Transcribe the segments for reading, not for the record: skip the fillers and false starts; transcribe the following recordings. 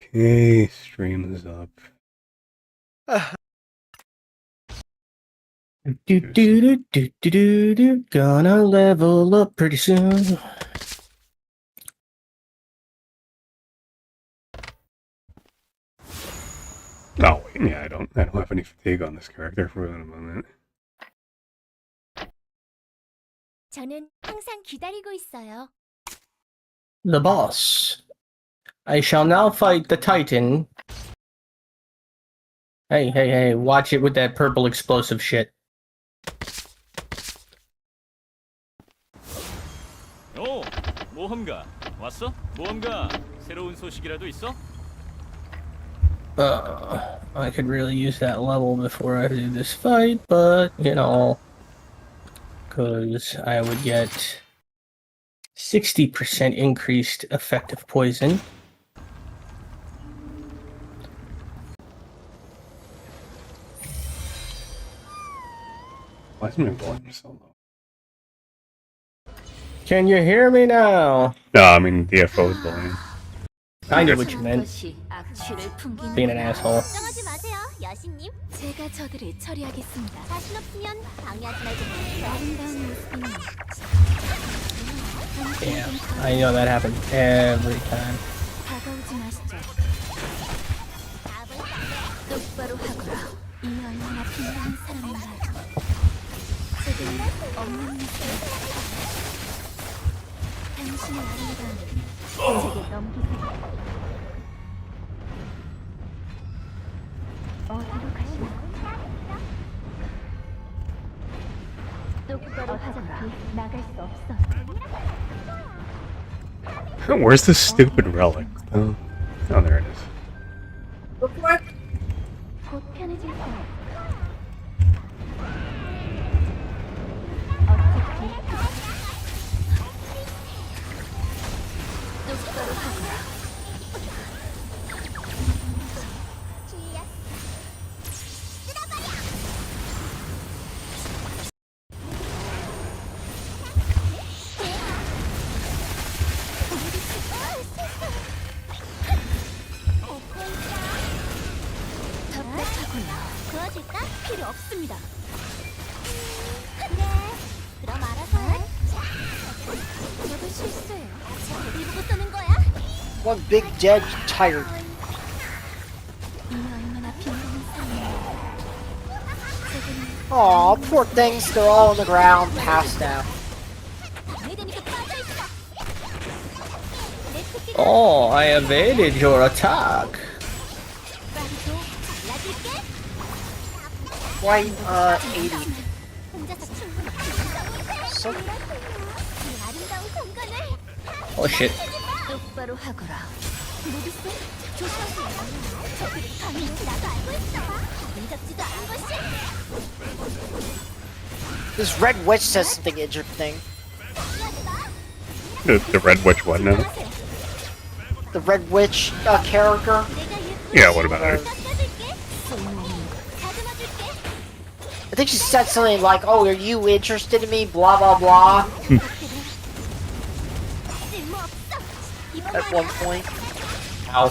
Okay, stream is up. Gonna level up pretty soon. Oh, yeah, I don't have any fatigue on this character for a moment. 저는 항상 기다리고 있어요. The boss. I shall now fight the Titan. Hey, watch it with that purple explosive shit. 오, 모험가 왔어? 모험가 새로운 소식이라도 있어? I could really use that level before I do this fight, but you know, because I would get 60% increased effective poison. Why is my volume so low? Can you hear me now? No, I mean DFO's volume. I knew what you meant. Being an asshole. 걱정하지 마세요, 여신님. 제가 저들을 처리하겠습니다. 자신 없으면 방해하지 말고 아름다운 모습이니. Yeah, I know that happens every time. 다가오지 마시죠. 똑바로 하거라. 이 얼마나 빛나는 사람인가요? 제게 없는 미소. 당신의 아름다움을 제게 넘기세요. 어디로 가시나요? 똑바로 하자니 나갈 수 없어. Where's this stupid relic? Oh, there it is. 곧 편해질 거예요. 어차피 똑바로 하거라. 답답하구나. 도와줄까? 필요 없습니다. 네, 그럼 알아서. 저도 실수해요. 이 보고 쓰는 거야? One big dead tired. 이 얼마나 빈곤한 삶이야. Aw, poor things, they're all on the ground, passed out. 방해되니까 빠져있어. 내 특기가 Oh, I evaded your attack. 빠르고 잘라줄게. Why, 80. 혼자서 충분히 So, 이 아름다운 공간을 Oh shit. 똑바로 하거라. 모비스, 조심하세요. 저들이 가는 나도 알고 있어. 인갑지도 않은 것이. this red witch says something interesting. The red witch what now? The red witch character. Yeah, what about her? I think she said something like, "Oh, are you interested in me?" Blah blah blah. At one point. Ow.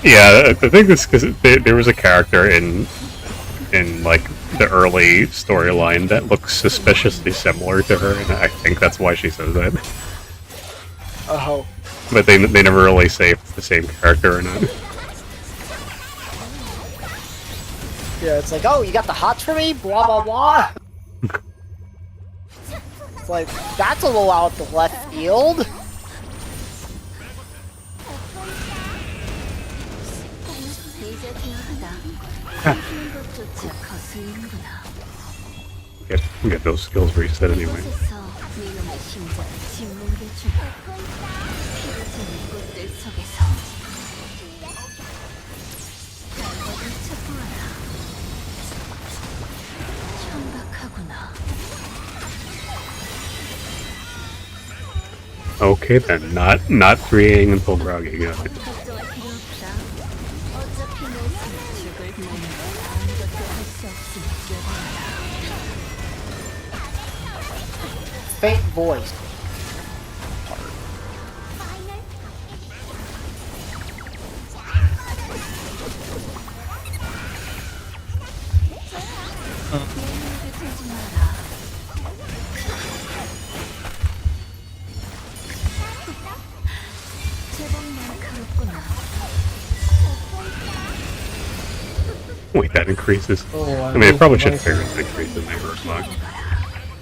Yeah, I think this because there was a character in like the early storyline that looks suspiciously similar to her, and I think that's why she says that. Oh. But they never really say if it's the same character or not. Yeah, it's like, "Oh, you got the hots for me?" Blah blah blah. It's like, that's a little out the left field. Get those skills reset anyway. Okay then, not 3ing until groggy. Got it. Faint voice. 제법 날카롭구나. Wait, that increases. Oh, I mean, I probably should figure it increase the neighbor clock.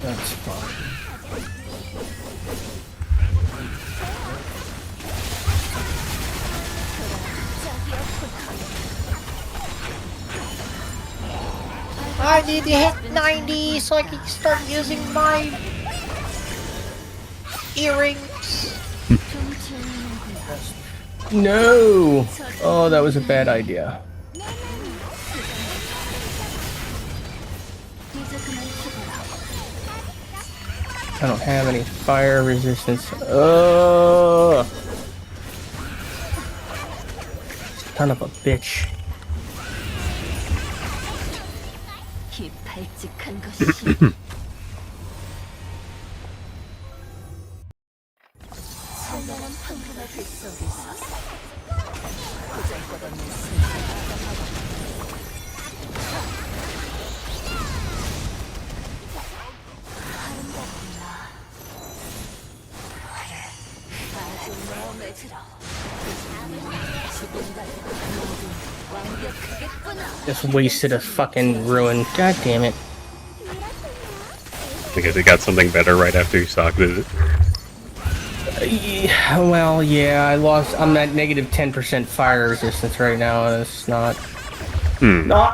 That's fine. I need to hit 90 so I can start using my earrings. No! Oh, that was a bad idea. I don't have any fire resistance. Oh! Son of a bitch. 이 발칙한 것이 찬란한 황금의 빛 속에서 보잘것없는 아름답구나. 아주 마음에 들어. 지금까지 모두 완벽하겠구나. Just wasted a fucking ruin. God damn it. Because it got something better right after you socketed it. Well, yeah, I'm at negative 10% fire resistance right now, and it's not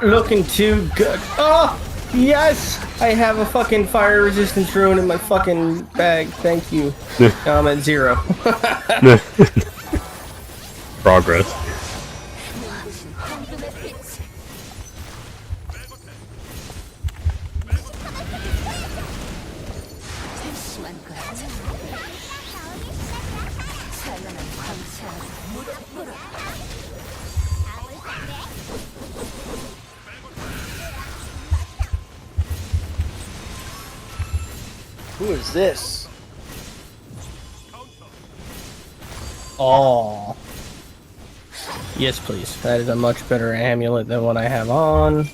looking too good. Oh, yes! I have a fucking fire resistance rune in my fucking bag. Thank you. Now I'm at 0. Progress. Who is this? Oh. Yes, please. That is a much better amulet than what I have on.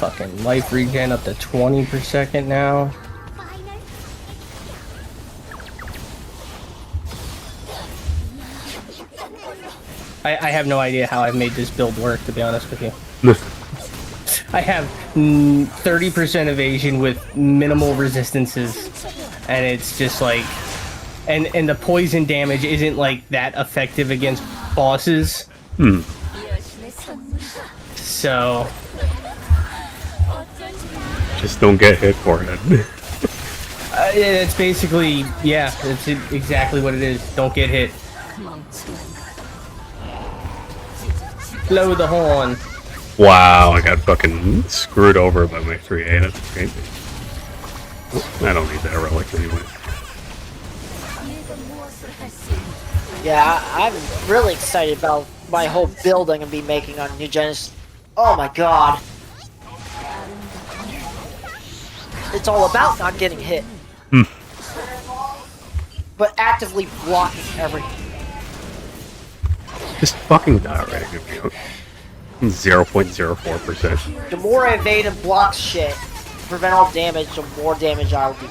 Fucking life regen up to 20 per second now. I have no idea how I've made this build work, to be honest with you. I have 30% evasion with minimal resistances, and it's just like, and the poison damage isn't like that effective against bosses. So Just don't get hit for it. it's basically, yeah, it's exactly what it is. Don't get hit. Blow the horn. Wow, I got fucking screwed over by my 3A. That's great. I don't need that relic anyway. Yeah, I'm really excited about my whole build I'm gonna be making on New Genesis. Oh my god. It's all about not getting hit. But actively blocking everything. Just fucking die already. 0.04%. The more I evade and block shit, prevent all damage, the more damage I'll do.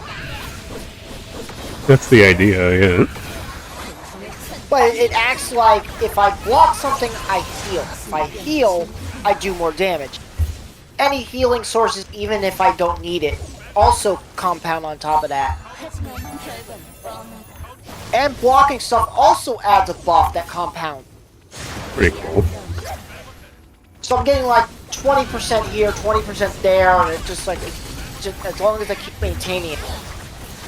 That's the idea, yeah. But it acts like if I block something, I heal. If I heal, I do more damage. Any healing sources, even if I don't need it, also compound on top of that. And blocking stuff also adds a buff that compounds. Pretty cool. So I'm getting like 20% here, 20% there, and it's just like, as long as I keep maintaining it.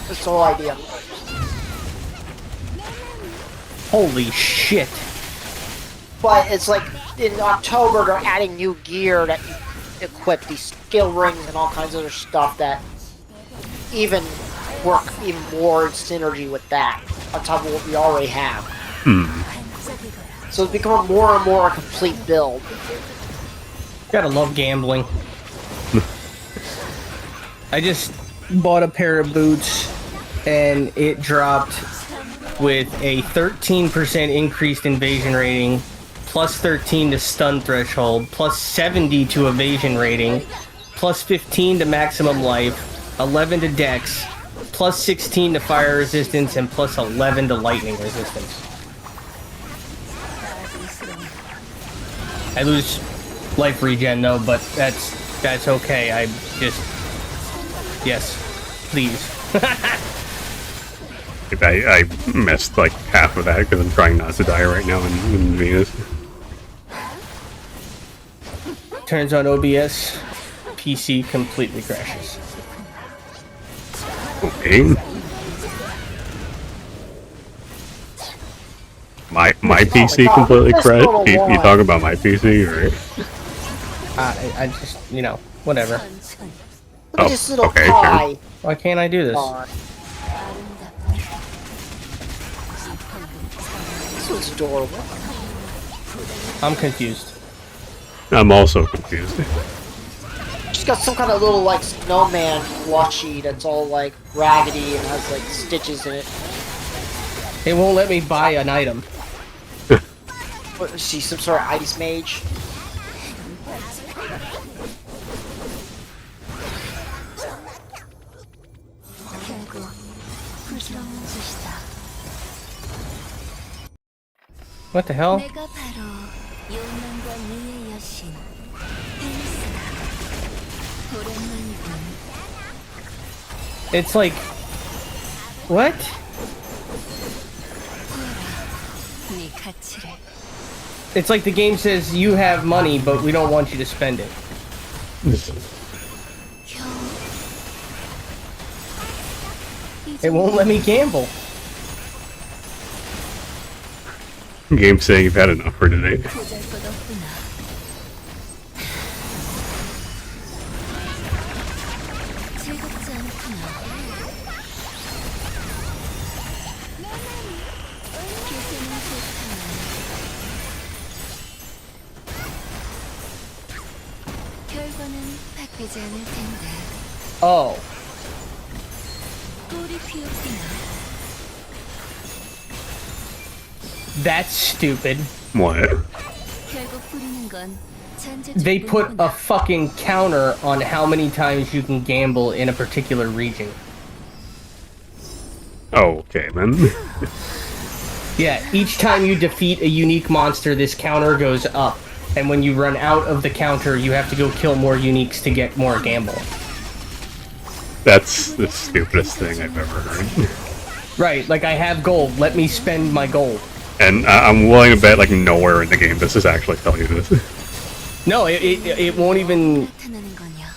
That's the whole idea. Holy shit. But it's like, in October, they're adding new gear that you equip, these skill rings and all kinds of other stuff that even work even more in synergy with that, on top of what we already have. So it's becoming more and more a complete build. Gotta love gambling. I just bought a pair of boots and it dropped with a 13% increased invasion rating, plus 13 to stun threshold, plus 70 to evasion rating, plus 15 to maximum life, 11 to dex, plus 16 to fire resistance and plus 11 to lightning resistance. I lose life regen though, but that's okay. I just yes, please. I missed like half of that because I'm trying not to die right now in Venus. Turns on OBS, PC completely crashes. Okay. My PC completely crashed. You talk about my PC or? I just, you know, whatever. Look at this little okay, pie. sure. Why can't I do this? This one's adorable. I'm confused. I'm also confused. She's got some kind of little like snowman plushie that's all like raggedy and has like stitches in it. It won't let me buy an item. What is she, some sort of ice mage? What the hell? 내가 바로 욕망과 미의 여신 헬스다. 오랜만이군. It's like, what? 네 가치를. It's like the game says you have money, but we don't want you to spend it. It won't let me gamble. Game saying you've had enough for today. 보잘것없구나. 즐겁지 않구나. 기분이 좋구나. 결과는 바뀌지 않을 텐데. Oh. 꿀이 피었구나. That's stupid. What? 결국 뿌리는 건 They put a fucking counter on how many times you can gamble in a particular region. Oh, okay then. Yeah, each time you defeat a unique monster, this counter goes up. And when you run out of the counter, you have to go kill more uniques to get more gamble. That's the stupidest thing I've ever heard. Right, like I have gold, let me spend my gold. And I'm willing to bet like nowhere in the game does this actually tell you this. No, it won't even... 나타나는 거냐?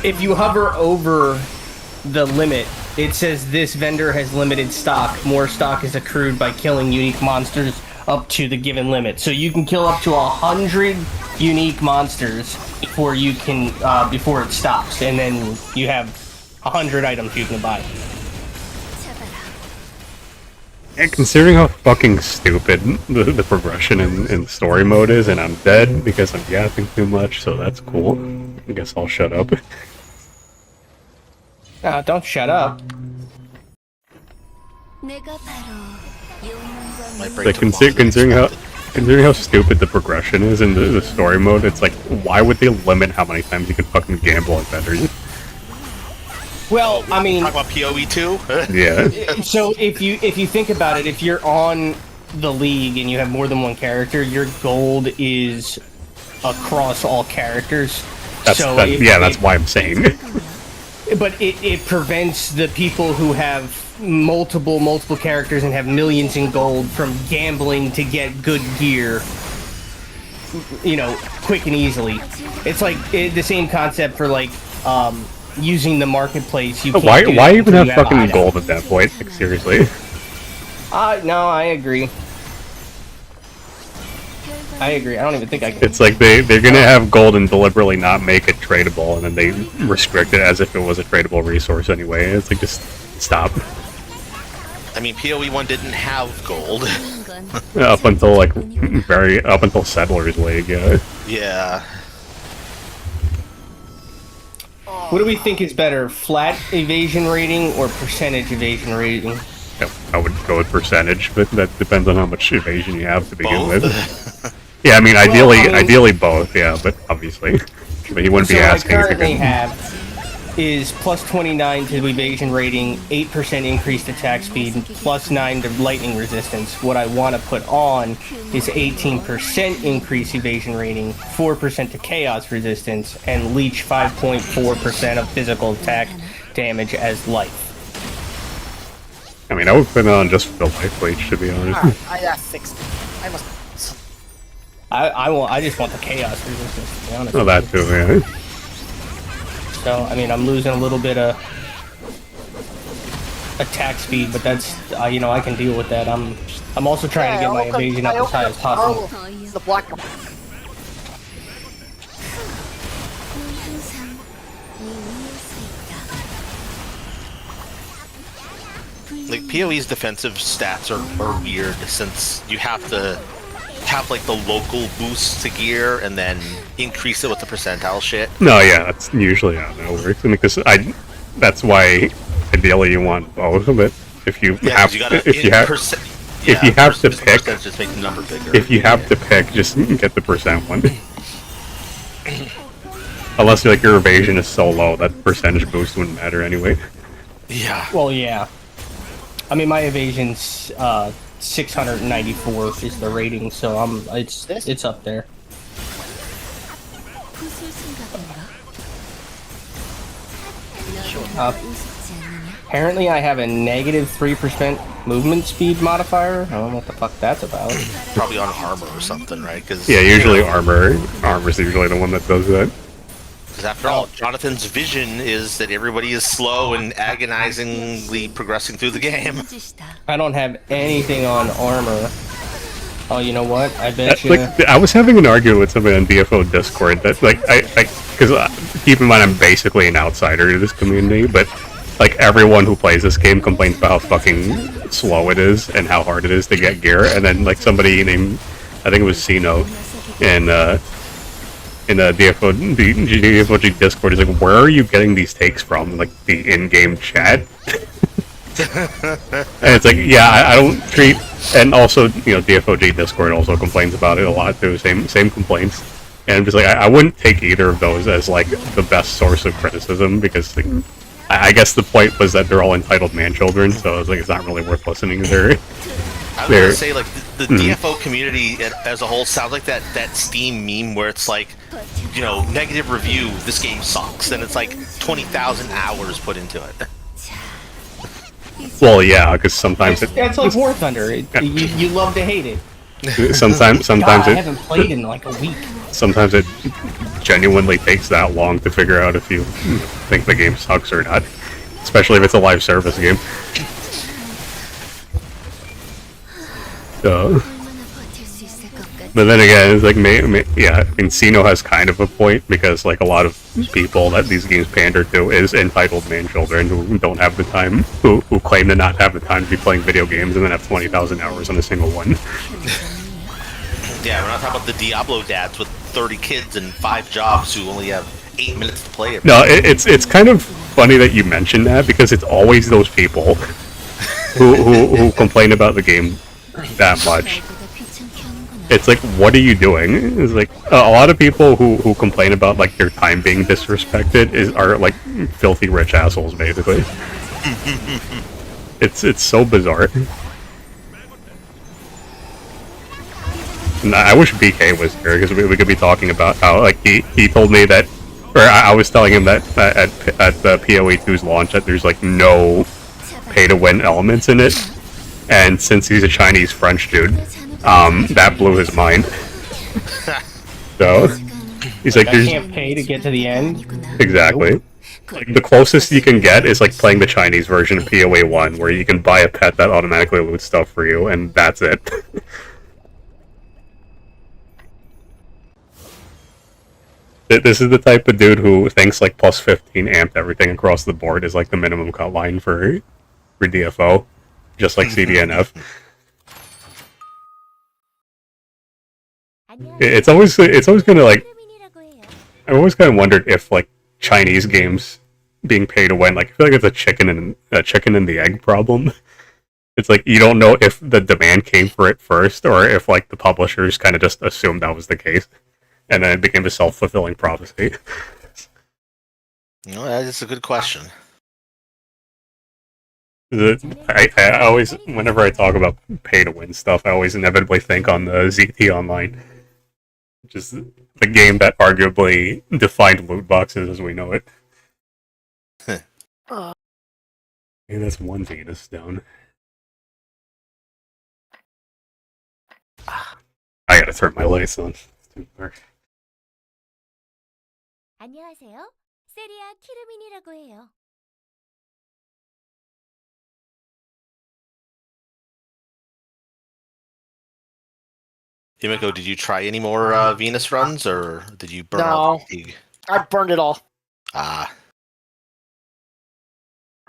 If you hover over the limit, it says this vendor has limited stock. More stock is accrued by killing unique monsters up to the given limit. So you can kill up to 100 unique monsters before you can, before it stops. And then you have 100 items you can buy. And considering how fucking stupid the progression in story mode is, and I'm dead because I'm yapping too much, so that's cool. I guess I'll shut up. Don't shut up. 내가 바로 욕망과 My brain Like took longer than considering how stupid the progression is in the story mode, it's like, why would they limit how many times you can fucking gamble at vendors? Well, I mean, Talk about PoE too. Yeah. so if you think about it, if you're on the league and you have more than one character, your gold is across all characters. That's why I'm saying. But it prevents the people who have multiple characters and have millions in gold from gambling to get good gear, you know, quick and easily. It's like the same concept for like using the marketplace. You can't Why even have you fucking items. gold at that point? Like, seriously. No, I agree. I don't even think I can. It's like they're gonna have gold and deliberately not make it tradable, and then they restrict it as if it was a tradable resource anyway. It's like, just stop. I mean, PoE 1 didn't have gold. Up until like up until Settlers League, yeah. Yeah. What do we think is better, flat evasion rating or percentage evasion rating? I would go with percentage, but that depends on how much evasion you have to begin Both? with. Yeah, I mean, ideally both, yeah, but obviously. But he wouldn't be So what I asking if he currently could. have is plus 29 to evasion rating, 8% increased attack speed, and plus 9 to lightning resistance. What I want to put on is 18% increased evasion rating, 4% to chaos resistance, and leech 5.4% of physical attack damage as life. I mean, I would put it on just for the life leech, to be honest. Alright, I got 60. I must. I just want the chaos resistance, to be honest. Oh, that too, yeah. So, I mean, I'm losing a little bit of attack speed, but that's, you know, I can deal with that. I'm also trying to get my evasion up as high as possible. The black one. Like PoE's defensive stats are weird since you have to have like the local boosts to gear and then increase it with the percentile shit. No, yeah, that's usually how that works. I mean, because that's why ideally you want both of it. If you Yeah, 'cause have, you gotta if you have, if you have to pick, just make the number bigger. if you have to pick, just get the percent one. Unless like your evasion is so low that percentage boost wouldn't matter anyway. Yeah. Well, yeah. I mean, my evasion's 694 is the rating, so it's up there. Apparently, I have a negative 3% movement speed modifier. I don't know what the fuck that's about. Probably on armor or something, right? Cause, Yeah, usually armor's usually the one that does that. Because after all, Jonathan's vision is that everybody is slow and agonizingly progressing through the game. I don't have anything on armor. Oh, you know what? I bet you. Like, I was having an argument with somebody on DFO Discord that, like, because keep in mind I'm basically an outsider to this community, but like everyone who plays this game complains about how fucking slow it is and how hard it is to get gear, and then like somebody named, I think it was Cino, in the DFOG Discord is like, where are you getting these takes from? Like the in-game chat. And it's like, yeah, I don't treat, and also, you know, DFOG Discord also complains about it a lot too, same complaints. And I'm just like, I wouldn't take either of those as like the best source of criticism, because like, I guess the point was that they're all entitled man-children, so I was like, it's not really worth listening to their... I was gonna say, like, the DFO community as a whole sounds like that Steam meme where it's like, you know, negative review, this game sucks, and it's like 20,000 hours put into it. Well, yeah, because sometimes It's like War Thunder. You love to hate it. sometimes God, I it haven't played in like a week. sometimes it genuinely takes that long to figure out if you think the game sucks or not, especially if it's a live service game. So, but then again, it's like, yeah, I mean, Cino has kind of a point, because like a lot of people that these games pander to is entitled man-children who don't have the time, who claim to not have the time to be playing video games and then have 20,000 hours on a single one. Yeah, we're not talking about the Diablo dads with 30 kids and 5 jobs who only have 8 minutes to play it. No, it's kind of funny that you mention that, because it's always those people who complain about the game that much. It's like, what are you doing? It's like a lot of people who complain about like their time being disrespected are like filthy rich assholes, basically. It's so bizarre. And I wish BK was here, because we could be talking about how like he told me that, or I was telling him that at the PoE 2's launch that there's like no pay to win elements in it, and since he's a Chinese French dude, that blew his mind. So he's like, I can't pay to get to the end. exactly. Like, the closest you can get is like playing the Chinese version of PoE 1, where you can buy a pet that automatically loots stuff for you, and that's it. This is the type of dude who thinks like plus 15 amped everything across the board is like the minimum cut line for DFO, just like CDNF. It's always gonna like, I've always kind of wondered if like Chinese games being pay to win, like I feel like it's a chicken and the egg problem. It's like you don't know if the demand came for it first, or if like the publishers kind of just assumed that was the case. and then it became a self-fulfilling prophecy. No, that is a good question. I always, whenever I talk about pay-to-win stuff, I always inevitably think on the ZT Online, which is the game that arguably defined loot boxes as we know it. Hey, that's one Venus down. I gotta turn my lights on. It's too dark. 안녕하세요. 세리아 키르민이라고 해요. Himiko, did you try any more Venus runs, or did you burn No. out fatigue? I burned it all. Ah.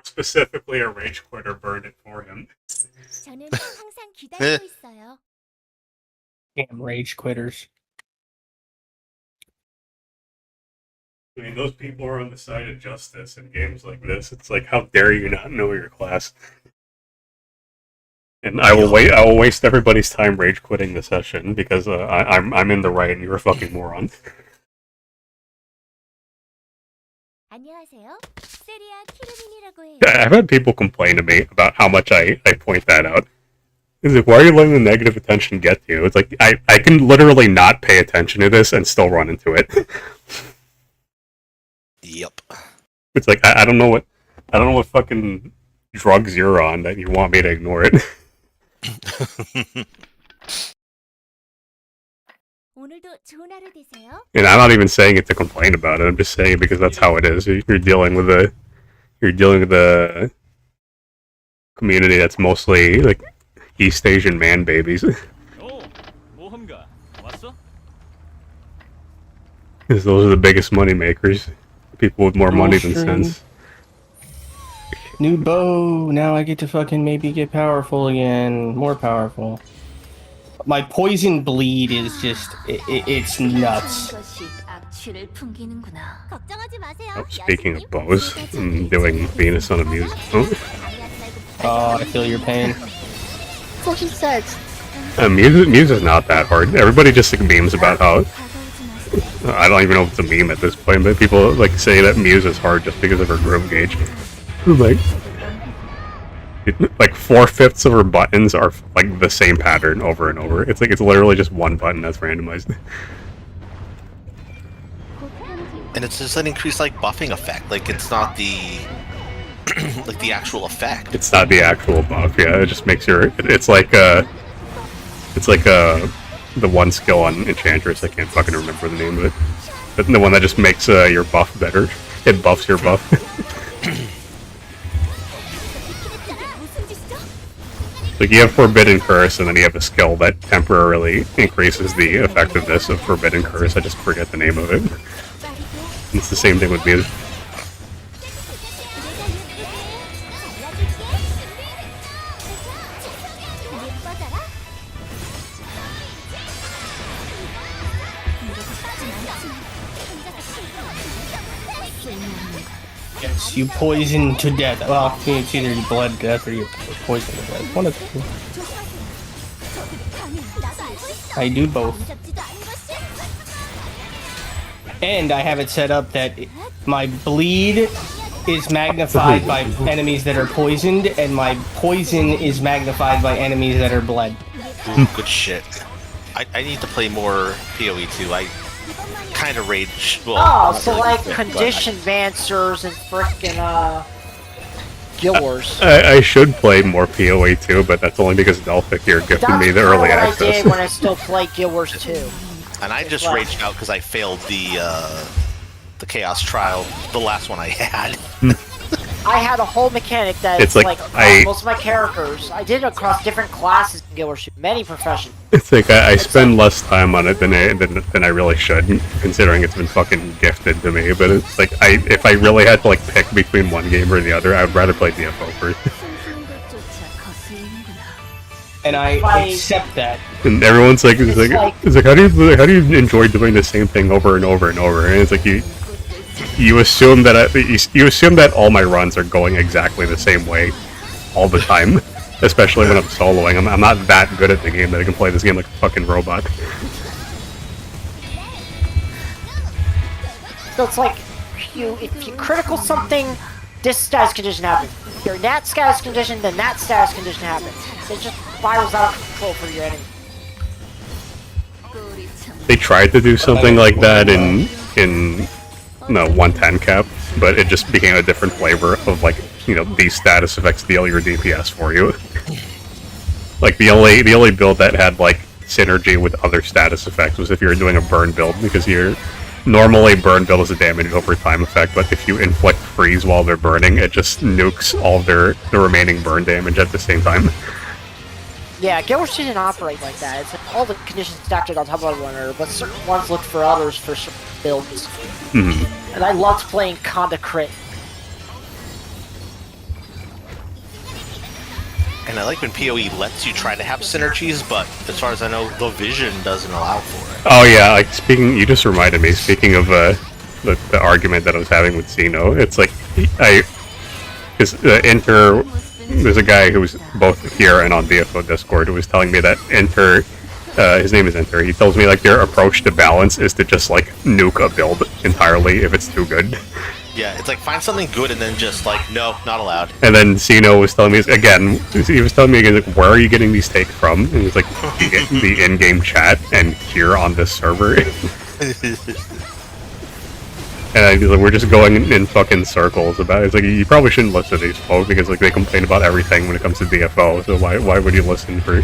Specifically, a rage quitter burned it for him. 저는 항상 기다리고 있어요. Damn rage quitters. I mean, those people are on the side of justice in games like this. It's like, how dare you not know your class? And I will waste everybody's time rage quitting the session because I'm in the right and you're a fucking moron. 안녕하세요. 세리아 키르민이라고 해요. I've had people complain to me about how much I point that out. It's like, why are you letting the negative attention get to you? It's like, I can literally not pay attention to this and still run into it. Yep. It's like, I don't know what fucking drugs you're on that you want me to ignore it. 오늘도 좋은 하루 되세요. And I'm not even saying it to complain about it. I'm just saying it because that's how it is. You're dealing with a community that's mostly like East Asian man babies. 오, 모험가 왔어? Because those are the biggest money makers. People with more money than Bullshit. sense. New bow. Now I get to fucking maybe get powerful again. More powerful. My poison bleed is just it's nuts. 것이 악취를 풍기는구나. 걱정하지 마세요. Oh, speaking of bows, I'm doing Venus on a music. Oh, I feel your pain. That's what she said. Muse is not that hard. Everybody just like memes about how I don't even know if it's a meme at this point, but people like say that Muse is hard just because of her groove gauge. Like 4/5 of her buttons are like the same pattern over and over. It's like it's literally just one button that's randomized. And it's just an increased like buffing effect. Like it's not the like the actual effect. It's not the actual buff. Yeah, it just makes your. It's like the one skill on Enchantress. I can't fucking remember the name of it. But the one that just makes your buff better. It buffs your buff. Like you have Forbidden Curse, and then you have a skill that temporarily increases the effectiveness of Forbidden Curse. I just forget the name of it. And it's the same thing with Muse. Yes, you poison to death. Well, it's either you bled to death or you poison to death. One of the two. I do both. And I have it set up that my bleed is magnified by enemies that are poisoned, and my poison is magnified by enemies that are bled. Ooh, good shit. I need to play more PoE 2. I kind of rage. Well, Oh, not so really like quick, but condition vancers and frickin' Guild Wars. I should play more PoE 2, but that's only because Delphic here gifted me the early what access. I did when I still played Guild Wars 2. And I just raged out because I failed the Chaos Trial, the last one I had. I had a whole mechanic that It's it's like, like most of my characters. I did it across different classes in Guild Wars 2, many professions. It's like I spend less time on it than I really should, considering it's been fucking gifted to me. But it's like if I really had to like pick between one game or the other, I would rather play DFO first. And I accept that. And everyone's like, it's like how do you enjoy doing the same thing over and over and over? And it's like you assume that you assume that all my runs are going exactly the same way all the time, especially when I'm soloing. I'm not that good at the game that I can play this game like a fucking robot. So it's like, if you critical something, this status condition happens. If you're in that status condition, then that status condition happens. It just spirals out of control for your enemy. They tried to do something like that in 110 cap, but it just became a different flavor of like, you know, these status effects deal your DPS for you. Like the only build that had like synergy with other status effects was if you were doing a burn build, because you're normally burn build is a damage over time effect, but if you inflict freeze while they're burning, it just nukes all the remaining burn damage at the same time. Yeah, Guild Wars didn't operate like that. It's like all the conditions stacked on top of one another, but certain ones looked for others for certain builds. And I loved playing Conda Crit. And I like when PoE lets you try to have synergies, but as far as I know, the vision doesn't allow for it. Oh yeah, like you just reminded me, speaking of the argument that I was having with Zeno, it's like, because Enter, there's a guy who was both here and on DFO Discord who was telling me that Enter, his name is Enter, he tells me like their approach to balance is to just like nuke a build entirely if it's too good. Yeah, it's like find something good and then just like, no, not allowed. And then Zeno was telling me again, he was telling me again, like, where are you getting these takes from? And he's like, the in-game chat and here on this server. And he's like, we're just going in fucking circles about it. It's like, you probably shouldn't listen to these folks because like they complain about everything when it comes to DFO. So why would you listen for?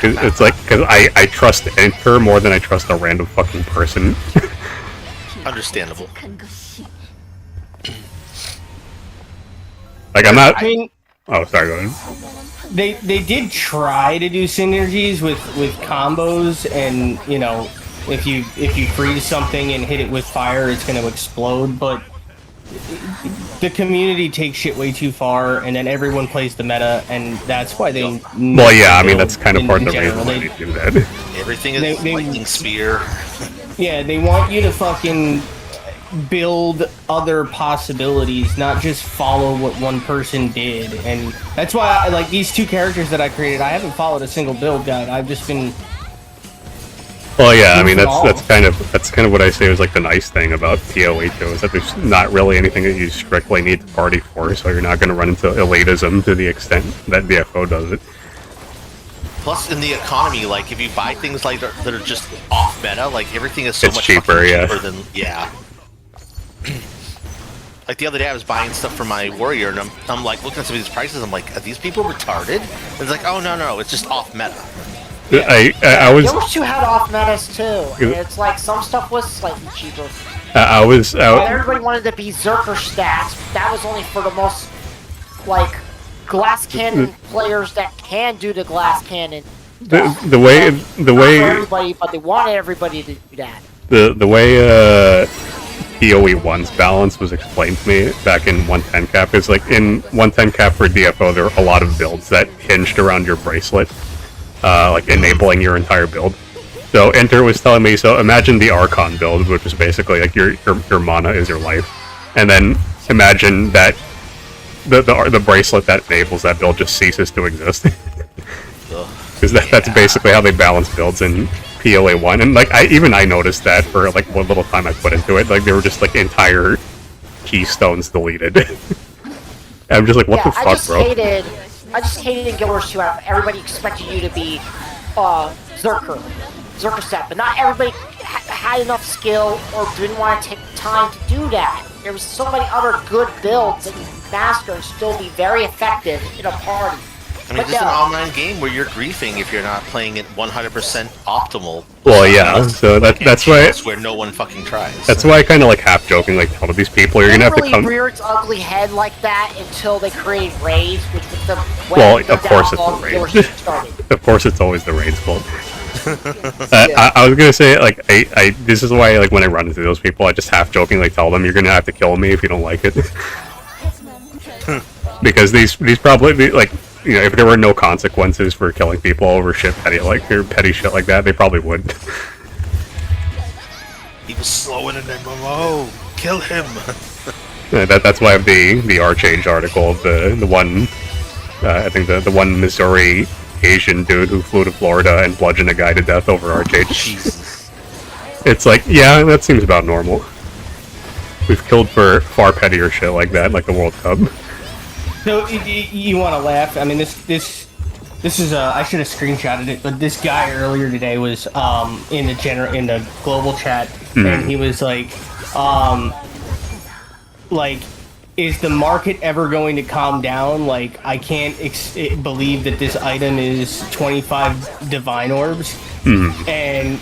It's like, because I trust Enter more than I trust a random fucking person. Understandable. Like I'm not. I mean, oh, sorry. Go ahead. they did try to do synergies with combos, and you know, if you freeze something and hit it with fire, it's going to explode. But the community takes shit way too far, and then everyone plays the meta, and that's why they. Well, yeah, I mean that's kind of part of the reason why they do that. Everything is lightning spear. Yeah, they want you to fucking build other possibilities, not just follow what one person did. And that's why I like these two characters that I created. I haven't followed a single build guide. I've just been. Well, yeah, I mean that's kind of what I say was like the nice thing about PoE too, is that there's not really anything that you strictly need to party for, so you're not going to run into elitism to the extent that DFO does it. Plus, in the economy, like if you buy things like that are just off meta, like everything is so It's much cheaper, yeah. cheaper than Like the other day, I was buying stuff for my warrior, and I'm like looking at some of these prices. I'm like, are these people retarded? And it's like, oh no, it's just off meta. I was. Guild Wars 2 had off metas too. And it's like some stuff was slightly cheaper. I was. But everybody wanted to be Zerker stats. That was only for the most like glass cannon players that can do the glass cannon. The way Not for everybody, but they wanted everybody to do that. The way PoE 1's balance was explained to me back in 110 cap is like in 110 cap for DFO there were a lot of builds that hinged around your bracelet, like enabling your entire build. So Enter was telling me, so imagine the Archon build, which is basically like your mana is your life, and then imagine that the bracelet that enables that build just ceases to exist. Because that's basically how they balance builds in PoE 1, and like I noticed that for like what little time I put into it, like there were just like entire keystones deleted. I'm just like, what the fuck, bro? I just hated in Guild Wars 2 how everybody expected you to be Zerker set, but not everybody had enough skill or didn't want to take time to do that. There was so many other good builds that you could master and still be very effective in a party. I mean, this is an online game where you're griefing if you're not playing it 100% optimal. Well, yeah, so that's why. That's where no one fucking tries. That's why I kind of like half joking, like tell these people you're gonna have to come. Rear its ugly head like that until they create raids, which was the well, of course it's the raids. Of course, it's always the raids fault. I was gonna say like I this is why like when I run into those people, I just half joking like tell them you're gonna have to kill me if you don't like it. Because these probably like. You know, if there were no consequences for killing people over shit petty shit like that, they probably would. He was slow in an MMO. Kill him. Yeah, that's why I have the Archage article of the one I think the one Missouri Asian dude who flew to Florida and bludgeoned a guy to death over Archage. Jesus. It's like, yeah, that seems about normal. We've killed for far pettier shit like that, like the World Cup. So you want to laugh? I mean, this is I should have screenshotted it, but this guy earlier today was in the global chat, and he was like, is the market ever going to calm down? Like, I can't believe that this item is 25 divine orbs. And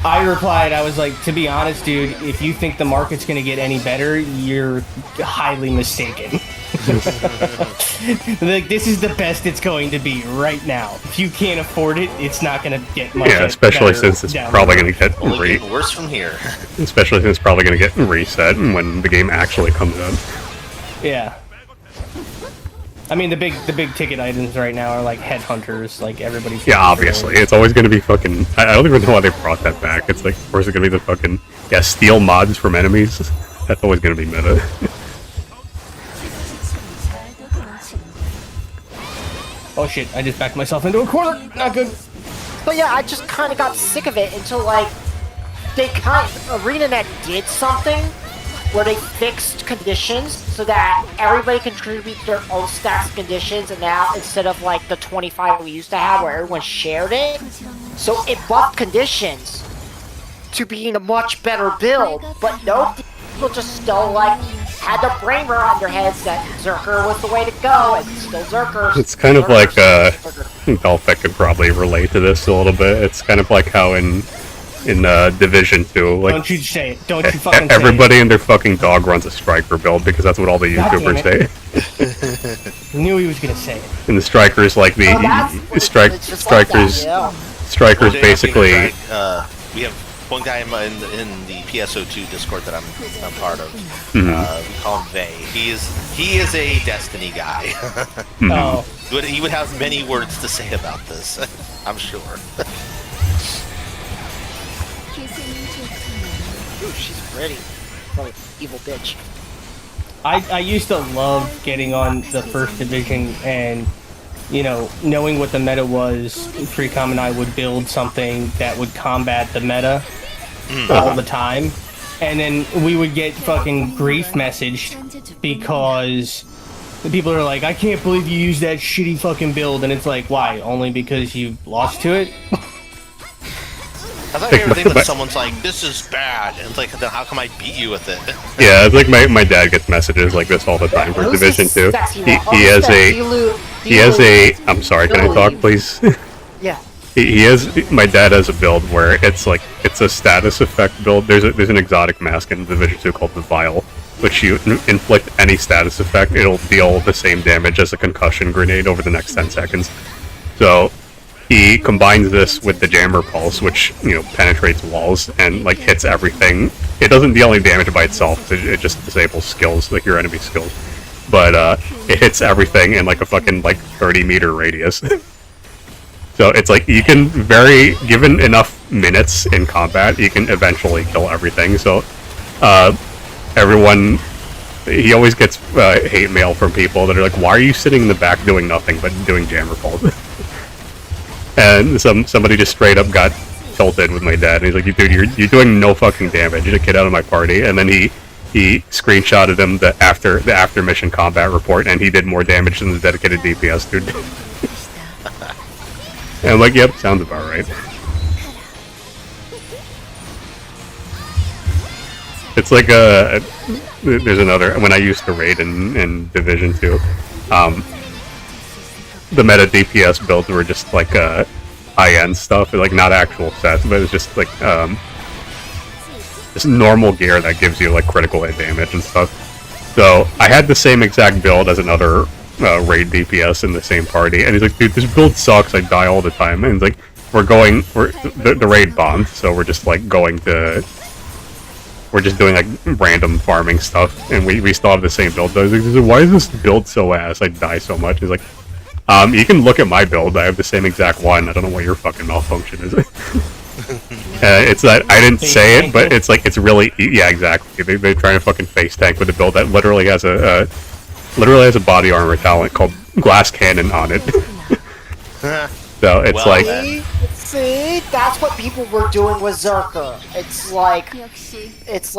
I replied, I was like, to be honest, dude, if you think the market's going to get any better, you're highly mistaken. Like, this is the best it's going to be right now. If you can't afford it, it's not going to get much better. Yeah, especially since it's probably going to get getting worse from here. Especially since it's probably going to get reset when the game actually comes out. Yeah. I mean, the big ticket items right now are like headhunters, like everybody's. Yeah, obviously, it's always going to be fucking. I don't even know why they brought that back. It's like, of course, it's going to be the fucking steal mods from enemies. That's always going to be meta. Oh shit! I just backed myself into a corner. Not good. But yeah, I just kind of got sick of it until like ArenaNet did something where they fixed conditions so that everybody contribute their own stats and conditions, and now instead of like the 25 we used to have where everyone shared it, so it buffed conditions to being a much better build. But no, people just still like had the brain on their heads that Zerker was the way to go, and it's still Zerker. It's kind of like Dolphek could probably relate to this a little bit. It's kind of like how in Division 2, like, don't you say it. Don't you fucking say everybody and their fucking dog runs a striker build because that's what all the YouTubers say. I knew he was gonna say it. And the strikers, like strikers basically. We have one guy in the PSO2 Discord that I'm part of. We call him Vay. He is a Destiny guy. Oh. He would have many words to say about this, I'm sure. Ooh, she's pretty. Probably evil bitch. I used to love getting on the first division and, you know, knowing what the meta was. Freecom and I would build something that would combat the meta all the time, and then we would get fucking grief messaged because the people are like, I can't believe you used that shitty fucking build, and it's like, why? Only because you lost to it? I thought everything that someone's like, this is bad, and it's like, then how come I beat you with it? Yeah, it's like my dad gets messages like this all the time for Division 2. He has a. I'm sorry, can I talk, please? Yeah. My dad has a build where it's like, it's a status effect build. There's an exotic mask in Division 2 called the Vial, which you inflict any status effect, it'll deal the same damage as a concussion grenade over the next 10 seconds. So he combines this with the Jammer Pulse, which, you know, penetrates walls and like hits everything. It doesn't deal any damage by itself, it just disables skills, like your enemy skills. But it hits everything in like a fucking like 30-meter radius. So it's like, you can given enough minutes in combat, you can eventually kill everything. So everyone, he always gets hate mail from people that are like, why are you sitting in the back doing nothing but doing Jammer Pulse? And somebody just straight up got tilted with my dad, and he's like, dude, you're doing no fucking damage. You're a kid out of my party. And then he screenshotted him the after mission combat report, and he did more damage than the dedicated DPS dude. And I'm like, yep, sounds about right. It's like there's another, when I used to raid in Division 2, the meta DPS builds were just like high-end stuff, like not actual sets, but it's just like just normal gear that gives you like critical hit damage and stuff. So I had the same exact build as another raid DPS in the same party, and he's like, dude, this build sucks, I die all the time. And he's like, the raid bombed, so we're just like we're just doing like random farming stuff, and we still have the same build. I was like, why is this build so ass? I die so much. He's like, you can look at my build, I have the same exact one. I don't know what your fucking malfunction is. It's that, I didn't say it, but it's like, it's really, yeah, exactly. They're trying to fucking face tank with a build that literally has a body armor talent called Glass Cannon on it. So it's like... See, that's what people were doing with Zerker. It's like... It's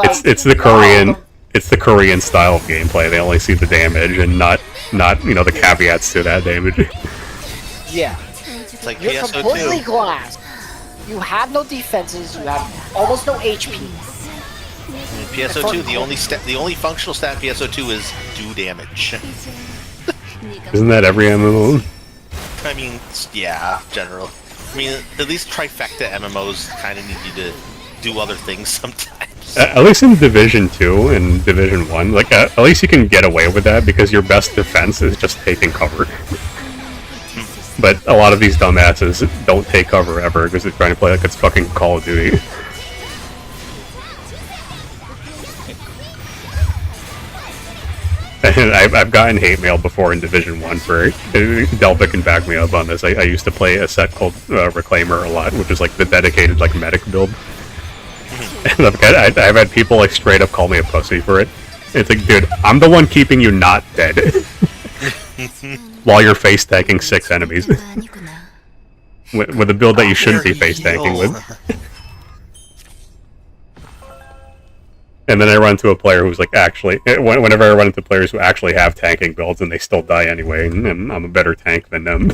the Korean... it's the Korean style of gameplay. They only see the damage and not the caveats to that damage. Yeah. It's like You're PSO2. completely glass. You have no defenses. You have almost no HP. In PSO2, the only functional stat in PSO2 is do damage. Isn't that every MMO? I mean, yeah, general. I mean, at least trifecta MMOs kind of need you to do other things sometimes. At least in Division 2 and Division 1, like, at least you can get away with that because your best defense is just taking cover. But a lot of these dumbasses don't take cover ever because they're trying to play like it's fucking Call of Duty. And I've gotten hate mail before in Division 1 for... Delta can back me up on this. I used to play a set called Reclaimer a lot, which is like the dedicated like medic build. And I've had people like straight up call me a pussy for it. It's like, dude, I'm the one keeping you not dead. While you're face tanking 6 enemies. with a build that you shouldn't be face tanking with. And then I run into a player who's like actually... Whenever I run into players who actually have tanking builds and they still die anyway, and I'm a better tank than them.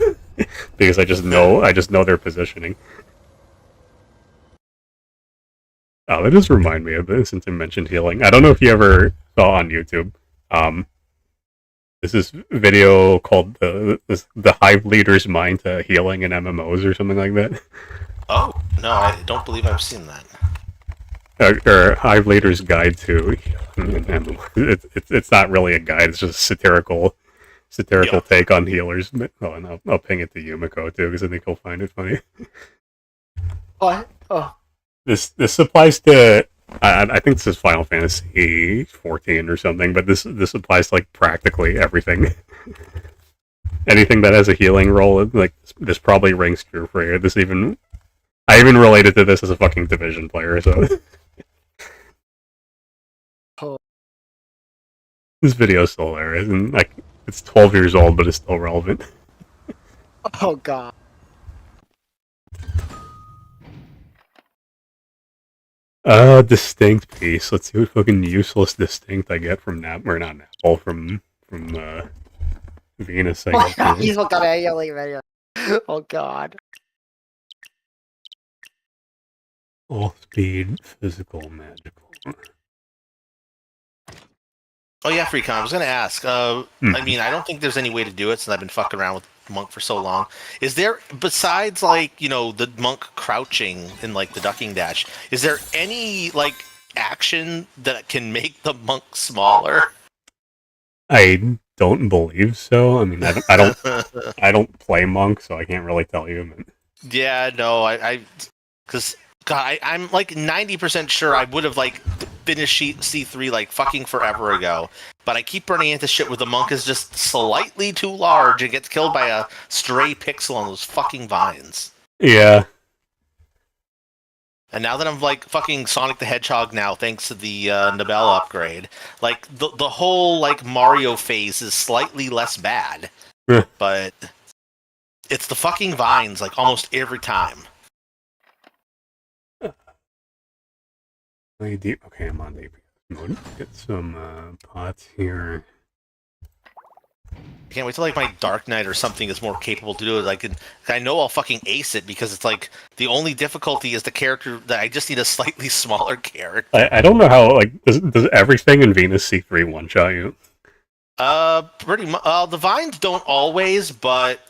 Because I just know their positioning. Oh, that does remind me of this since I mentioned healing. I don't know if you ever saw on YouTube. This is video called the Hive Leader's Mind to Healing in MMOs or something like that. Oh, no, I don't believe I've seen that. Or Hive Leader's Guide to MMOs. It's not really a guide, it's just a satirical take on healers. Oh, and I'll ping it to Yumiko too, because I think he'll find it funny. What? Oh. This applies to... I think this is Final Fantasy 14 or something, but this applies to like practically everything. Anything that has a healing roll, like this probably rings true for you. I even related to this as a fucking Division player, so this video is still hilarious, and like it's 12 years old, but it's still relevant. Oh god. Distinct piece. Let's see what fucking useless distinct I get from from Venus. I guess. He's looking at a healing video. Oh god. All speed, physical, magical. Oh yeah, Freecon, I was gonna ask. I mean, I don't think there's any way to do it since I've been fucking around with Monk for so long. Is there, besides like, the Monk crouching and like the ducking dash, is there any like action that can make the Monk smaller? I don't believe so. I mean, I don't play Monk, so I can't really tell you. But... Yeah, no, because God, I'm like 90% sure I would have like finished C3 like fucking forever ago, but I keep running into shit where the Monk is just slightly too large and gets killed by a stray pixel on those fucking vines. Yeah. And now that I'm like fucking Sonic the Hedgehog now, thanks to the Nobel upgrade, like the whole like Mario phase is slightly less bad, but it's the fucking vines like almost every time. Okay, I'm on DPS mode. Get some pots here. I can't wait till like my Dark Knight or something is more capable to do it. I know I'll fucking ace it because it's like the only difficulty is the character that I just need a slightly smaller character. I don't know how does everything in Venus C3 one shot you? Pretty much. The vines don't always, but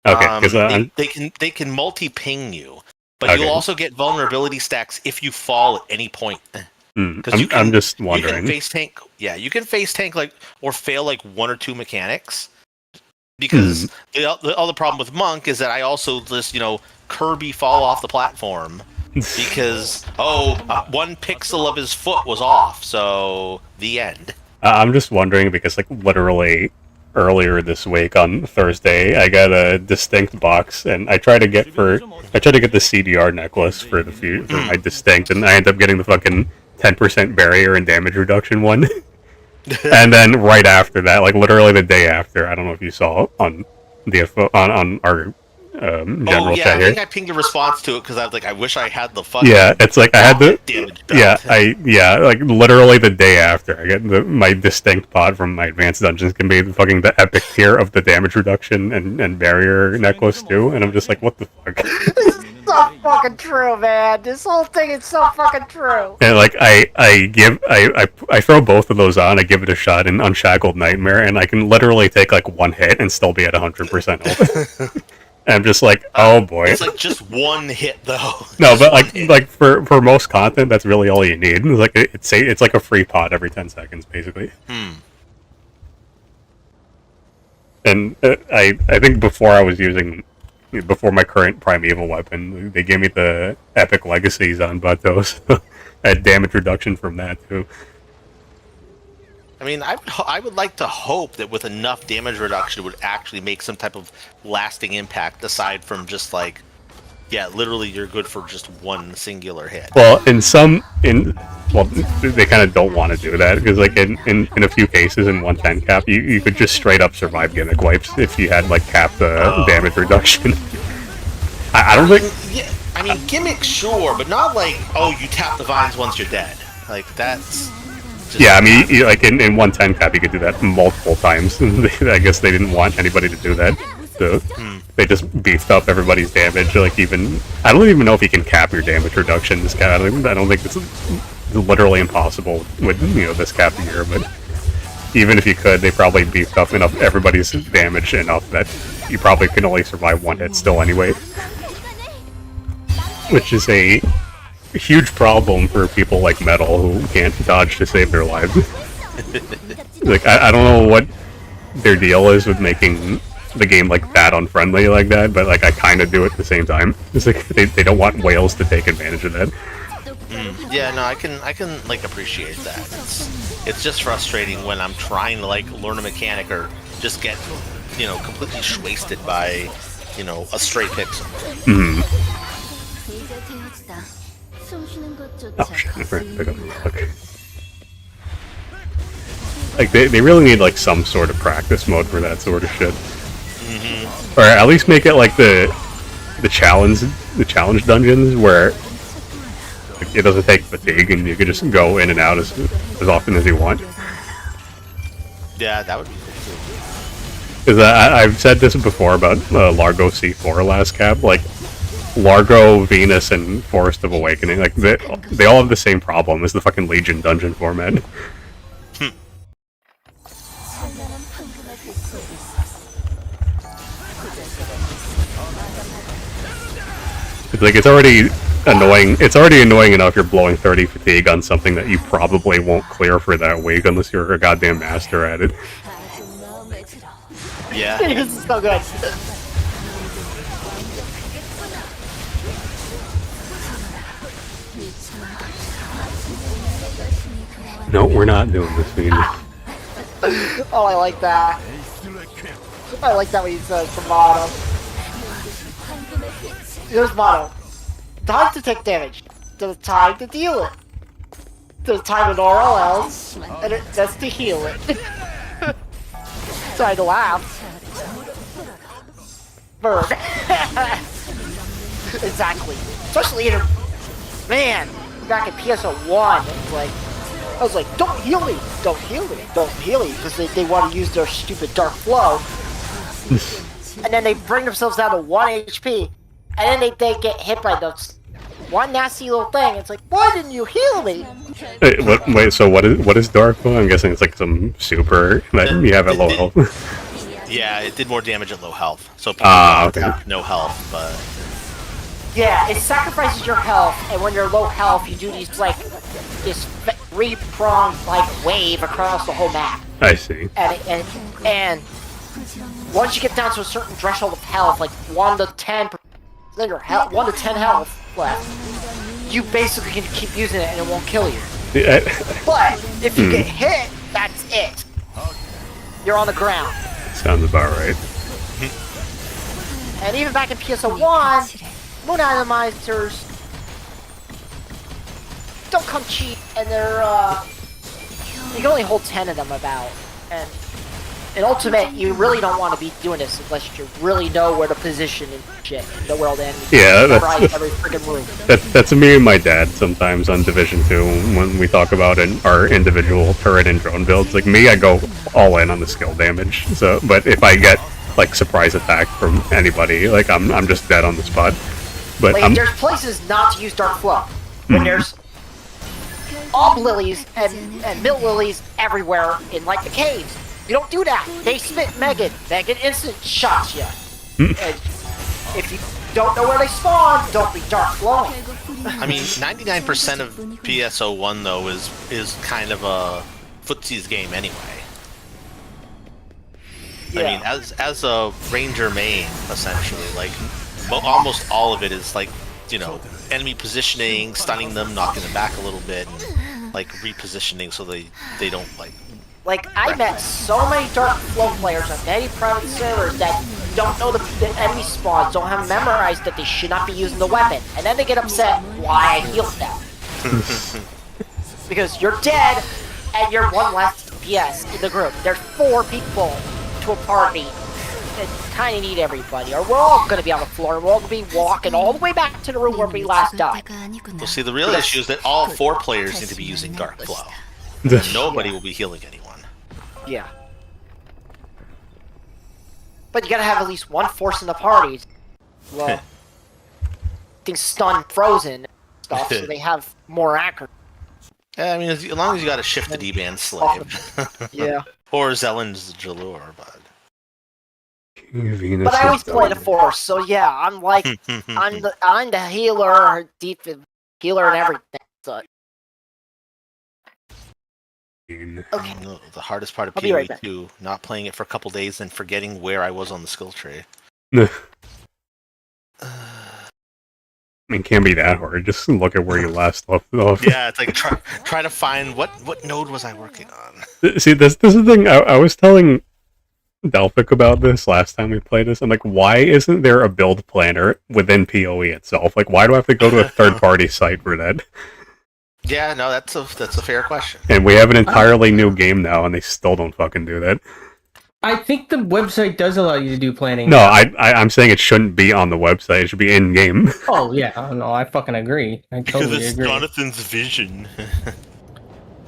okay, they can multi-ping you. But okay. You'll also get vulnerability stacks if you fall at any point. I'm just wondering. You can face tank, you can face tank or fail like one or two mechanics. Because the other problem with Monk is that I also just Kirby fall off the platform because one pixel of his foot was off. So the end. I'm just wondering because literally earlier this week on Thursday, I got a distinct box, and I tried to get the CDR necklace for my distinct, and I end up getting the fucking 10% barrier and damage reduction one. And then right after that, literally the day after, I don't know if you saw on DFO on our general yeah, chat I here. think I pinged a response to it because I was like, I wish I had the fucking Yeah, it's like I had the damage belt. like literally the day after I get my distinct pod from my advanced dungeons can be the epic tier of the damage reduction and barrier necklace too, and I'm just like, what the fuck? This is so fucking true, man. This whole thing is so fucking true. And like I throw both of those on, I give it a shot in Unshackled Nightmare, and I can literally take like one hit and still be at 100% health. And I'm just like, oh boy. It's like just one hit though. No, but like for most content, that's really all you need. It's like a free pot every 10 seconds, basically. And I think before my current primeval weapon, they gave me the epic legacies on Batos. I had damage reduction from that too. I mean, I would like to hope that with enough damage reduction, it would actually make some type of lasting impact aside from just like, yeah, literally you're good for just one singular hit. Well, they kind of don't want to do that because like in a few cases in 110 cap, you could just straight up survive gimmick wipes if you had like capped damage reduction. I don't think. Yeah, I mean gimmick, sure, but not like, oh, you tap the vines once you're dead. Like that's. Yeah, I mean, like in 110 cap, you could do that multiple times. I guess they didn't want anybody to do that, so they just beefed up everybody's damage. Like I don't even know if you can cap your damage reduction. This cap, I don't think it's literally impossible with this cap here. But even if you could, they probably beefed up enough everybody's damage enough that you probably can only survive one hit still anyway, which is a huge problem for people like Metal who can't dodge to save their lives. Like I don't know what their deal is with making the game like that unfriendly like that, but like I kind of do it at the same time. It's like they don't want whales to take advantage of that. Yeah, no, I can like appreciate that. It's just frustrating when I'm trying to like learn a mechanic or just get completely wasted by a stray pixel. Oh shit, I forgot to pick up the hook. Like they really need like some sort of practice mode for that sort of shit. Or at least make it like the challenge dungeons where it doesn't take fatigue and you can just go in and out as often as you want. Yeah, that would be cool too. Because I've said this before about Largo C4 last cap, like Largo, Venus, and Forest of Awakening, like they all have the same problem as the fucking Legion dungeon format. It's like it's already annoying. It's already annoying enough you're blowing 30 fatigue on something that you probably won't clear for that week unless you're a goddamn master at it. Yeah. This is so good. No, we're not doing this, mean. Oh, I like that. I like that when he says from bottom. Here's motto. Time to take damage. There's time to deal it. There's time to ignore all else. And that's to heal it. Sorry to laugh. Bird. Exactly. Especially in man, back in PSO1, it's like I was like, don't heal me, don't heal me, don't heal me, because they want to use their stupid dark flow. And then they bring themselves down to 1 HP, and then they get hit by those one nasty little thing. It's like, why didn't you heal me? Wait, so what is dark flow? I'm guessing it's like some super that you have at low health. Yeah, it did more damage at low health. So people have no health, but yeah, it sacrifices your health, and when you're low health, you do these like this three-pronged like wave across the whole map. I see. And once you get down to a certain threshold of health, like 1 to 10, then your health 1 to 10 health left, you basically can keep using it and it won't kill you. Yeah. But if you get hit, that's it. You're on the ground. Sounds about right. And even back in PSO1, Moon Atomizers don't come cheap, and they're you can only hold 10 of them about, and in Ultimate, you really don't want to be doing this unless you really know where to position and shit. Know where all the enemies Yeah, memorize every freaking room. that's me and my dad sometimes on Division 2 when we talk about our individual turret and drone builds. Like me, I go all in on the skill damage. So, but if I get like surprise attack from anybody, like I'm just dead on the spot. But Like, there's places not to use Dark Flow. When there's Ob Lilies and Mill Lilies everywhere in, like, the caves. You don't do that. They spit Megan. Megan instant shots you. And if you don't know where they spawn, don't be Dark Flowing. I mean, 99% of PSO1 though is kind of a footsies game anyway. Yeah. I mean, as a ranger main, essentially, like almost all of it is like, you know, enemy positioning, stunning them, knocking them back a little bit, and like repositioning so they don't Like, I met so many Dark Flow players on many private servers that don't know the enemy spawns, don't have memorized that they should not be using the weapon, and then they get upset why I healed them. Because you're dead, and you're one less PS in the group. There's 4 people to a party that kind of need everybody, or we're all going to be on the floor, and we're all going to be walking all the way back to the room where we last died. Well, see, the real issue is that all 4 players need to be using Dark Flow. Nobody will be healing anyone. Yeah. But you gotta have at least one force in the party. Well, things stunned, frozen, and stuff, so they have more accuracy. Yeah, I mean, as long as you got a shifted E-band slave. Yeah. Or Zellen's Jalur, but... But I always play the force, so yeah, I'm like, I'm the healer, deep healer and everything. So. Okay. The hardest part of I'll be right PoE 2, not playing it for a couple days and forgetting where I was on the skill tree. I mean, it can't be that hard. Just look at where you last left off. Yeah, it's like try to find what node was I working on. See, this is the thing. I was telling Delphic about this last time we played this. I'm like, why isn't there a build planner within PoE itself? Like, why do I have to go to a third-party site for that? Yeah, no, that's a fair question. And we have an entirely new game now, and they still don't fucking do that. I think the website does allow you to do planning. No, I'm saying it shouldn't be on the website. It should be in-game. Oh, yeah. No, I fucking agree. I totally Because it's agree. Jonathan's vision.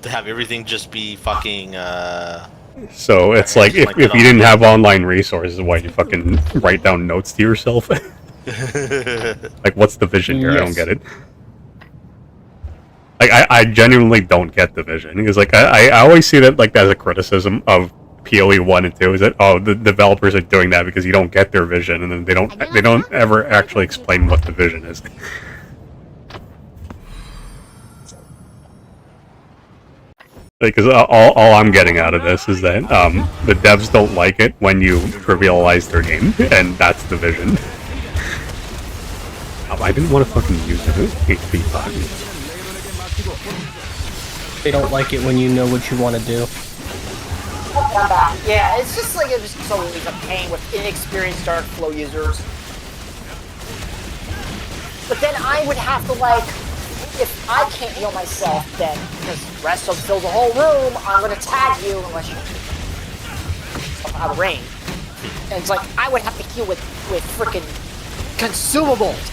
To have everything just be fucking, So it's like, if you didn't have online resources, why'd you fucking write down notes to yourself? Like, what's the vision here? I don't get it. Like, I genuinely don't get the vision, because, like, I always see that, like, as a criticism of PoE 1 and 2, is that, oh, the developers are doing that because you don't get their vision, and then they don't ever actually explain what the vision is. Because all I'm getting out of this is that the devs don't like it when you trivialize their game, and that's the vision. I didn't want to fucking use it. HP button. They don't like it when you know what you want to do. Yeah, it's just like it's just always a pain with inexperienced Dark Flow users. But then I would have to, like, if I can't heal myself, then because Resto fills the whole room, I'm gonna tag you unless you're out of range. And it's like I would have to heal with freaking consumables.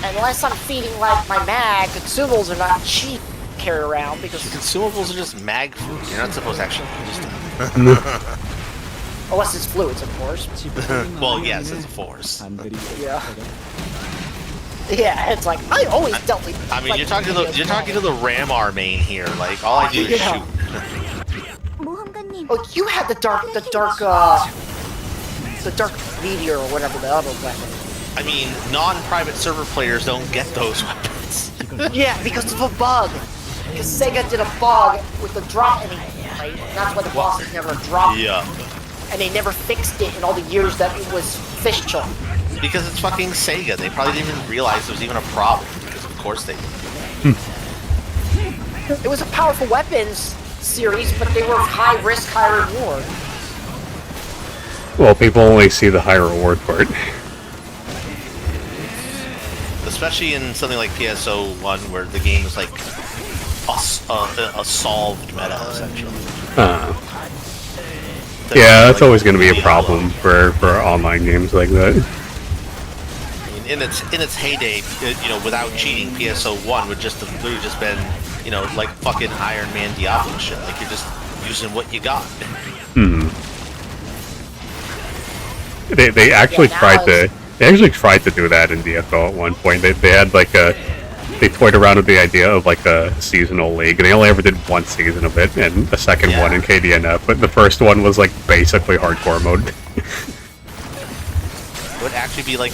Unless I'm feeding, like, my mag, consumables are not cheap to carry around because consumables are just mag food. You're not supposed to actually use them. unless it's fluids, of course. Well, yes, it's a force. Yeah. Yeah, it's like I always dealt with. I mean, like, you're talking to the Ramar main here. Like, all I do is shoot. Oh, you had the dark meteor or whatever the other weapon. I mean, non-private server players don't get those weapons. Yeah, because of a bug. Because Sega did a bug with the drop ending, right? And that's why the bosses never dropped. Yeah. And they never fixed it in all the years that it was official. Because it's fucking Sega. They probably didn't even realize there was even a problem. Because of course they did. It was a powerful weapons series, but they were high risk, high reward. Well, people only see the high reward part. Especially in something like PSO1, where the game is like a solved meta essentially. Yeah, that's always going to be a problem for online games like that. I mean, in its heyday, without cheating, PSO1 would just have literally just been, like fucking Iron Man Diablo shit. Like you're just using what you got. They actually tried to do that in DFO at one point. They had like they toyed around with the idea of like a seasonal league, and they only ever did one season of it, and the second one in KDNF. But the first one was like basically hardcore mode. It would actually be like,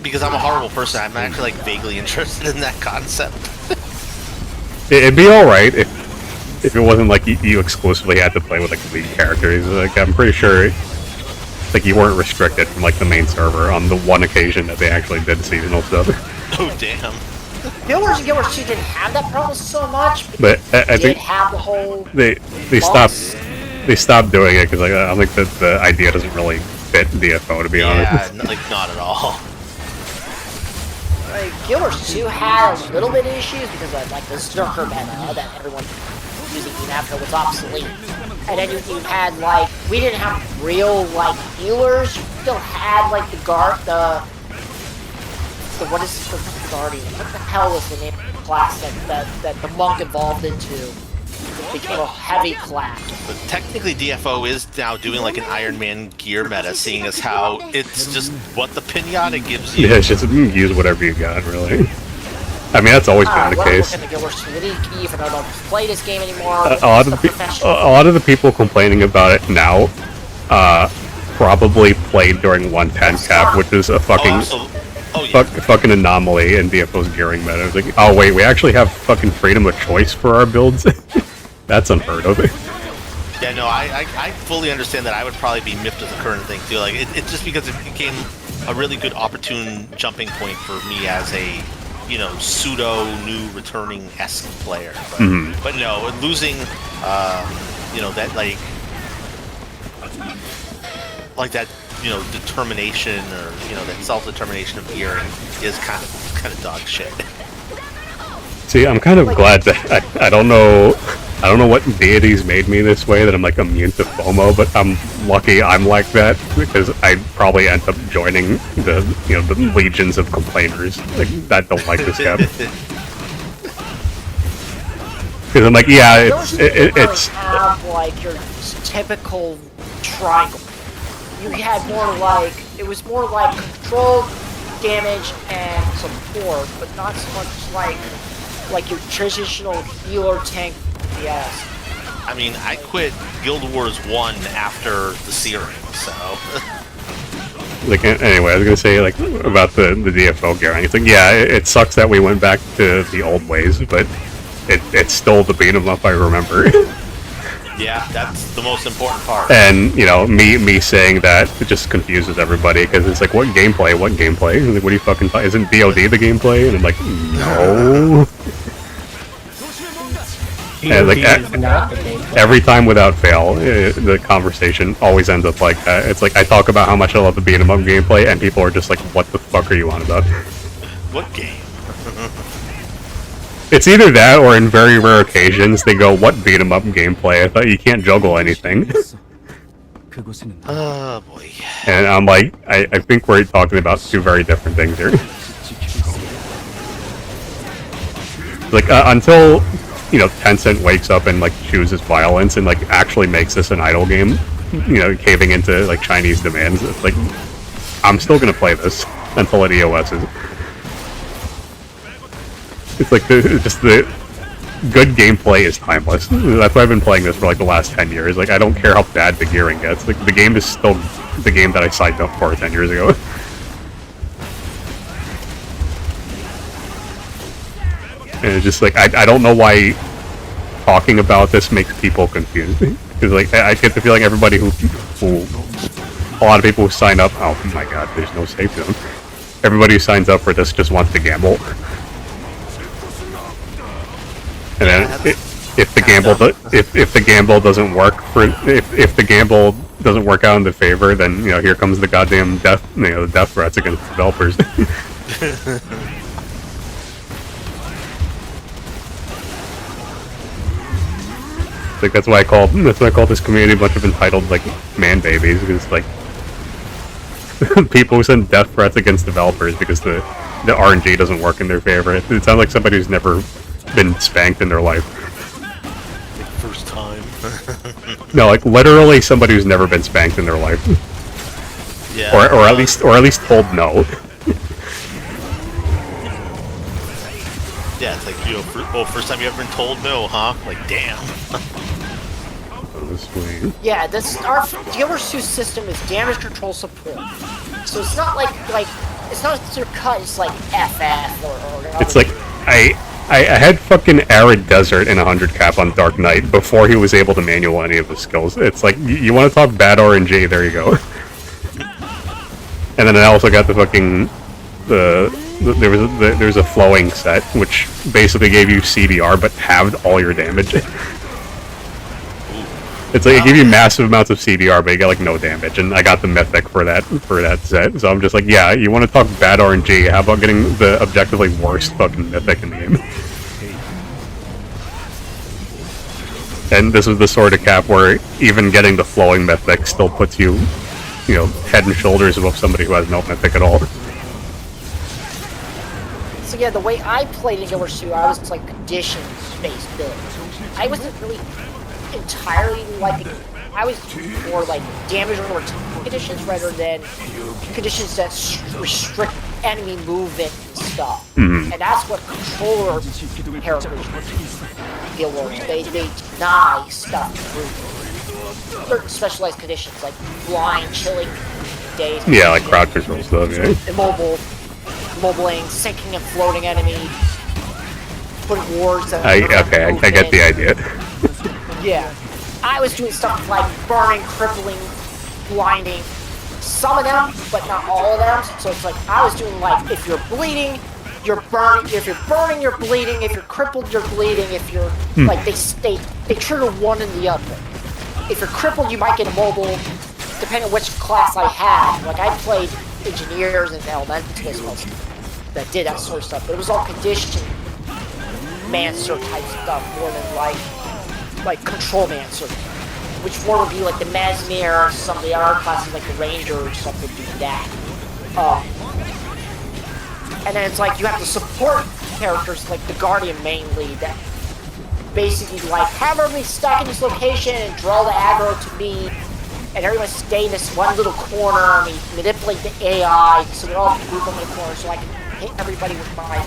because I'm a horrible person, I'm actually like vaguely interested in that concept. It'd be all right if it wasn't like you exclusively had to play with like league characters. Like I'm pretty sure like you weren't restricted from like the main server on the one occasion that they actually did seasonal stuff. Oh damn. Guild Wars and Guild Wars 2 didn't have that problem so much, but I think have the whole they stopped doing it because like I think that the idea doesn't really fit DFO, to be honest. Yeah, like not at all. Like, Guild Wars 2 had a little bit of issues because of like the Zerker meta that everyone using even after was obsolete. And then you had like, we didn't have real like healers. You still had like the what is the Guardian? What the hell is the name of the class that the monk evolved into? It became a heavy class. But technically DFO is now doing like an Iron Man gear meta, seeing as how it's just what the pinata gives you. Yeah, it's just use whatever you got, really. I mean, that's always been the case. Even though I don't play this game anymore. A lot of the people complaining about it now probably played during 110 cap, which is a fucking fucking anomaly in DFO's gearing meta. It's like, oh wait, we actually have fucking freedom of choice for our builds? That's unheard of. Yeah, no, I fully understand that. I would probably be miffed at the current thing too. Like, it's just because it became a really good opportune jumping point for me as a, pseudo new returning-esque player. But no, losing, that like that, determination or that self-determination of gearing is kind of dog shit. See, I'm kind of glad that I don't know what deities made me this way, that I'm like immune to FOMO, but I'm lucky I'm like that, because I'd probably end up joining the legions of complainers that don't like this cap. Because I'm like, yeah, it's have like your typical triangle. You had more like, it was more like control, damage, and support, but not so much like your traditional healer tank. Yes. I mean, I quit Guild Wars 1 after the Searing, so. Anyway, I was gonna say about the DFO gearing. It's like, yeah, it sucks that we went back to the old ways, but it's still the beat 'em up I remember. Yeah, that's the most important part. And me saying that, it just confuses everybody, because it's like, what gameplay? Like, what do you fucking? Isn't DOD the gameplay? And I'm like, no. And every time without fail, the conversation always ends up like that. It's like I talk about how much I love the beat 'em up gameplay, and people are just like, "What the fuck are you on about?" What game? It's either that, or in very rare occasions, they go, "What beat 'em up gameplay? I thought you can't juggle anything." Oh boy. And I'm like, I think we're talking about two very different things here. Like until Tencent wakes up and chooses violence and actually makes this an idle game, caving into Chinese demands. It's like, I'm still gonna play this until it EOS's. It's like the good gameplay is timeless. That's why I've been playing this for the last 10 years. I don't care how bad the gearing gets. The game is still the game that I signed up for 10 years ago. And it's just I don't know why talking about this makes people confused. Because I get the feeling everybody who a lot of people who sign up, oh my god, there's no safe zone. Everybody who signs up for this just wants to gamble. And then if the gamble doesn't work if the gamble doesn't work out in the favor, then here comes the goddamn death threats against developers. like that's why I call this community a bunch of entitled like man babies, because like people who send death threats against developers because the RNG doesn't work in their favor. It sounds like somebody who's never been spanked in their life. First time. No, like literally somebody who's never been spanked in their life. Yeah. Or at least told no. Yeah, it's like, first time you ever been told no, huh? Like, damn. Oh, sweet. Yeah, our Dealer Sue system is damage control support. So it's not like it's not clear cut. It's like FF or It's like I had fucking Arid Desert in 100 cap on Dark Knight before he was able to manual any of his skills. It's like, you want to talk bad RNG, there you go. And then I also got the fucking there was a flowing set which basically gave you CDR but halved all your damage. It's like it gave you massive amounts of CDR but you get like no damage, and I got the mythic for that set. So I'm just like, yeah, you want to talk bad RNG? How about getting the objectively worst fucking mythic in the game? And this is the sort of cap where even getting the flowing mythic still puts you, head and shoulders above somebody who has no mythic at all. So yeah, the way I played in Dealer Sue, I was like conditions-based build. I wasn't really entirely like I was more like damage or conditions rather than conditions that restrict enemy movement and stuff. Mm-hmm. And that's what controller characters deal with. They deny stuff through certain specialized conditions like blind, chilling, days. Yeah, like crowd control stuff. Yeah. Immobling, sinking and floating enemy, putting wards. I get the idea. Yeah. I was doing stuff like burning, crippling, blinding, some of them, but not all of them. So it's like, I was doing like, if you're bleeding, you're burning, if you're burning, you're bleeding, if you're crippled, you're bleeding, if you're, like, they trigger one and the other. If you're crippled, you might get immobile, depending on which class I had. Like, I played engineers and elementals that did that sort of stuff, but it was all conditioned Mancer type stuff more than like control Mancer, which more would be like the Mesmer, some of the other classes like the Ranger or something would do that. And then it's like you have to support characters like the Guardian mainly that basically like have everybody stuck in this location and draw the aggro to me, and everyone stay in this one little corner and we manipulate the AI so they're all grouped in the corner so I can hit everybody with my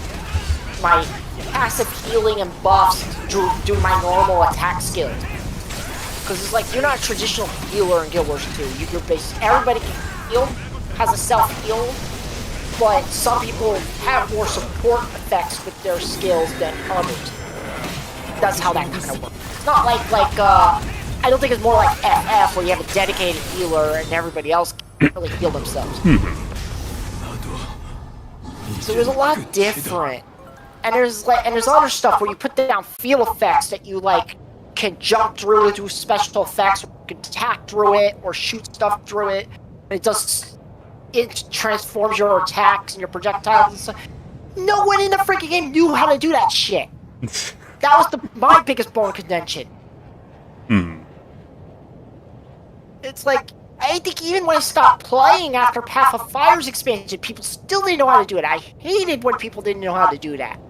passive healing and buffs do my normal attack skills. Because it's like, you're not a traditional healer in Guild Wars 2. You're everybody can heal, has a self-heal, but some people have more support effects with their skills than others. That's how that kind of works. It's not like I don't think it's more like FF where you have a dedicated healer and everybody else can really heal themselves. So there's a lot different. And there's other stuff where you put down field effects that you like can jump through and do special effects, or you can attack through it or shoot stuff through it. And it transforms your attacks and your projectiles and stuff. No one in the freaking game knew how to do that shit. That was my biggest bone contention. It's like, I think even when I stopped playing after Path of Fire's expansion, people still didn't know how to do it. I hated when people didn't know how to do that.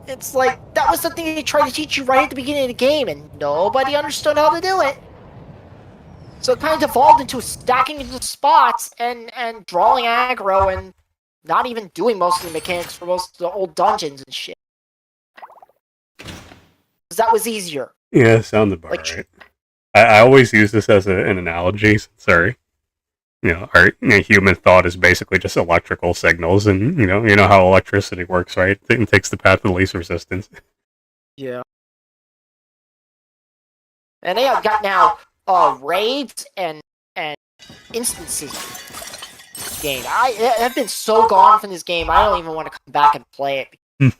It's like, that was something they tried to teach you right at the beginning of the game, and nobody understood how to do it. So it kind of evolved into stacking into spots and drawing aggro and not even doing most of the mechanics for most of the old dungeons and shit. Because that was easier. Yeah, sounds about right. I always use this as an analogy. Sorry. Our human thought is basically just electrical signals, and you know how electricity works, right? It takes the path of least resistance. Yeah. And they have got now raids and instances game. I've been so gone from this game, I don't even want to come back and play it.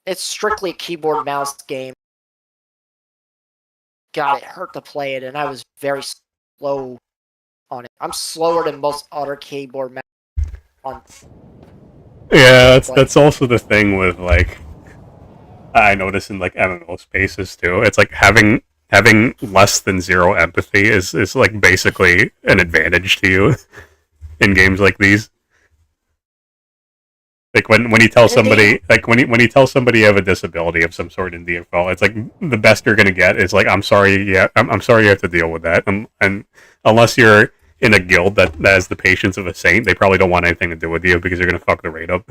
It's strictly a keyboard mouse game. God, it hurt to play it, and I was very slow on it. I'm slower than most other keyboard mouse on. Yeah, that's also the thing with like I notice in like MMO spaces too. It's like having less than zero empathy is like basically an advantage to you in games like these. Like when you tell somebody when you tell somebody you have a disability of some sort in DFO, it's like the best you're gonna get is like I'm sorry, yeah, I'm sorry you have to deal with that, and unless you're in a guild that has the patience of a saint, they probably don't want anything to do with you because you're gonna fuck the raid up.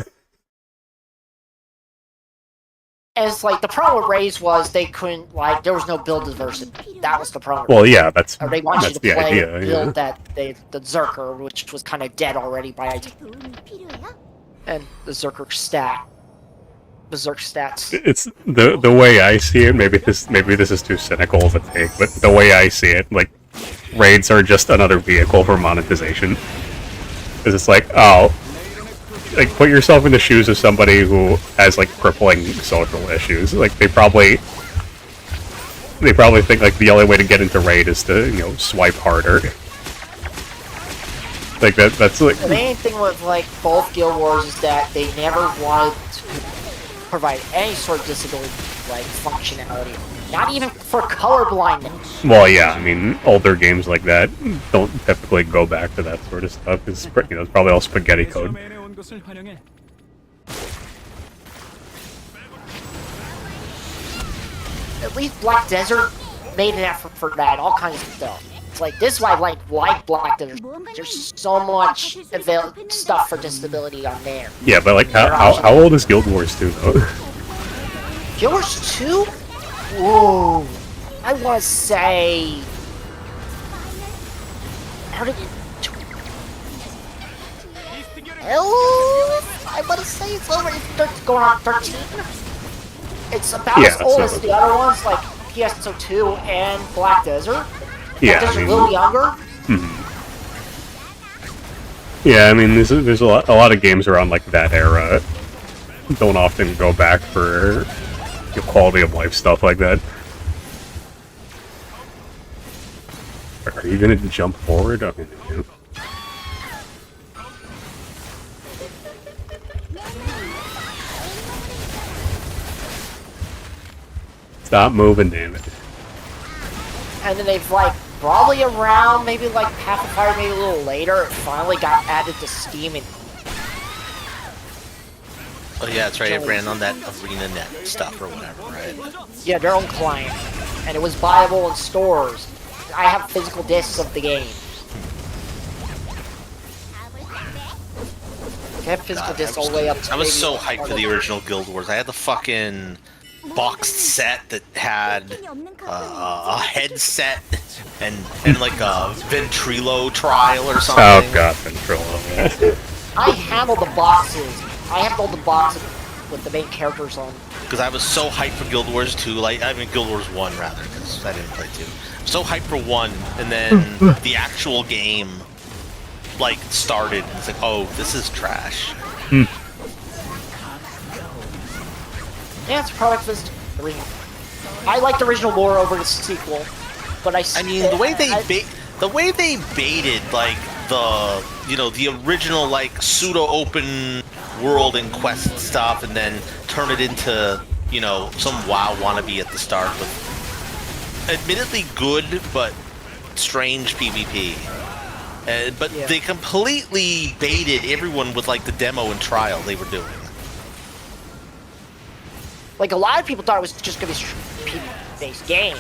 As like the problem with raids was they couldn't like there was no build diversity. That was the problem. Well, yeah, that's or they want you to the play idea, build that the Zerker, which was kind of dead already by 도움이 필요해요? and the Zerker stat, Berserk stats. It's the way I see it. Maybe this is too cynical of a take, but the way I see it, like raids are just another vehicle for monetization. Because it's like, oh, like put yourself in the shoes of somebody who has like crippling social issues. Like they probably think like the only way to get into raid is to swipe harder. Like that's like The main thing with like both Guild Wars is that they never wanted to provide any sort of disability like functionality. Not even for colorblindness. well, yeah. I mean, older games like that don't typically go back to that sort of stuff. It's it's probably all spaghetti code. 실험에 온 것을 환영해. At least Black Desert made an effort for that, all kinds of stuff. It's like this is why I like Black Desert. There's so much stuff for disability on there. Yeah, but like how old is Guild Wars 2 though? Guild Wars 2? Whoa. I wanna say how did it I wanna say it's over it's going on 13. It's about as old as the other ones, like PSO2 and Black Desert. Yeah, Black Desert a little younger. Yeah, I mean, there's a lot of games around like that era don't often go back for quality of life stuff like that. Are you gonna jump forward? Okay. Stop moving, damn it. And then they've like probably around maybe like Path of Fire, maybe a little later, it finally got added to Steam and Oh yeah, that's right. It ran on that ArenaNet stuff or whatever, right? yeah, their own client. And it was buyable in stores. I have physical discs of the game. I have physical discs all the way up to I was maybe so hyped for the original Guild Wars. I had the fucking boxed set that had a headset and like a Ventrilo trial or something. Oh god, Ventrilo. Yeah. I handle the boxes. I have all the boxes with the main characters on. Because I was so hyped for Guild Wars 2, like, I mean Guild Wars 1 rather, because I didn't play 2. So hyped for 1, and then the actual game, like, started, and it's like, oh, this is trash. Yeah, it's a product of the original. I like the original more over the sequel, but I mean, the way they baited, like, the original, like, pseudo-open world and quest stuff, and then turn it into, some WoW wannabe at the start with admittedly good, but strange PvP. But they completely baited everyone with, like, the demo and trial they were doing. Like, a lot of people thought it was just going to be a PvP-based game.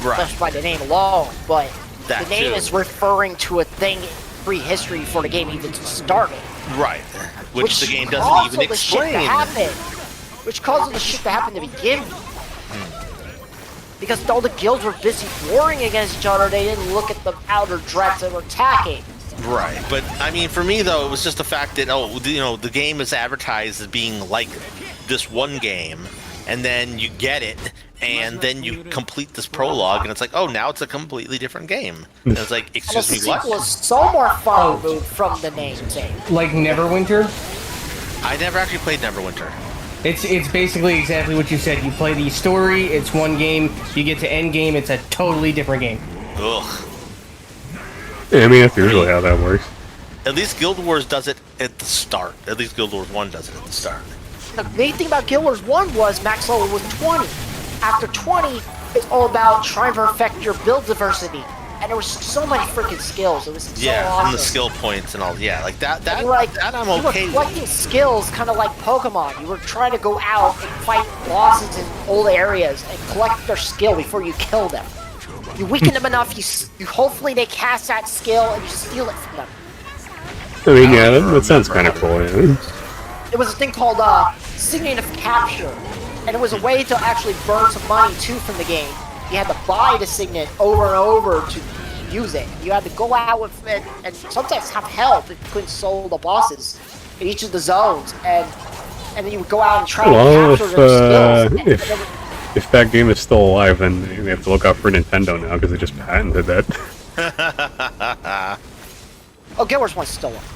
Right. Just by the name alone, but That the name too. is referring to a thing pre-history before the game even started. Right. Which the game doesn't caused even all the shit to explain. happen. Which caused all the shit to happen to begin with. Because all the guilds were busy warring against each other, they didn't look at the outer dreads that were attacking. Right, but I mean, for me though, it was just the fact that the game is advertised as being like this one game, and then you get it, and then you complete this prologue, and it's like, oh, now it's a completely different game. And it's like, And the excuse me, sequel what? is so more far removed from the name thing. Like Neverwinter? I never actually played Neverwinter. It's basically exactly what you said. You play the story, it's one game. You get to end game, it's a totally different game. Ugh. Yeah, I mean, that's usually how that works. At least Guild Wars does it at the start. At least Guild Wars 1 does it at the start. the main thing about Guild Wars 1 was max level was 20. After 20, it's all about trying to perfect your build diversity. And there was so many freaking skills. It was so awesome. And the skill points and all. Yeah, like that I'm you were okay with. collecting skills kind of like Pokemon. You were trying to go out and fight bosses in old areas and collect their skill before you kill them. You weaken them enough, you hopefully they cast that skill and you steal it from them. I mean, yeah, that sounds kind of cool, yeah. It was a thing called Signet of Capture, and it was a way to actually burn some money too from the game. You had to buy the Signet over and over to use it. You had to go out with it and sometimes have help if you couldn't solo the bosses in each of the zones, and then you would go out and try to capture their skills. If that game is still alive, then they have to look out for Nintendo now because they just patented that. Oh, Guild Wars 1's still alive.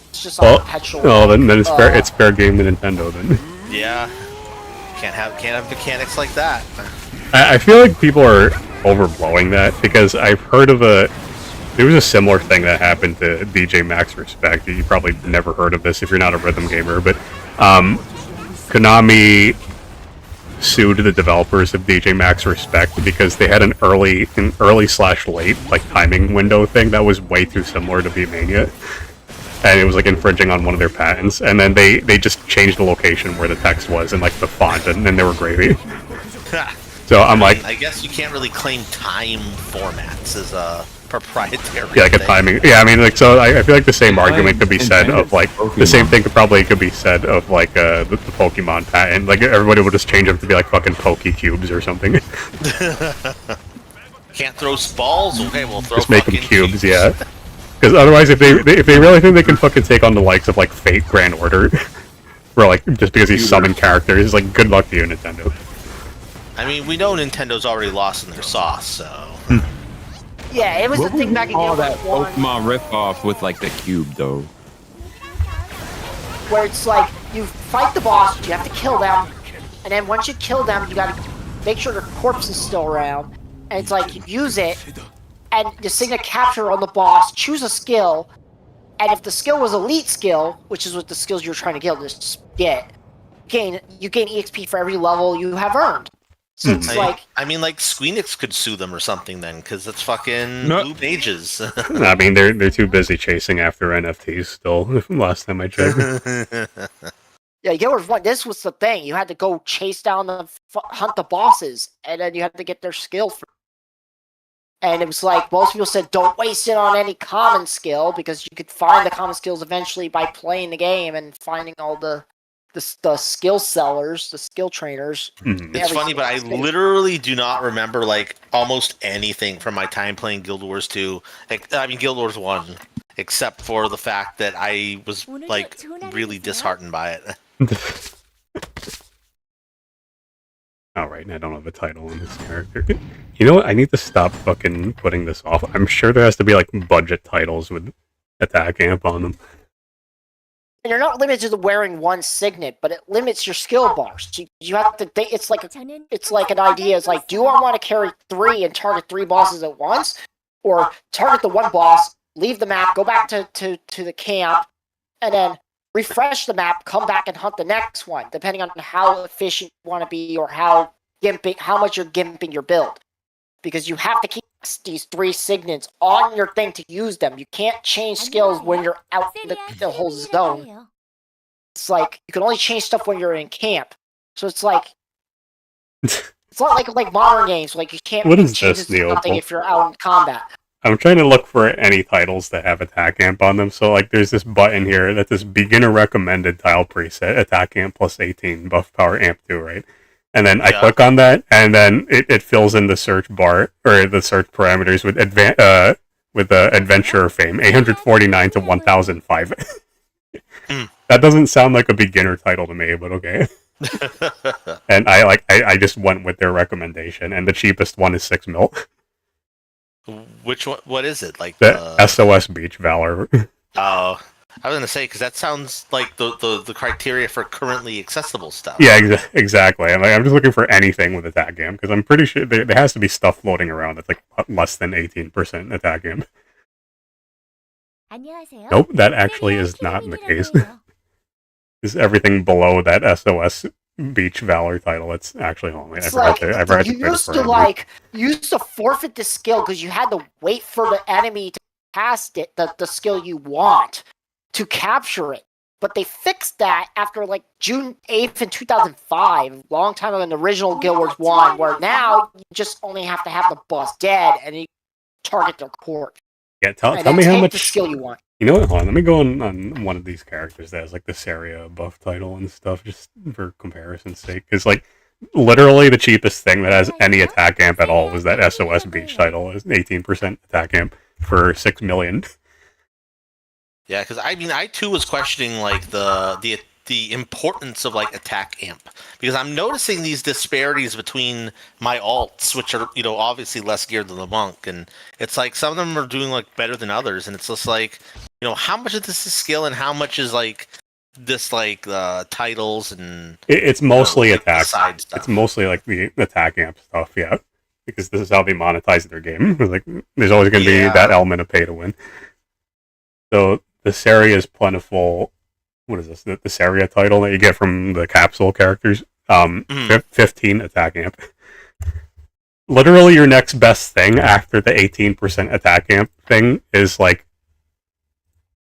It's just on perpetual. Oh, then it's fair game to Nintendo then. Yeah, can't have mechanics like that. I feel like people are overblowing that because I've heard of there was a similar thing that happened to DJ Max Respect. You probably never heard of this if you're not a rhythm gamer, but Konami sued the developers of DJ Max Respect because they had an early/late like timing window thing that was way too similar to V-Mania. And it was like infringing on one of their patents, and then they just changed the location where the text was and like the font, and then they were gravy. So I guess you can't really claim time formats as a proprietary. Yeah, like a timing. Yeah, I mean, like so. I feel like the same argument could be said of like the same thing could be said of like the Pokemon patent. Like everybody will just change them to be like fucking Pokecubes or something. Can't throw balls. Okay, we'll throw. Just make them cubes, yeah. Because otherwise, if they really think they can fucking take on the likes of like Fate Grand Order, where like just because he's summoned characters, like good luck to you, Nintendo. I mean, we know Nintendo's already lost in their sauce, so. Yeah, it was the thing back in all Guild that Wars 1. Pokemon riff-off with like the cube though. Where it's like you fight the boss, you have to kill them, and then once you kill them, you gotta make sure their corpse is still around, and it's like you use it. And the Signet Capture on the boss, choose a skill, and if the skill was elite skill, which is what the skills you're trying to get, you gain EXP for every level you have earned. So it's like Squeenix could sue them or something then, because it's fucking Blue Mages. I mean, they're too busy chasing after NFTs still. Last time I checked. Yeah, Guild Wars 1, this was the thing. You had to go chase down hunt the bosses, and then you had to get their skill for. And it was like, most people said, don't waste it on any common skill, because you could find the common skills eventually by playing the game and finding all the skill sellers, the skill trainers. It's funny, but I literally do not remember, like, almost anything from my time playing Guild Wars 2. Guild Wars 1, except for the fact that I was, like, really disheartened by it. Alright, I don't have a title on this character. You know what? I need to stop fucking putting this off. I'm sure there has to be, like, budget titles with Attack Amp on them. And you're not limited to wearing one signet, but it limits your skill bars. You have to. It's like an idea. It's like, do I want to carry 3 and target 3 bosses at once, or target the one boss, leave the map, go back to the camp, and then refresh the map, come back and hunt the next one, depending on how efficient you want to be or how much you're gimping your build. Because you have to keep these 3 signets on your thing to use them. You can't change skills when you're out in the whole zone. It's like, you can only change stuff when you're in camp. So it's like, it's not like modern games, like you can't make changes to something if you're out in combat. I'm trying to look for any titles that have Attack Amp on them. So, like, there's this button here that says Beginner Recommended Tile Preset, Attack Amp plus 18, Buff Power Amp 2, right? And then I click on that, and then it fills in the search bar, or the search parameters with Adventurer Fame, 849 to 1005. That doesn't sound like a beginner title to me, but okay. And I just went with their recommendation, and the cheapest one is 6 mil. Which one? What is it? Like the SOS Beach Valor. Oh, I was gonna say, because that sounds like the criteria for currently accessible stuff. Yeah, exactly. I'm just looking for anything with Attack Amp, because I'm pretty sure there has to be stuff floating around that's like less than 18% Attack Amp. Nope, that actually is not the case. Is everything below that SOS Beach Valor title? It's actually only. It's like I forgot to you pick used for to it. you used to forfeit the skill because you had to wait for the enemy to cast it, the skill you want, to capture it. But they fixed that after like June 8th in 2005, long time ago in the original Guild Wars 1, where now you just only have to have the boss dead and you target their corpse. Yeah, tell And me how take much the skill you want. You know what? Hold on, let me go on one of these characters that has like the Saria buff title and stuff, just for comparison's sake. Because like literally the cheapest thing that has any attack amp at all was that SOS Beach title, is 18% attack amp for 6 million. Yeah, because I mean, I too was questioning like the importance of like attack amp, because I'm noticing these disparities between my alts, which are obviously less geared than the monk, and it's like some of them are doing like better than others, and it's just like how much of this is skill and how much is like this like titles and It's mostly like, attack. side stuff. It's mostly like the attack amp stuff, yeah. Because this is how they monetize their game. Like, there's always going to be that element of pay to win. So the Saria is plentiful. What is this? The Saria title that you get from the capsule characters. 15 attack amp. Literally, your next best thing after the 18% attack amp thing is like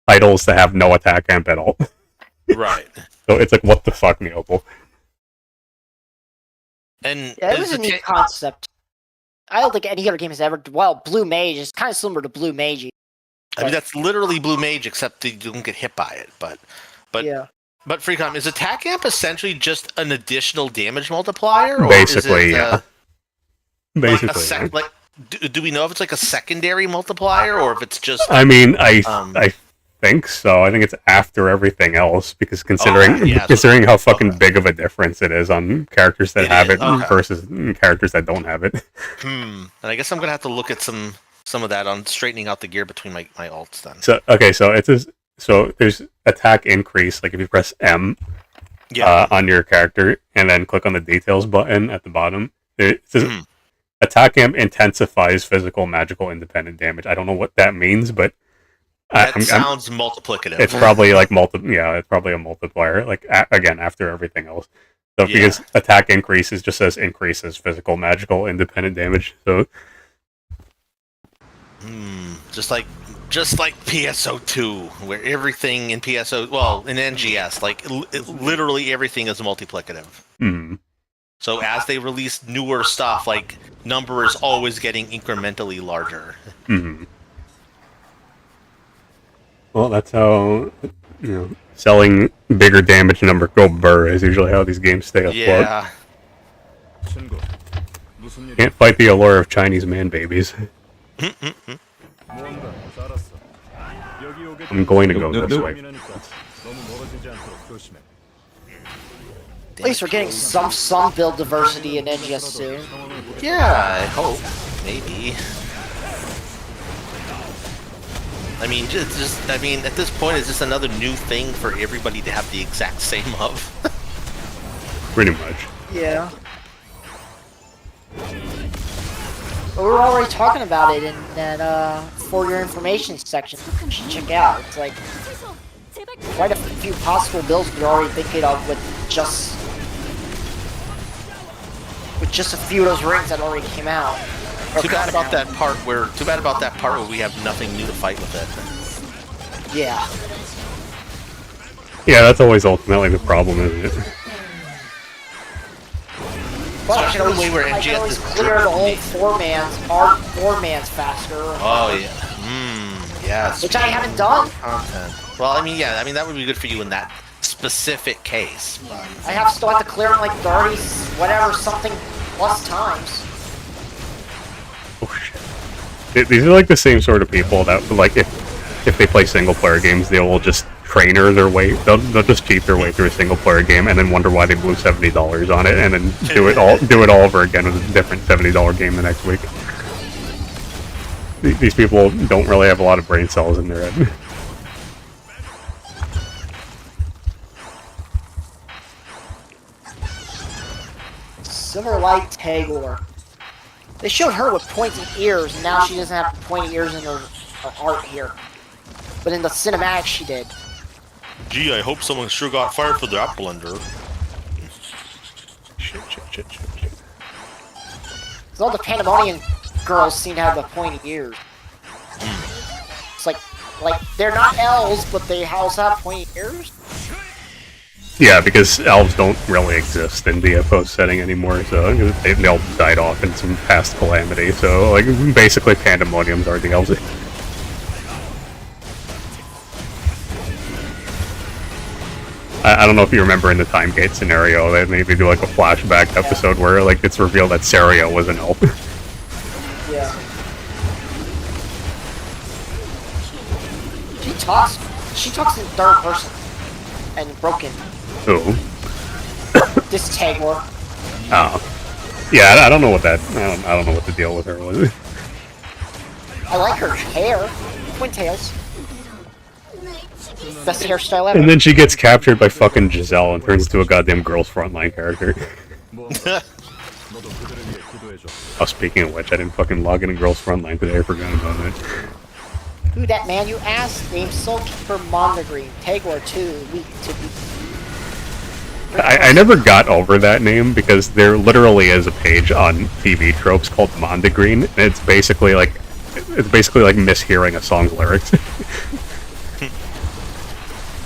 titles that have no attack amp at all. Right. So it's like, what the fuck, Neopal? And Yeah, it was a neat concept. I don't think any other game has ever. Well, Blue Mage is kind of similar to Blue Mage. I mean, that's literally Blue Mage, except that you don't get hit by it. But yeah. But Freecom, is attack amp essentially just an additional damage multiplier? Or Basically, is it, yeah. Basically, like do we know if it's like a secondary multiplier or if it's just? I mean, I think so. I think it's after everything else, because considering how fucking big of a difference it is on characters that have it versus characters that don't have it. And I guess I'm gonna have to look at some of that on straightening out the gear between my alts then. So there's attack increase, like if you press M on your character and then click on the details button at the bottom. It says attack amp intensifies physical magical independent damage. I don't know what that means, but that sounds multiplicative. It's probably like it's probably a multiplier. Like again, after everything else. So because attack increases just says increases physical magical independent damage. So just like PSO2, where everything in PSO, well, in NGS, like literally everything is multiplicative. So as they release newer stuff, like number is always getting incrementally larger. Well, that's how selling bigger damage number go burr is usually how these games stay afloat. Yeah. Can't fight the allure of Chinese man babies. I'm going to go this way. At least we're getting some build diversity in NGS soon. Yeah, I hope. Maybe. I mean, at this point, it's just another new thing for everybody to have the exact same of. Pretty much. Yeah. But we were already talking about it in that for your information section. You should check out. It's like quite a few possible builds we're already thinking of with just a few of those rings that already came out. Too bad about that part where we have nothing new to fight with it. Yeah. Yeah, that's always ultimately the problem, isn't it? Well, I can always clear the whole four mans faster. Oh yeah. Yeah. Which I haven't done. Content. Well, I mean, that would be good for you in that specific case. I still have to clear in like 30, whatever, something plus times. Oh shit. These are like the same sort of people that, like, if they play single player games, they will just trainer their way. They'll just cheat their way through a single player game and then wonder why they blew $70 on it, and then do it all over again with a different $70 game the next week. These people don't really have a lot of brain cells in their head. Silverlight Tagor. They showed her with pointy ears, and now she doesn't have pointy ears in her art here. But in the cinematic, she did. Gee, I hope someone sure got fired for that blunder. Shit. Because all the Pandemonium girls seem to have the pointy ears. It's like they're not elves, but they also have pointy ears. Yeah, because elves don't really exist in DFO setting anymore, so they've all died off in some past calamity. So, like, basically, Pandemoniums are the elves. I don't know if you remember in the Time Gate scenario, they maybe do like a flashback episode where like it's revealed that Saria was an elf. Yeah. She talks in third person and broken. Who? This Tagor. Oh. Yeah, I don't know what that. I don't know what the deal with her was. I like her hair. Twin tails. Best hairstyle ever. And then she gets captured by fucking Giselle and turns into a goddamn Girls Frontline character. Oh, speaking of which, I didn't fucking log in Girls Frontline today. I forgot about it. Who that man you asked? Named Soulkeeper Mondegreen. Tagor 2. Weak to be. I never got over that name because there literally is a page on TV tropes called Mondegreen, and it's basically like mishearing a song's lyrics.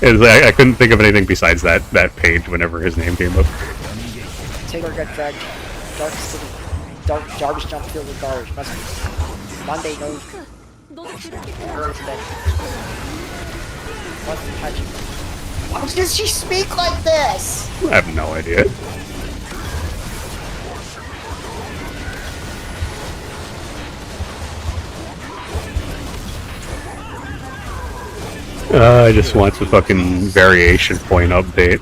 I couldn't think of anything besides that page whenever his name came up. Tagor got dragged. Jarvis jumped through the garbage. Must be. Monday knows. What's the touch? Why does she speak like this? I have no idea. I just want the fucking variation point update.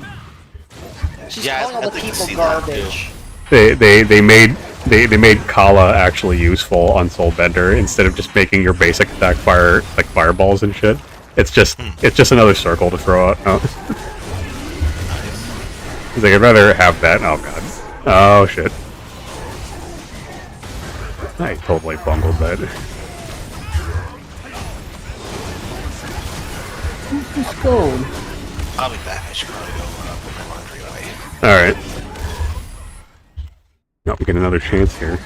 She's calling all the people garbage. They made Kala actually useful on Soulbender instead of just making your basic attack fire like fireballs and shit. It's just another circle to throw out. Oh. Like, I'd rather have that. Oh god. Oh shit. I totally bungled that. Just go. I'll be back. I should probably go put my laundry away. Alright. No, we get another chance here.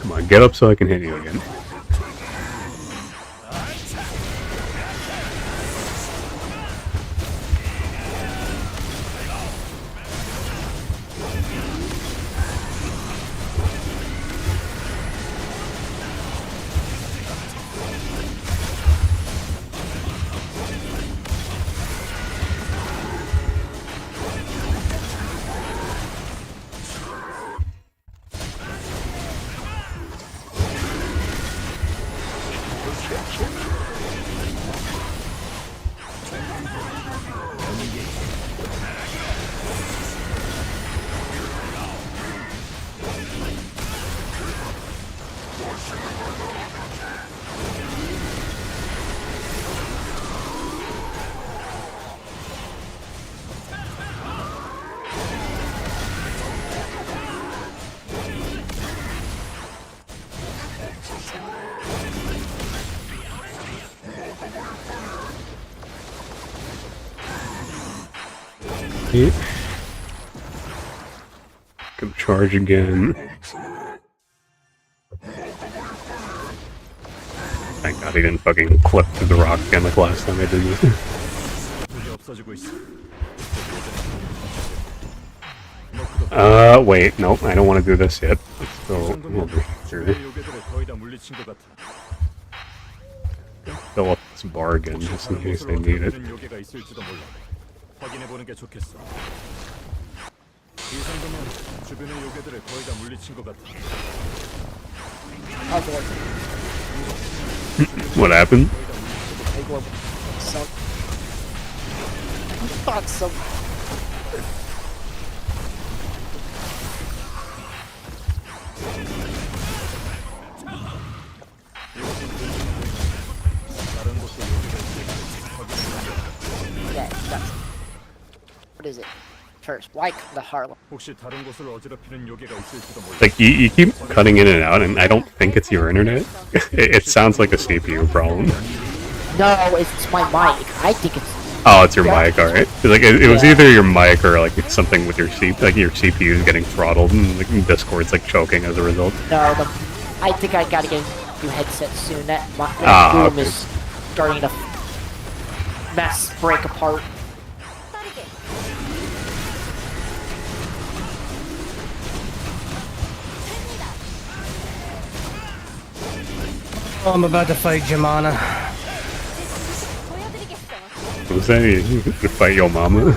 Come on, get up so I can hit you again. Come charge again. Thank God he didn't fucking clip through the rock again like last time I did this. Wait, nope, I don't want to do this yet. Let's go over here. Fill up this bar again just in case they need it. 확인해보는 게 좋겠어. 이 정도면 주변의 요괴들을 거의 다 물리친 것 같아. What happened? Yeah, that's... What is it? first. Why come to Harlem? 혹시 다른 곳을 어지럽히는 요괴가 있을지도 몰라. Like, you keep cutting in and out, and I don't think it's your internet. It sounds like a CPU problem. No, it's my mic. I think it's. Oh, it's your mic, alright. Like, it was either your mic or, like, something with your your CPU is getting throttled, and like, Discord's, like, choking as a result. No, I think I gotta get a new headset soon. That boom okay. is starting to break apart. Oh, I'm about to fight Jamana. What was that? You fight your mama?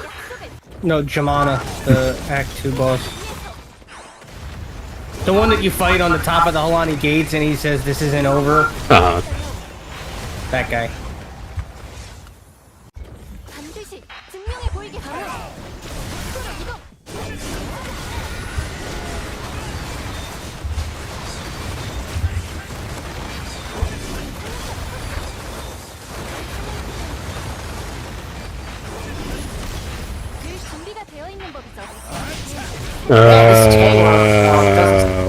No, Jamana, the Act 2 boss. The one that you fight on the top of the Holani gates and he says this isn't over. Uh-huh. That guy. 반드시 증명해 보이게 바라. 이거 늘 준비가 되어 있는 법이죠.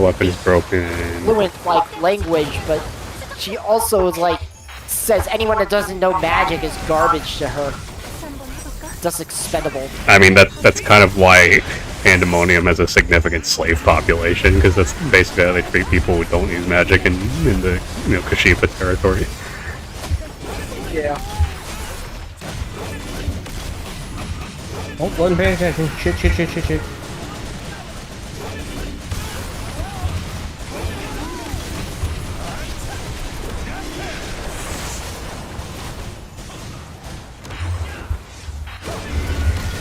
Weapon's broken. Fluent like language, but she also is like says anyone that doesn't know magic is garbage to her. Just expendable. I mean, that's kind of why Pandemonium has a significant slave population, because that's basically how they treat people who don't use magic in the Kashipa territory. Yeah. Oh, wasn't paying attention. Shit.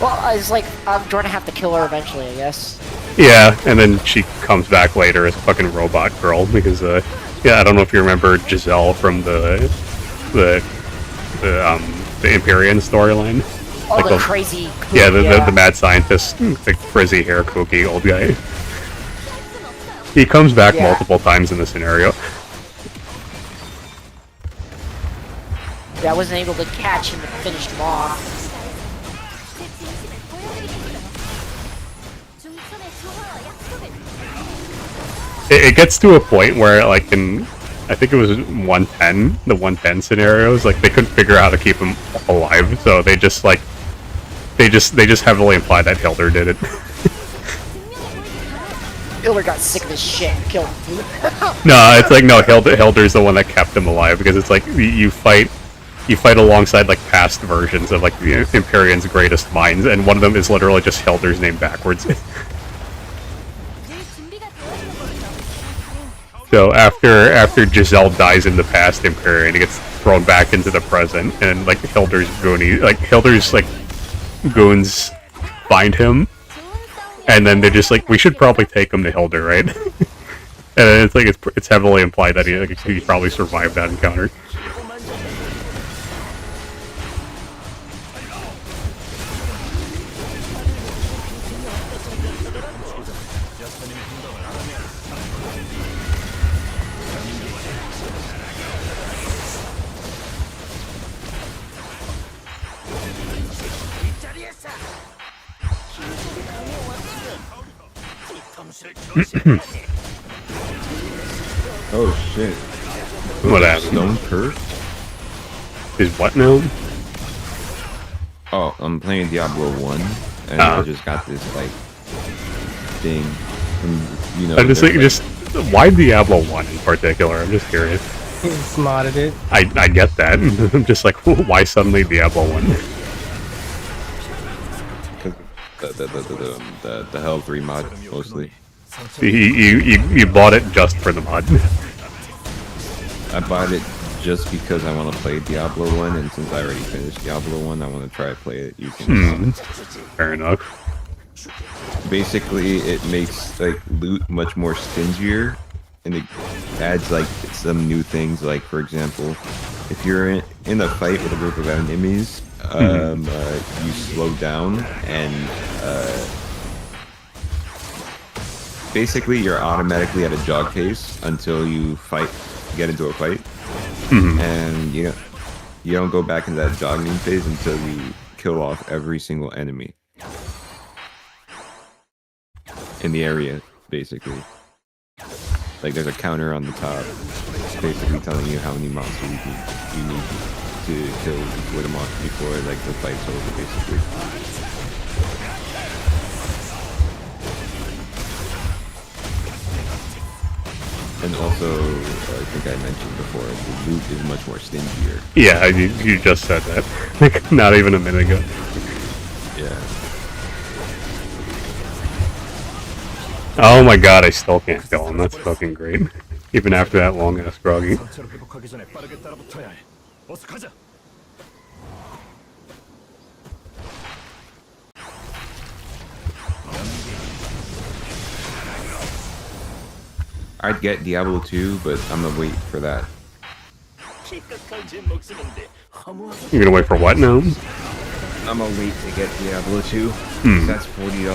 Well, it's like I'm going to have to kill her eventually, I guess. Yeah, and then she comes back later as a fucking robot girl because I don't know if you remember Giselle from the Empyrean storyline. Oh, Like the crazy. Yeah, the mad scientist, the frizzy hair, kooky old guy. He comes back multiple times in the scenario. Yeah, I wasn't able to catch him and finish him off. It gets to a point where, like, I think it was 110, the 110 scenarios, like, they couldn't figure out how to keep him alive, so they just, like, they just heavily imply that Hilder did it. Hilder got sick of his shit and killed him. No, it's like, no, Hilder's the one that kept him alive, because it's like, you fight alongside, like, past versions of, like, the Empyrean's greatest minds, and one of them is literally just Hilder's name backwards. So after Giselle dies in the past Empyrean, he gets thrown back into the present, and like Hilder's goons find him, and then they're just like, we should probably take him to Hilder, right? And then it's like it's heavily implied that he probably survived that encounter. Oh shit. What happened? Stone Curse? Is what now? Oh, I'm playing Diablo 1, and I just got this, like, thing from, you know... I'm just like, why Diablo 1 in particular? I'm just curious. He's modded it. I get that. I'm just like, why suddenly Diablo 1? The Hell 3 mod, mostly. You bought it just for the mod. I bought it just because I want to play Diablo 1, and since I already finished Diablo 1, I want to try to play it. You can. Fair enough. Basically, it makes like loot much more stingier, and it adds like some new things. Like, for example, if you're in a fight with a group of enemies, you slow down, and basically you're automatically at a jog pace until you get into a fight, and you don't go back into that jogging phase until you kill off every single enemy. in the area, basically. Like there's a counter on the top, basically telling you how many monsters you need to kill with a monster before like the fight's over, basically. And also, I think I mentioned before, the loot is much more stingier. Yeah, you just said that. Like, not even a minute ago. Yeah. Oh my god, I still can't kill him. That's fucking great. Even after that long ass groggy. 상처를 회복하기 전에 빠르게 따라붙어야 해. 어서 가자. I'd get Diablo 2, but I'm gonna wait for that. You're gonna wait for what now? I'm gonna wait to get Diablo 2. That's $40.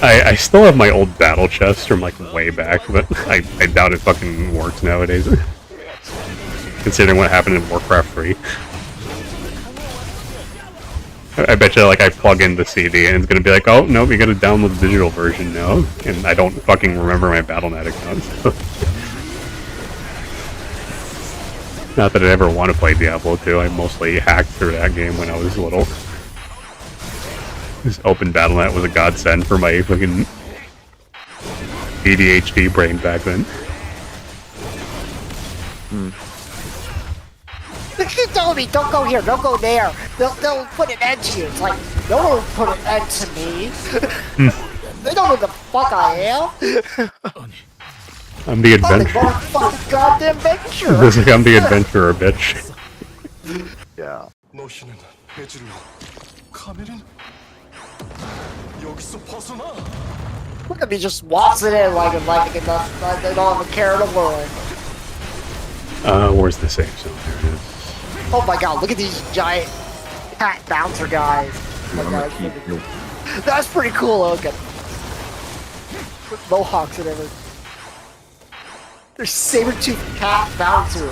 I still have my old battle chest from like way back, but I doubt it fucking works nowadays. Considering what happened in Warcraft 3. I bet you like I plug in the CD and it's gonna be like, oh no, you gotta download the digital version now, and I don't fucking remember my Battle.net account. So. Not that I ever want to play Diablo 2, I mostly hacked through that game when I was little. This open Battle.net was a godsend for my fucking ADHD brain back then. They keep telling me, don't go here, don't go there. They'll put an end to you. It's like, no one will put an end to me. They don't know who the fuck I am. I'm the I'm the adventurer. motherfucking goddamn adventurer. Looks like I'm the adventurer, bitch. Yeah. 너희는 해질러. 카멜은 여기서 벗어나. Look at me just waltzing in like they don't have a care in the world. Where's the safe zone? There it is. Oh my god, look at these giant cat bouncer guys. I'm gonna keep it. That's pretty cool looking. With mohawks and everything. They're saber-toothed cat bouncers.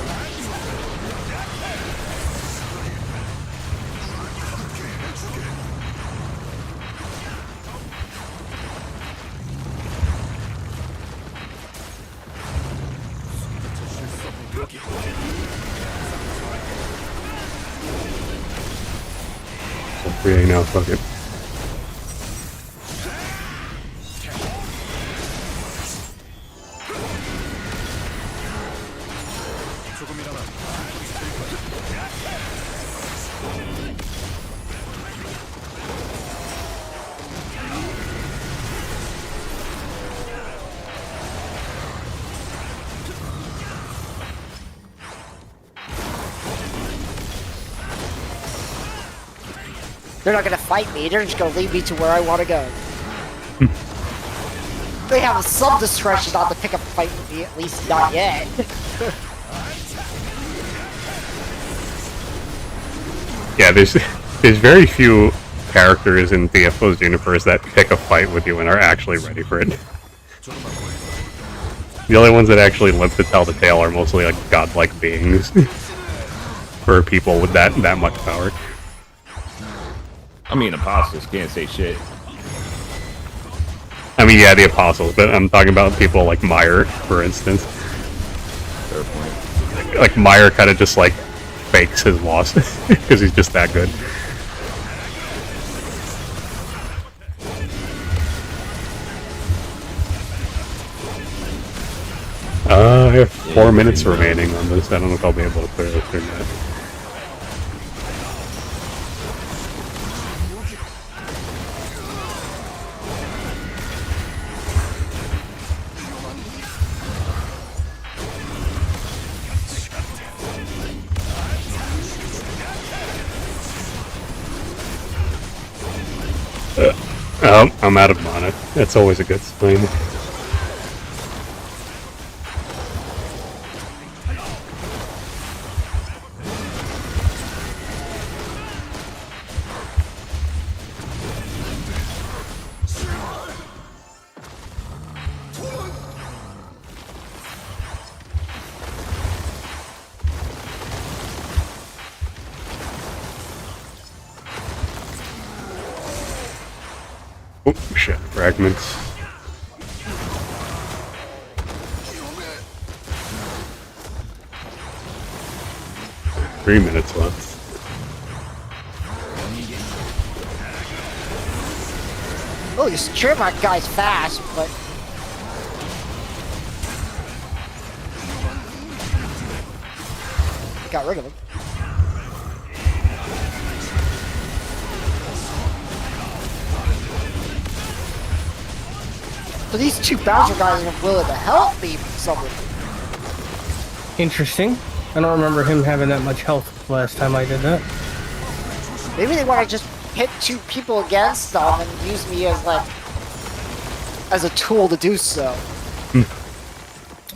So 3A now, fuck it. They're not gonna fight me, they're just gonna lead me to where I wanna go. They have some discretion not to pick up a fight with me, at least not yet. Yeah, there's very few characters in DFO's universe that pick a fight with you and are actually ready for it. The only ones that actually live to tell the tale are mostly like godlike beings. For people with that much power. I mean, apostles can't say shit. I mean, yeah, the apostles, but I'm talking about people like Meyer, for instance. Fair point. Like Meyer kind of just like fakes his loss because he's just that good. I have 4 minutes remaining on this. I don't know if I'll be able to clear this or not. I'm out of mana. That's always a good sign. Oh shit, fragments. Three minutes left. Oh, this Tremont guy's fast, but got rid of him. So these two bouncer guys are willing to help me with something. Interesting. I don't remember him having that much health last time I did that. Maybe they want to just hit two people against them and use me as like as a tool to do so.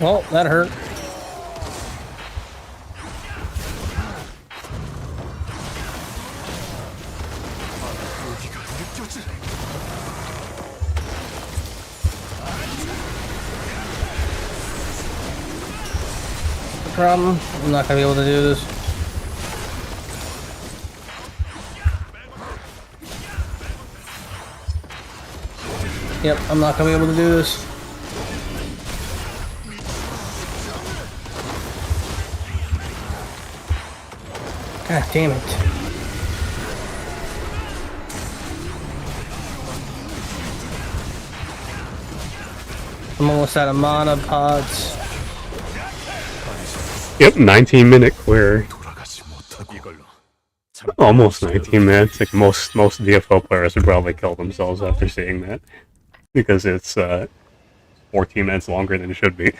Well, that hurt. Problem. I'm not gonna be able to do this. Yep, I'm not gonna be able to do this. God damn it. I'm almost out of mana pods. Yep, 19-minute clear. Almost 19 minutes. Like most DFO players would probably kill themselves after seeing that, because it's 14 minutes longer than it should be.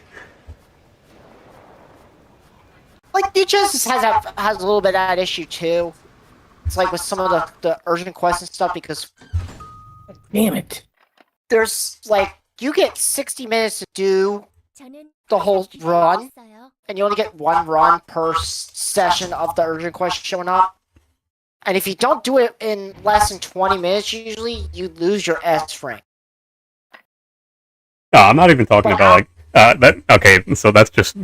Like DHS has a little bit of that issue too. It's like with some of the urgent quests and stuff, because Damn it. there's like you get 60 minutes to do the whole run, and you only get one run per session of the urgent quest showing up. And if you don't do it in less than 20 minutes, usually you lose your S rank. No, I'm not even talking about like that. Okay, so that's just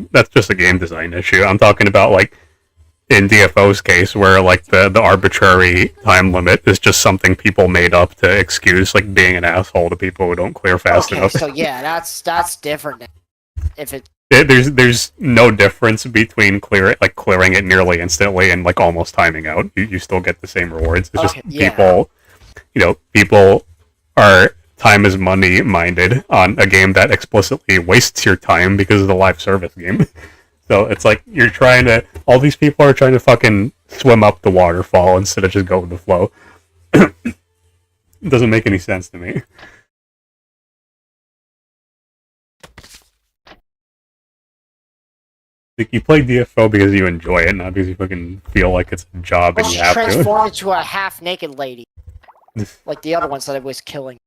a game design issue. I'm talking about like in DFO's case, where like the arbitrary time limit is just something people made up to excuse like being an asshole to people who don't clear fast enough. So yeah, that's different. If it there's no difference between clearing it nearly instantly and like almost timing out. You still get the same rewards. It's just people are time is money minded on a game that explicitly wastes your time because of the live service game. So it's like all these people are trying to fucking swim up the waterfall instead of just go with the flow. It doesn't make any sense to me. Like, you play DFO because you enjoy it, not because you fucking feel like it's a job and you have to. transform into a half-naked lady, like the other ones that I was killing.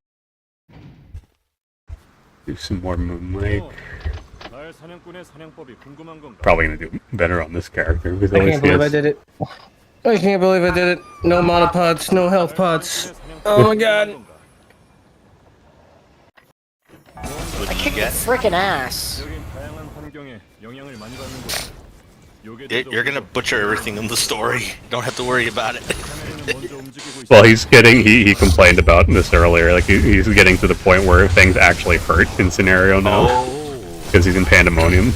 Do some more Moonlight. Probably gonna do better on this character. I can't believe I did it. I can't believe I did it. No mana pods, no health pods. Oh my god. I kicked your freaking ass. You're gonna butcher everything in the story. Don't have to worry about it. Well, he complained about this earlier. Like he's getting to the point where things actually hurt in scenario now because he's in Pandemonium.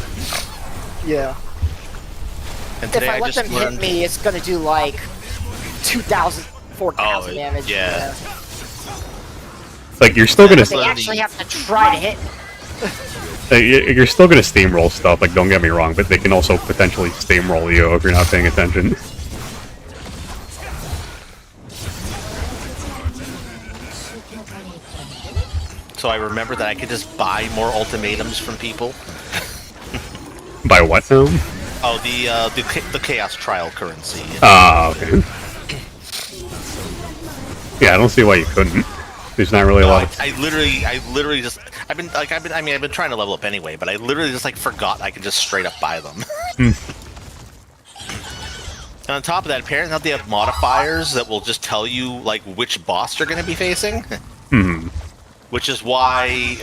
Yeah. And If I let them hit me, it's gonna do like 2,000, 4,000 damage. Yeah. Like you're still gonna. But they actually have to try to hit me. You're still gonna steamroll stuff. Like don't get me wrong, but they can also potentially steamroll you if you're not paying attention. So I remember that I could just buy more ultimatums from people. By what now? Oh, the Chaos Trial currency. Ah, okay. Yeah, I don't see why you couldn't. There's not really a lot of... I literally just I've been trying to level up anyway, but I literally just like forgot I could just straight up buy them. And on top of that, apparently now they have modifiers that will just tell you like which boss you're going to be facing. Which is why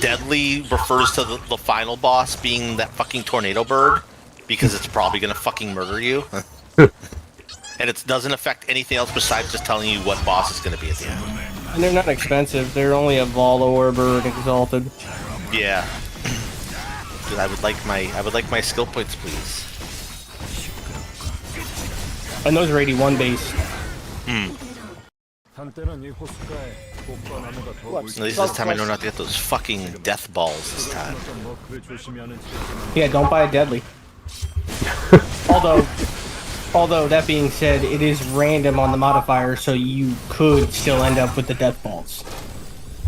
Deadly refers to the final boss being that fucking tornado bird, because it's probably going to fucking murder you. And it doesn't affect anything else besides just telling you what boss is going to be at the end. And they're not expensive. They're only a Vol Orb or an Exalted. Yeah. Dude, I would like my skill points, please. And those are 81 base. 한때는 이 호숫가에 꽃과나무가 더 What's At least this time I know not to get those fucking death balls this time. 뭐 그래 조심히 하는 Yeah, don't buy a deadly. although that being said, it is random on the modifier, so you could still end up with the death balls.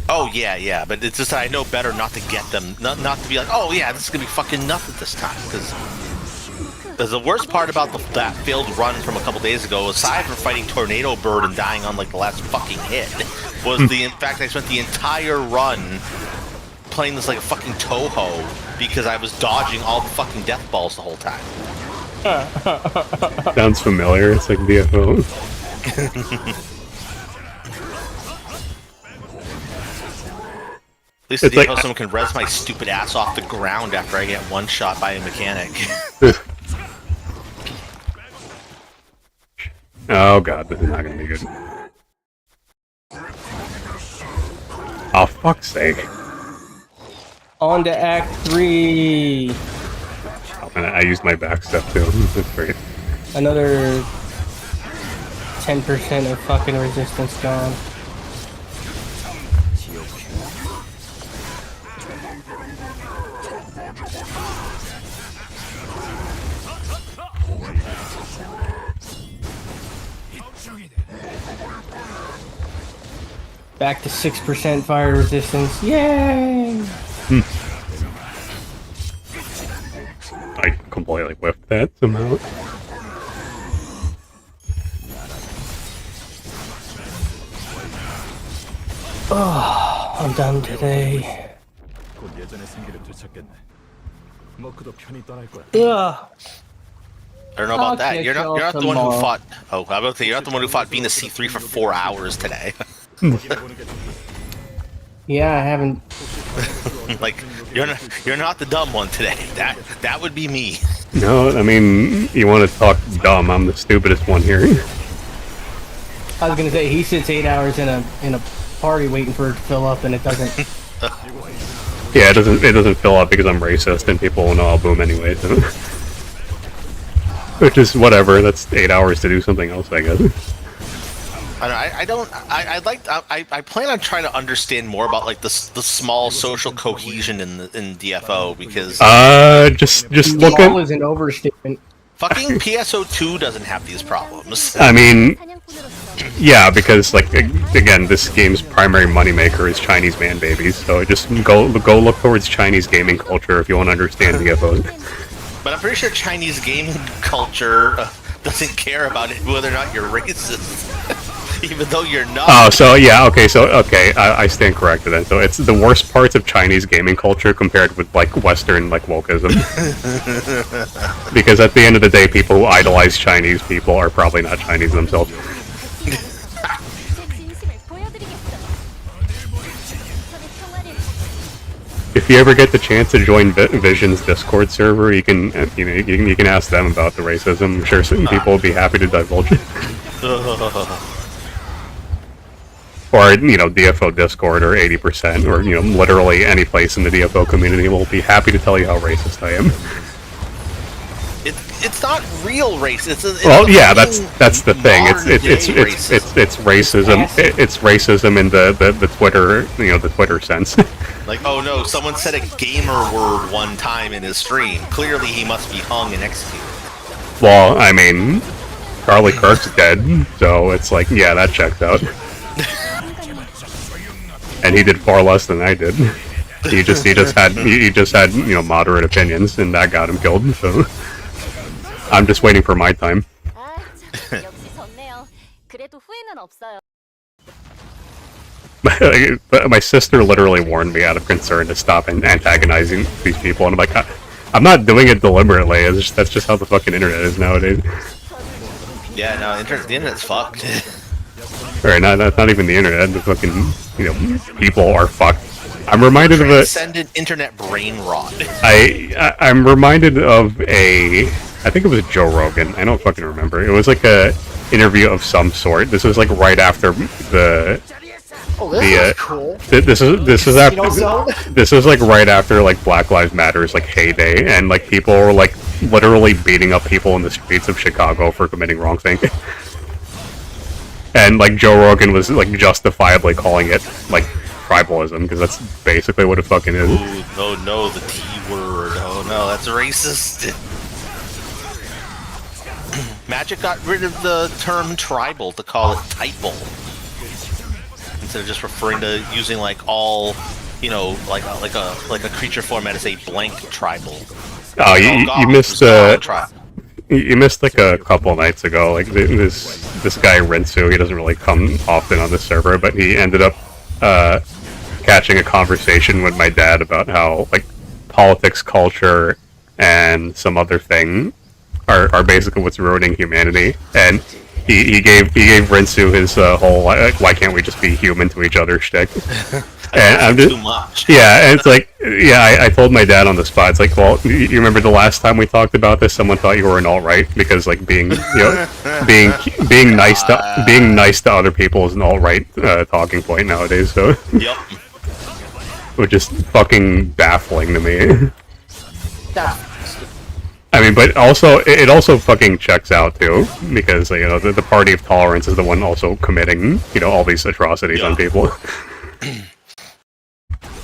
Oh yeah, but it's just that I know better not to get them, not to be like, oh yeah, this is gonna be fucking nothing this time, because the worst part about that failed run from a couple days ago, aside from fighting Tornado Bird and dying on like the last fucking hit, was in fact I spent the entire run playing this like a fucking Toho because I was dodging all the fucking death balls the whole time. Sounds familiar. It's like DFO. At least the It's like- DFO someone can res my stupid ass off the ground after I get one shot by a mechanic. Oh god, this is not gonna be good. Oh, fuck's sake. On to Act 3. And I used my back step too. That's great. Another 10% of fucking resistance gone. Back to 6% fire resistance. Yay! I completely whiffed that somehow. Oh, I'm done today. 곧 예전의 생기를 되찾겠네. 머크도 편히 떠날 거야. Ugh. I don't know about I'll that. catch You're not y'all the one who tomorrow. fought. Oh, I'm about to say you're not the one who fought being a C3 for 4 hours today. Yeah, I haven't. Like you're not the dumb one today. That would be me. No, I mean, you want to talk dumb, I'm the stupidest one here. I was gonna say he sits 8 hours in a party waiting for it to fill up, and it doesn't. Yeah, it doesn't fill up because I'm racist and people will know I'll boom anyway, so. Which is whatever, that's 8 hours to do something else, I guess. I plan on trying to understand more about like the small social cohesion in DFO because Just look Small at, is an overstatement. fucking PSO2 doesn't have these problems. I mean, 사냥꾼으로서 yeah, because, like, again, this game's primary moneymaker is Chinese man babies, so just go look towards Chinese gaming culture if you want to understand DFO. But I'm pretty sure Chinese gaming culture doesn't care about it whether or not you're racist, even though you're not. Oh, so yeah, okay, I stand corrected then. So it's the worst parts of Chinese gaming culture compared with like Western like wokeism. Because at the end of the day, people who idolize Chinese people are probably not Chinese themselves. 제 진심을 보여드리겠어요. 저의 평화를 If you ever get the chance to join Vision's Discord server, you can you can ask them about the racism. I'm sure some people will be happy to divulge it. Or DFO Discord or 80%, or literally any place in the DFO community will be happy to tell you how racist I am. It's not real race. It's Yeah, that's the thing. It's racism. racism. It's racism in the Twitter the Twitter sense. Like, oh no, someone said a gamer word one time in his stream. Clearly, he must be hung and executed. Well, I mean, Charlie Kirk's dead, so it's like, yeah, that checks out. And he did far less than I did. He just had moderate opinions, and that got him killed. So I'm just waiting for my time. 아, 참, 역시 좋네요. 그래도 후회는 없어요. My sister literally warned me out of concern to stop antagonizing these people, and I'm like, I'm not doing it deliberately. That's just how the fucking internet is nowadays. Yeah, no, the internet's fucked. Right, not even the internet. The fucking people are fucked. I'm reminded of a. Transcendent internet brain rot. I'm reminded of I think it was Joe Rogan. I don't fucking remember. It was like a interview of some sort. This was like right after Oh, this The, is cool. this is after Casino zone? this is like right after like Black Lives Matter's like heyday, and like people were like literally beating up people in the streets of Chicago for committing wrongthing. And like Joe Rogan was like justifiably calling it like tribalism, because that's basically what it fucking is. Ooh, no, the T word. Oh no, that's racist. Magic got rid of the term tribal to call it typal. Instead of just referring to using like all, you know, like a creature format as a blank tribal. Oh, you missed you missed like a couple nights ago. Like this guy Rinsu, he doesn't really come often on the server, but he ended up catching a conversation with my dad about how like politics, culture, and some other thing are basically what's ruining humanity. And he gave Rinsu his whole like, why can't we just be human to each other shtick. And I'm just, too much. yeah, and it's like, yeah, I told my dad on the spot, it's like, well, you remember the last time we talked about this, someone thought you were an alt-right, because like being, you know, being nice to other people is an alt-right talking point nowadays, so. Yep. Which is fucking baffling to me. That's I mean, but also, it also fucking checks out too, because, you know, the party of tolerance is the one also committing, you know, all these atrocities on people.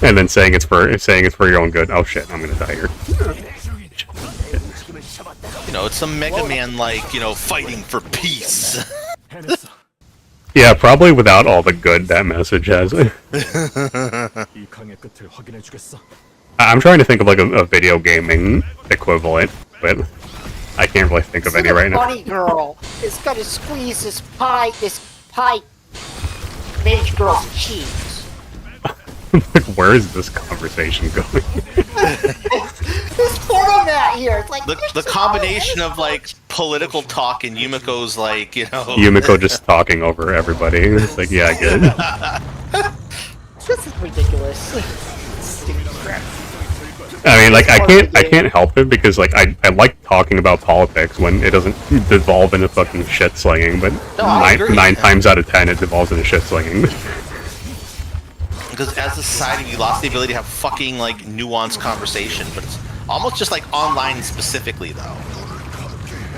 And then saying it's for your own good. Oh shit, I'm gonna die here. You know, it's some Mega Man like, you know, fighting for peace. Yeah, probably without all the good that message has. 이 강의 끝을 확인해 주겠어. I'm trying to think of like a video gaming equivalent, but I can't really think of any right now. Bunny girl is gonna squeeze this pie mage girl's cheeks. Like, where is this conversation going? There's format here. It's like The combination of like political talk and Yumiko's like, you know, Yumiko just talking over everybody. It's like, yeah, I get it. This is ridiculous. Stupid crap. I mean, like, I can't help it, because like I like talking about politics when it doesn't devolve into fucking shit slinging, but No, I agree. nine times out of 10 it devolves into shit slinging. because as a society we lost the ability to have fucking like nuanced conversation, but it's almost just like online specifically though.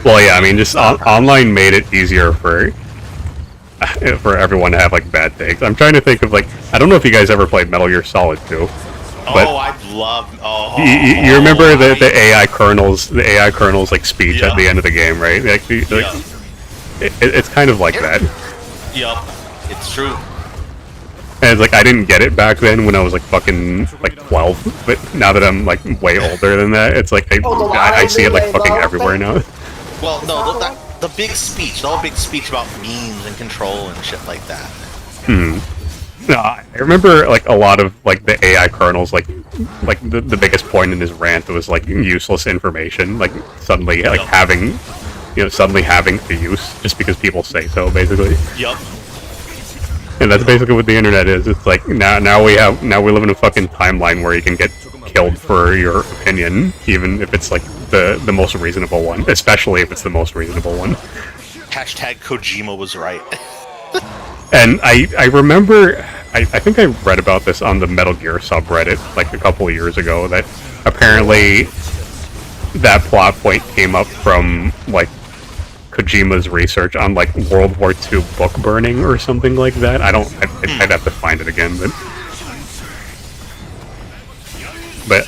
Well, yeah, I mean, just online made it easier for everyone to have like bad takes. I'm trying to think of like, I don't know if you guys ever played Metal Gear Solid 2. But oh, I love. Oh, you remember the AI kernel's like speech at the end of the game, right? Like, it's kind of like that. Yup, it's true. And it's like, I didn't get it back then when I was like fucking like 12, but now that I'm like way older than that, it's like I see it like fucking everywhere now. Well, no, the big speech, the whole big speech about memes and control and shit like that. No, I remember like a lot of like the AI kernels, like the biggest point in his rant was like useless information, like suddenly like having a use just because people say so, basically. Yup. And that's basically what the internet is. It's like now we live in a fucking timeline where you can get killed for your opinion, even if it's like the most reasonable one, especially if it's the most reasonable one. Hashtag Kojima was right. And I remember, I think I read about this on the Metal Gear subreddit like a couple of years ago, that apparently that plot point came up from like Kojima's research on like World War II book burning or something like that. I'd have to find it again, but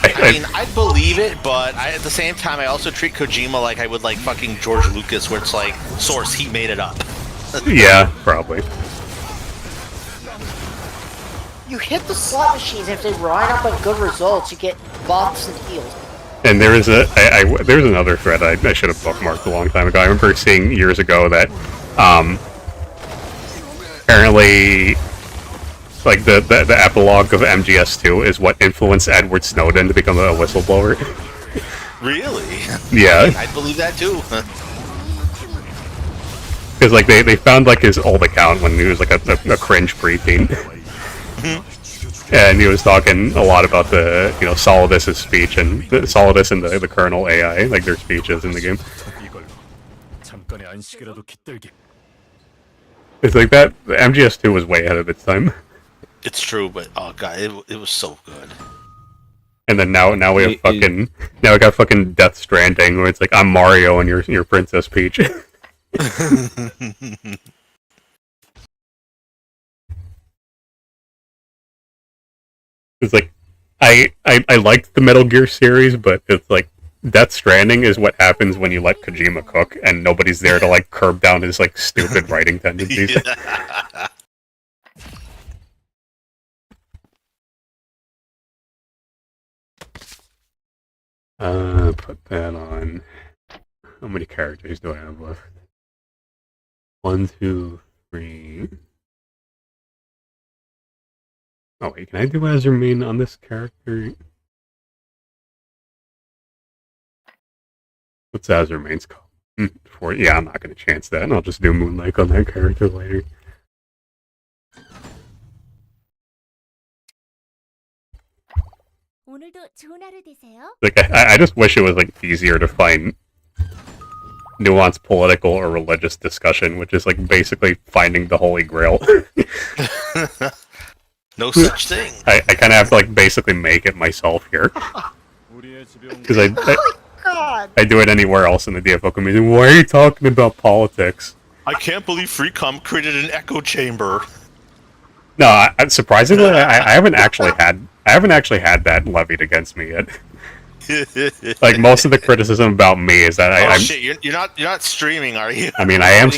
I mean, I believe it, but at the same time, I also treat Kojima like I would like fucking George Lucas, where it's like, source, he made it up. Yeah, probably. You hit the slot machines, and if they line up on good results, you get buffs and heals. And there's another thread I should have bookmarked a long time ago. I remember seeing years ago that apparently like the epilogue of MGS2 is what influenced Edward Snowden to become a whistleblower. Really? Yeah. I believe that too. Because like they found like his old account when he was like a cringe preteen. And he was talking a lot about the, you know, Solidus's speech and Solidus and the kernel AI, like their speeches in the game. 이걸로 잠깐의 안식이라도 깃들게. It's like that. The MGS2 was way ahead of its time. It's true, but oh god, it was so good. And then now we have fucking now we got fucking Death Stranding where it's like I'm Mario and you're Princess Peach. It's like I liked the Metal Gear series, but it's like Death Stranding is what happens when you let Kojima cook and nobody's there to like curb down his like stupid writing tendencies. Yeah. Put that on. How many characters do I have left? 1, 2, 3. Oh wait, can I do Azurmane on this character? What's Azurmane's called? Yeah, I'm not gonna chance that, and I'll just do Moonlight on that character later. 오늘도 좋은 하루 되세요. Like, I just wish it was like easier to find nuanced political or religious discussion, which is like basically finding the Holy Grail. No such thing. I kind of have to like basically make it myself here because I do it anywhere else in the DFO community. Why are you talking about politics? I can't believe Freecom created an echo chamber. No, surprisingly, I haven't actually had that levied against me yet. Like most of the criticism about me is that I'm shit! You're not streaming, are you? I mean, I am.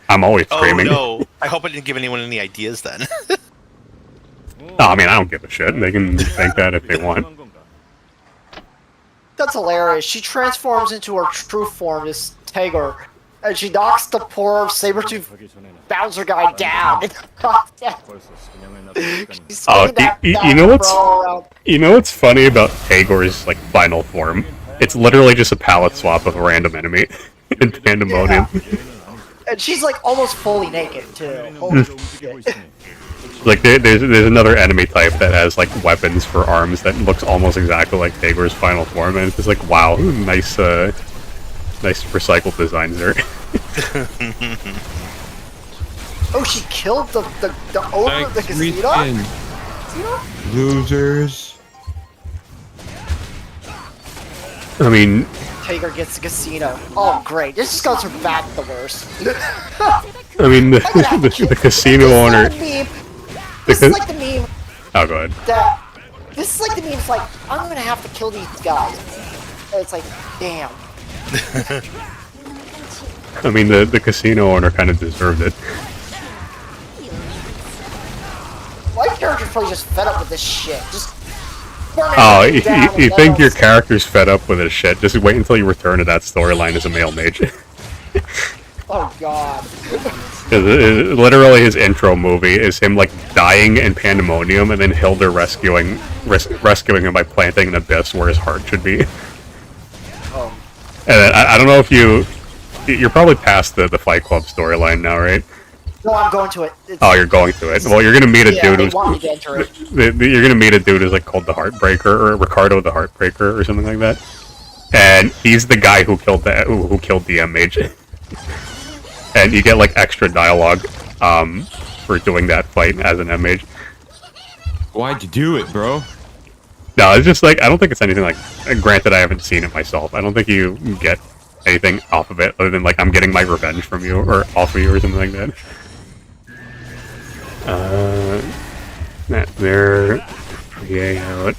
I'm always streaming. Oh no! I hope I didn't give anyone any ideas then. No, I mean, I don't give a shit. They can think that if they want. That's hilarious. She transforms into her true form, this Tager, and she knocks the poor Sabretooth bouncer guy down. You know what's funny about Tagor's like final form? It's literally just a palette swap of a random enemy in Pandemonium. Yeah. And she's like almost fully naked too. Holy shit. Like there's another enemy type that has like weapons for arms that looks almost exactly like Tagor's final form, and it's just like wow, nice recycled designs there. Oh, she killed the owner of the casino? Losers. I mean, Tager gets the casino. Oh great, this just goes from bad to worse. I mean the casino owner. This is like the meme. Oh, go ahead. This is like the meme. It's like I'm gonna have to kill these guys. And it's like, damn. I mean, the casino owner kind of deserved it. My character's probably just fed up with this shit. Just. Oh, you think your character's fed up with this shit? Just wait until you return to that storyline as a male mage. Oh god. Literally, his intro movie is him like dying in Pandemonium, and then Hilda rescuing him by planting an abyss where his heart should be. Oh. And I don't know if you're probably past the Fight Club storyline now, right? No, I'm going to it. Oh, you're going to it. Well, you're gonna meet a dude who's you're gonna meet a dude who's like called the Heartbreaker or Ricardo the Heartbreaker or something like that, and he's the guy who killed the M mage. And you get like extra dialogue for doing that fight as an M mage. Why'd you do it, bro? No, it's just like I don't think it's anything like. Granted, I haven't seen it myself. I don't think you get anything off of it other than like I'm getting my revenge from you or off of you or something like that. That there, out.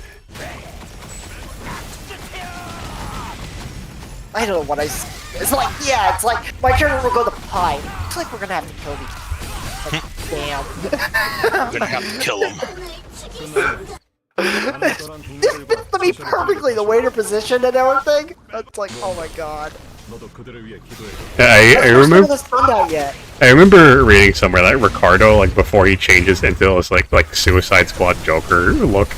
I don't know what it's like, yeah, it's like, my character will go to pie. It's like we're gonna have to kill these. Like, damn. We're gonna have to kill him. This fits to me perfectly, the waiter position and everything. It's like, oh my god. I remember reading somewhere that Ricardo, like before he changes into this like Suicide Squad Joker look,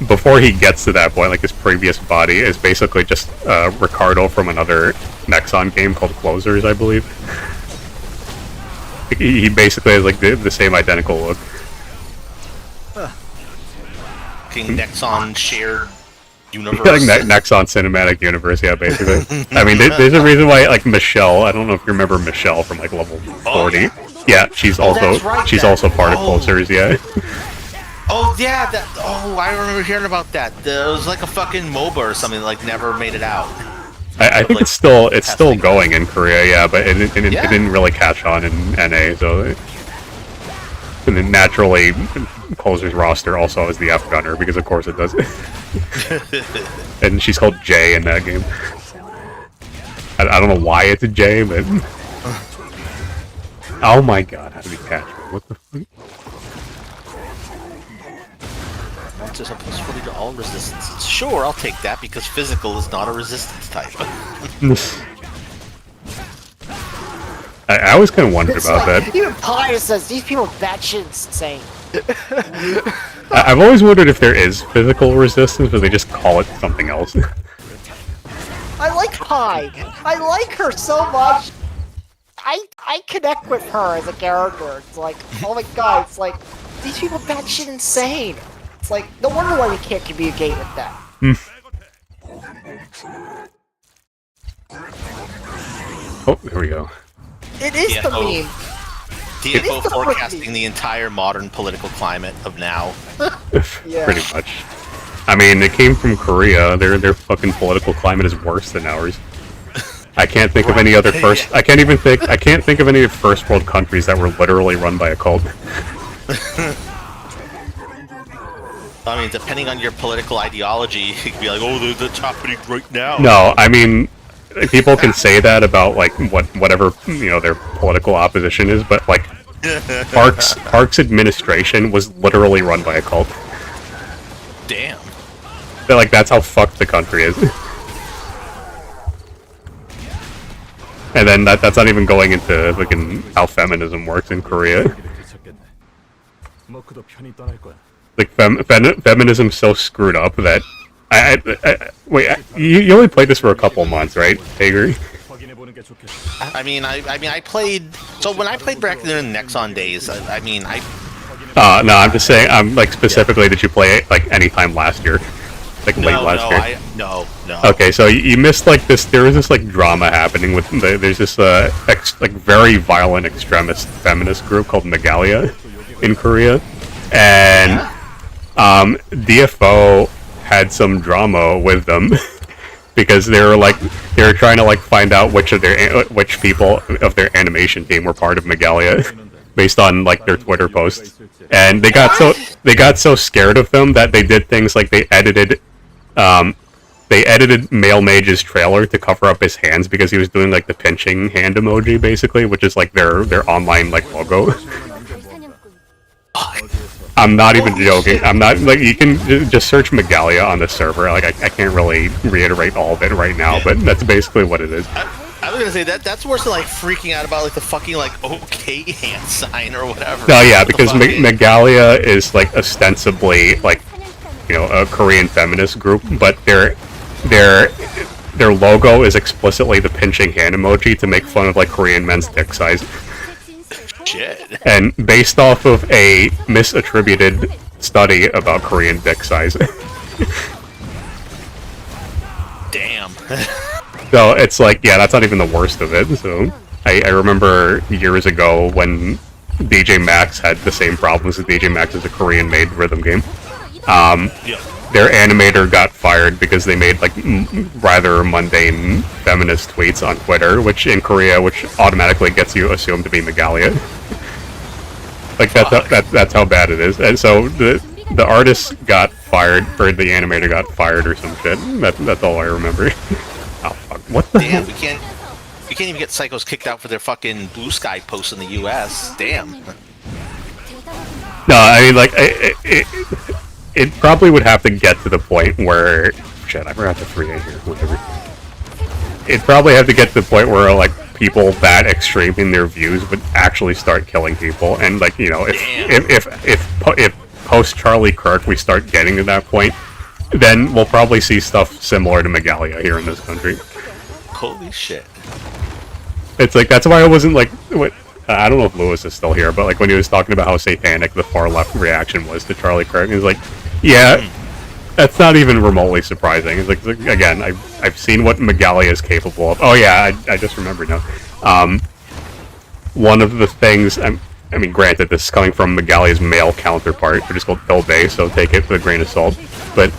before he gets to that point, like his previous body is basically just Ricardo from another Nexon game called Closers, I believe. He basically has like the same identical look. King Nexon shared universe. Like Nexon Cinematic Universe, yeah, basically. I mean, there's a reason why, like, Michelle, I don't know if you remember Michelle from, like, level 40. Yeah, she's also that's right, she's then. also part of Closers. Yeah. Oh yeah, I remember hearing about that. There was like a fucking MOBA or something that, like never made it out. I think like, it's still going in Korea. Yeah, but it didn't really catch on in NA. So. And then naturally, Closer's roster also has the F Gunner, because of course it does. And she's called J in that game. I don't know why it's a J, but... Oh my god, how did he catch me? What the fuck? Just a plus 40 to all resistance. Sure, I'll take that, because physical is not a resistance type. I always kind of wondered about that. Even Pius says these people are batshit insane. I've always wondered if there is physical resistance, but they just call it something else. I like Pi. I like her so much. I connect with her as a character. It's like, oh my god, it's like, these people are batshit insane. It's like, no wonder why we can't communicate with them. Oh, there we go. It is the meme. DFO forecasting the entire modern political climate of now. Yeah. Pretty much. I mean, it came from Korea. Their fucking political climate is worse than ours. I can't think of any other first. I can't think of any first world countries that were literally run by a cult. I mean, depending on your political ideology, you could be like, oh, that's happening right now. No, I mean, people can say that about like whatever their political opposition is, but like Park's administration was literally run by a cult. Damn. Like that's how fucked the country is. And then that's not even going into like how feminism works in Korea. Like feminism's so screwed up that wait, you only played this for a couple months, right, Hager? I mean, I played. So when I played back in the Nexon days, No, I'm just saying. I'm like specifically, did you play it like anytime last year, like late last year? No. Okay, so you missed like this. There was this like drama happening with there's this like very violent extremist feminist group called Megalia in Korea, and DFO had some drama with them because they were trying to like find out which people of their animation team were part of Megalia based on like their Twitter posts, and they got so scared of them that they did things like they edited Male Mage's trailer to cover up his hands because he was doing like the pinching hand emoji basically, which is like their online like logo. I'm not even joking. I'm not like you can just search Megalia on the server. Like I can't really reiterate all of it right now, but that's basically what it is. I was gonna say that's worse than like freaking out about like the fucking like OK hand sign or whatever. No, yeah, because Megalia is like ostensibly like a Korean feminist group, but their logo is explicitly the pinching hand emoji to make fun of like Korean men's dick size. Shit. And based off of a misattributed study about Korean dick size. Damn. So it's like, yeah, that's not even the worst of it. So I remember years ago when DJ Maxx had the same problems as DJ Maxx is a Korean-made rhythm game. Their animator got fired because they made like rather mundane feminist tweets on Twitter, which in Korea, which automatically gets you assumed to be Megalia. Like that's how bad it is. And so the artist got fired, or the animator got fired, or some shit. That's all I remember. Oh fuck! What the? Damn, we can't even get psychos kicked out for their fucking Blue Sky posts in the U.S. Damn. No, I mean like it probably would have to get to the point where shit. I forgot the 3A here. Whatever. It'd probably have to get to the point where like people that extreme in their views would actually start killing people, and like if post Charlie Kirk we start getting to that point, then we'll probably see stuff similar to Megalia here in this country. Holy shit! It's like that's why I wasn't like. I don't know if Lewis is still here, but like when he was talking about how satanic the far left reaction was to Charlie Kirk, he was like, "Yeah, that's not even remotely surprising." It's like again, I've seen what Megalia is capable of. Oh yeah, I just remembered now. one of the things, I mean, granted, this is coming from Megalia's male counterpart, which is called Ilbe, so take it with a grain of salt. But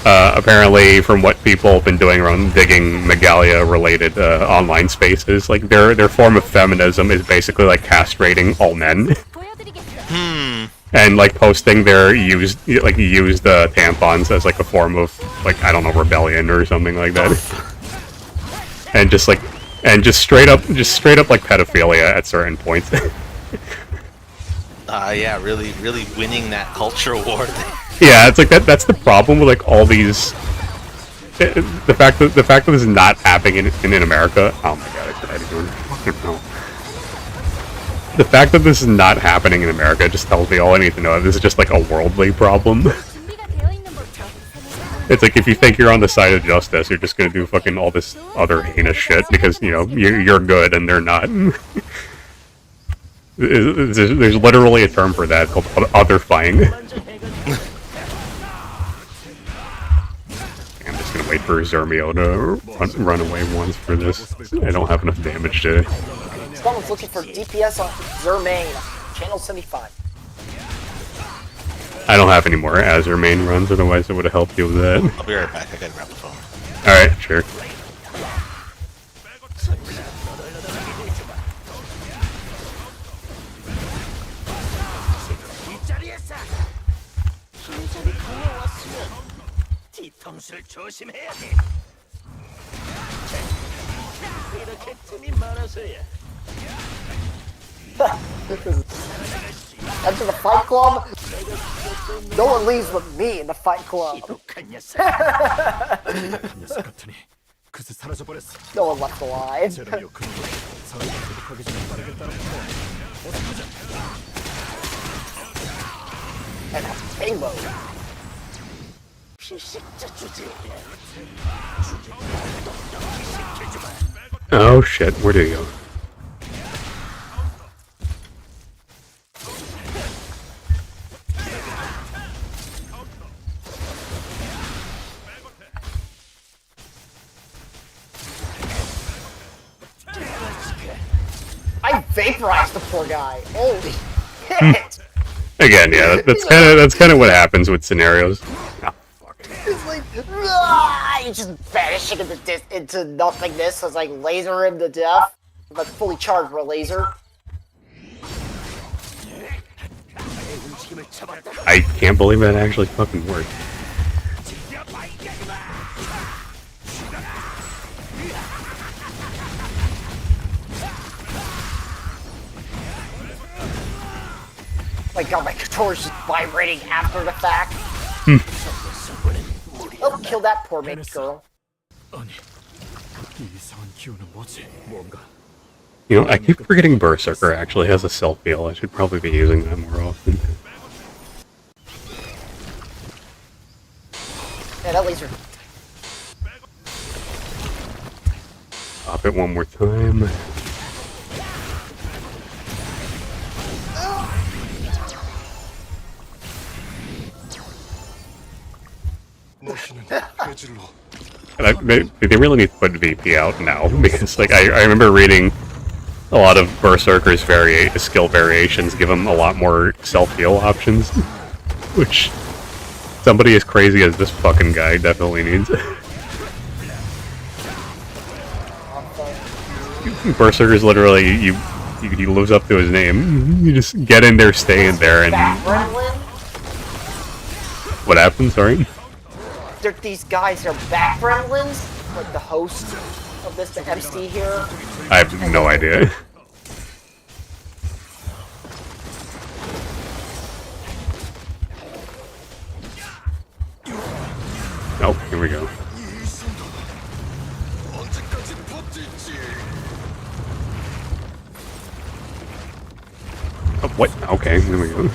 apparently, from what people have been doing around digging Megalia-related online spaces, like their form of feminism is basically like castrating all men. And like posting their used tampons as like a form of like, I don't know, rebellion or something like that. And just straight up like pedophilia at certain points. Yeah, really winning that culture war. Yeah, it's like that's the problem with like all these. The fact that this is not happening in America. Oh my god, I don't know. The fact that this is not happening in America just tells me all I need to know. This is just like a worldly problem. It's like if you think you're on the side of justice, you're just gonna do fucking all this other heinous shit because, you know, you're good and they're not. There's literally a term for that called otherfying. I'm just gonna wait for Zermio to run away once for this. I don't have enough damage to. Someone's looking for DPS on Zermain, channel 75. I don't have any more Azure main runs, otherwise I would have helped you with that. I'll be right back. I gotta grab the phone. Alright, sure. Enter the Fight Club? No one leaves with me in the Fight Club. No one left alive. And that's Halo. Oh shit, where do you go? I vaporized the poor guy. Holy shit! Again, yeah, that's kind of what happens with scenarios. Oh, fuck. It's like, you just vanishing into nothingness. It's like laser him to death, but fully charged with a laser. I can't believe that actually fucking worked. My god, my controller's just vibrating after the fact. Oh, kill that poor mate girl. You know, I keep forgetting Berserker actually has a self-heal. I should probably be using that more often. Yeah, that laser. Pop it one more time. They really need to put VP out now, because like I remember reading a lot of Berserker's skill variations give him a lot more self-heal options, which somebody as crazy as this fucking guy definitely needs. Berserker's literally, he lives up to his name. You just get in there, stay in there, and... What happened, sorry? These guys are back gremlins, like the host of this, the MC here. I have no idea. Oh, here we go. Oh, what? Okay, here we go.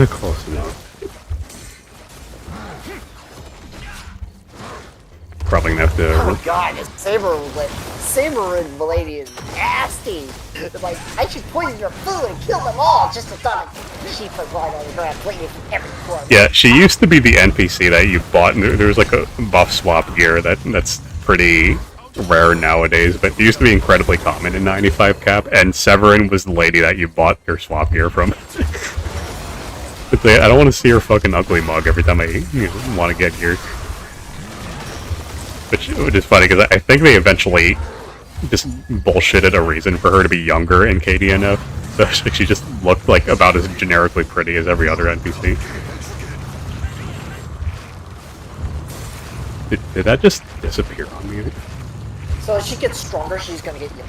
Close enough. Probably gonna have to... Oh god, this Saber and Milady is nasty! Like, I should poison your food and kill them all just to stop it. keep it right on the ground, waiting for every corner. Yeah, she used to be the NPC that you bought, and there was like a buff swap gear that's pretty rare nowadays, but it used to be incredibly common in 95 cap, and Severin was the lady that you bought your swap gear from. It's like, I don't want to see her fucking ugly mug every time I want to get gear. Which is funny, because I think they eventually just bullshitted a reason for her to be younger in KDNF. So she just looked like about as generically pretty as every other NPC. Did that just disappear on me? So as she gets stronger, she's gonna get you.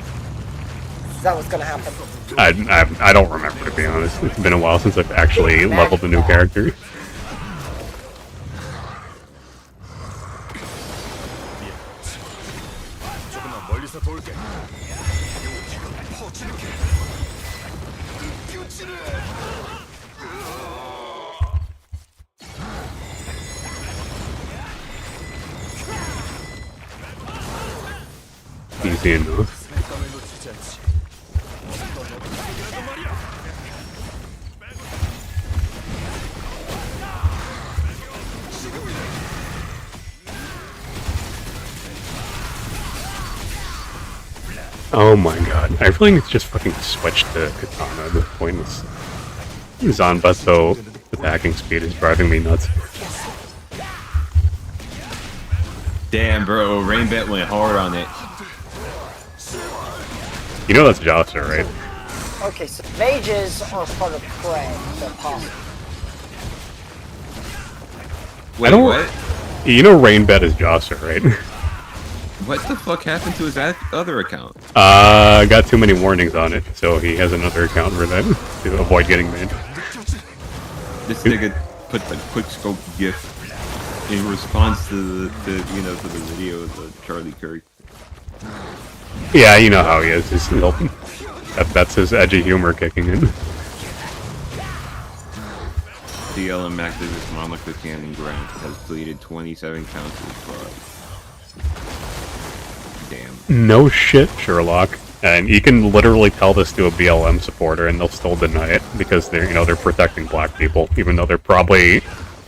Is that what's gonna happen? I don't remember, to be honest. It's been a while since I've actually leveled a new character. 조금만 멀리서 도울게. Easy enough. 깜을 놓치지 않지. Oh my god. I really need to just fucking switch to Katana at this point. Zanbato attacking speed is driving me nuts. Damn, bro, Rainbet went hard on it. You know that's Joster, right? Okay, so mages are part of prey, they're possible. Wait, I don't. what? You know Rainbet is Joster, right? What the fuck happened to his other account? Got too many warnings on it, so he has another account for that to avoid getting banned. This nigga put the quick scope gif in response to the video of the Charlie Kirk. Yeah, you know how he is. That's his edgy humor kicking in. DLM activist Monica Cannon Grant has pleaded 27 counts of fraud. Damn. No shit, Sherlock. And you can literally tell this to a BLM supporter, and they'll still deny it because they're protecting black people, even though they're probably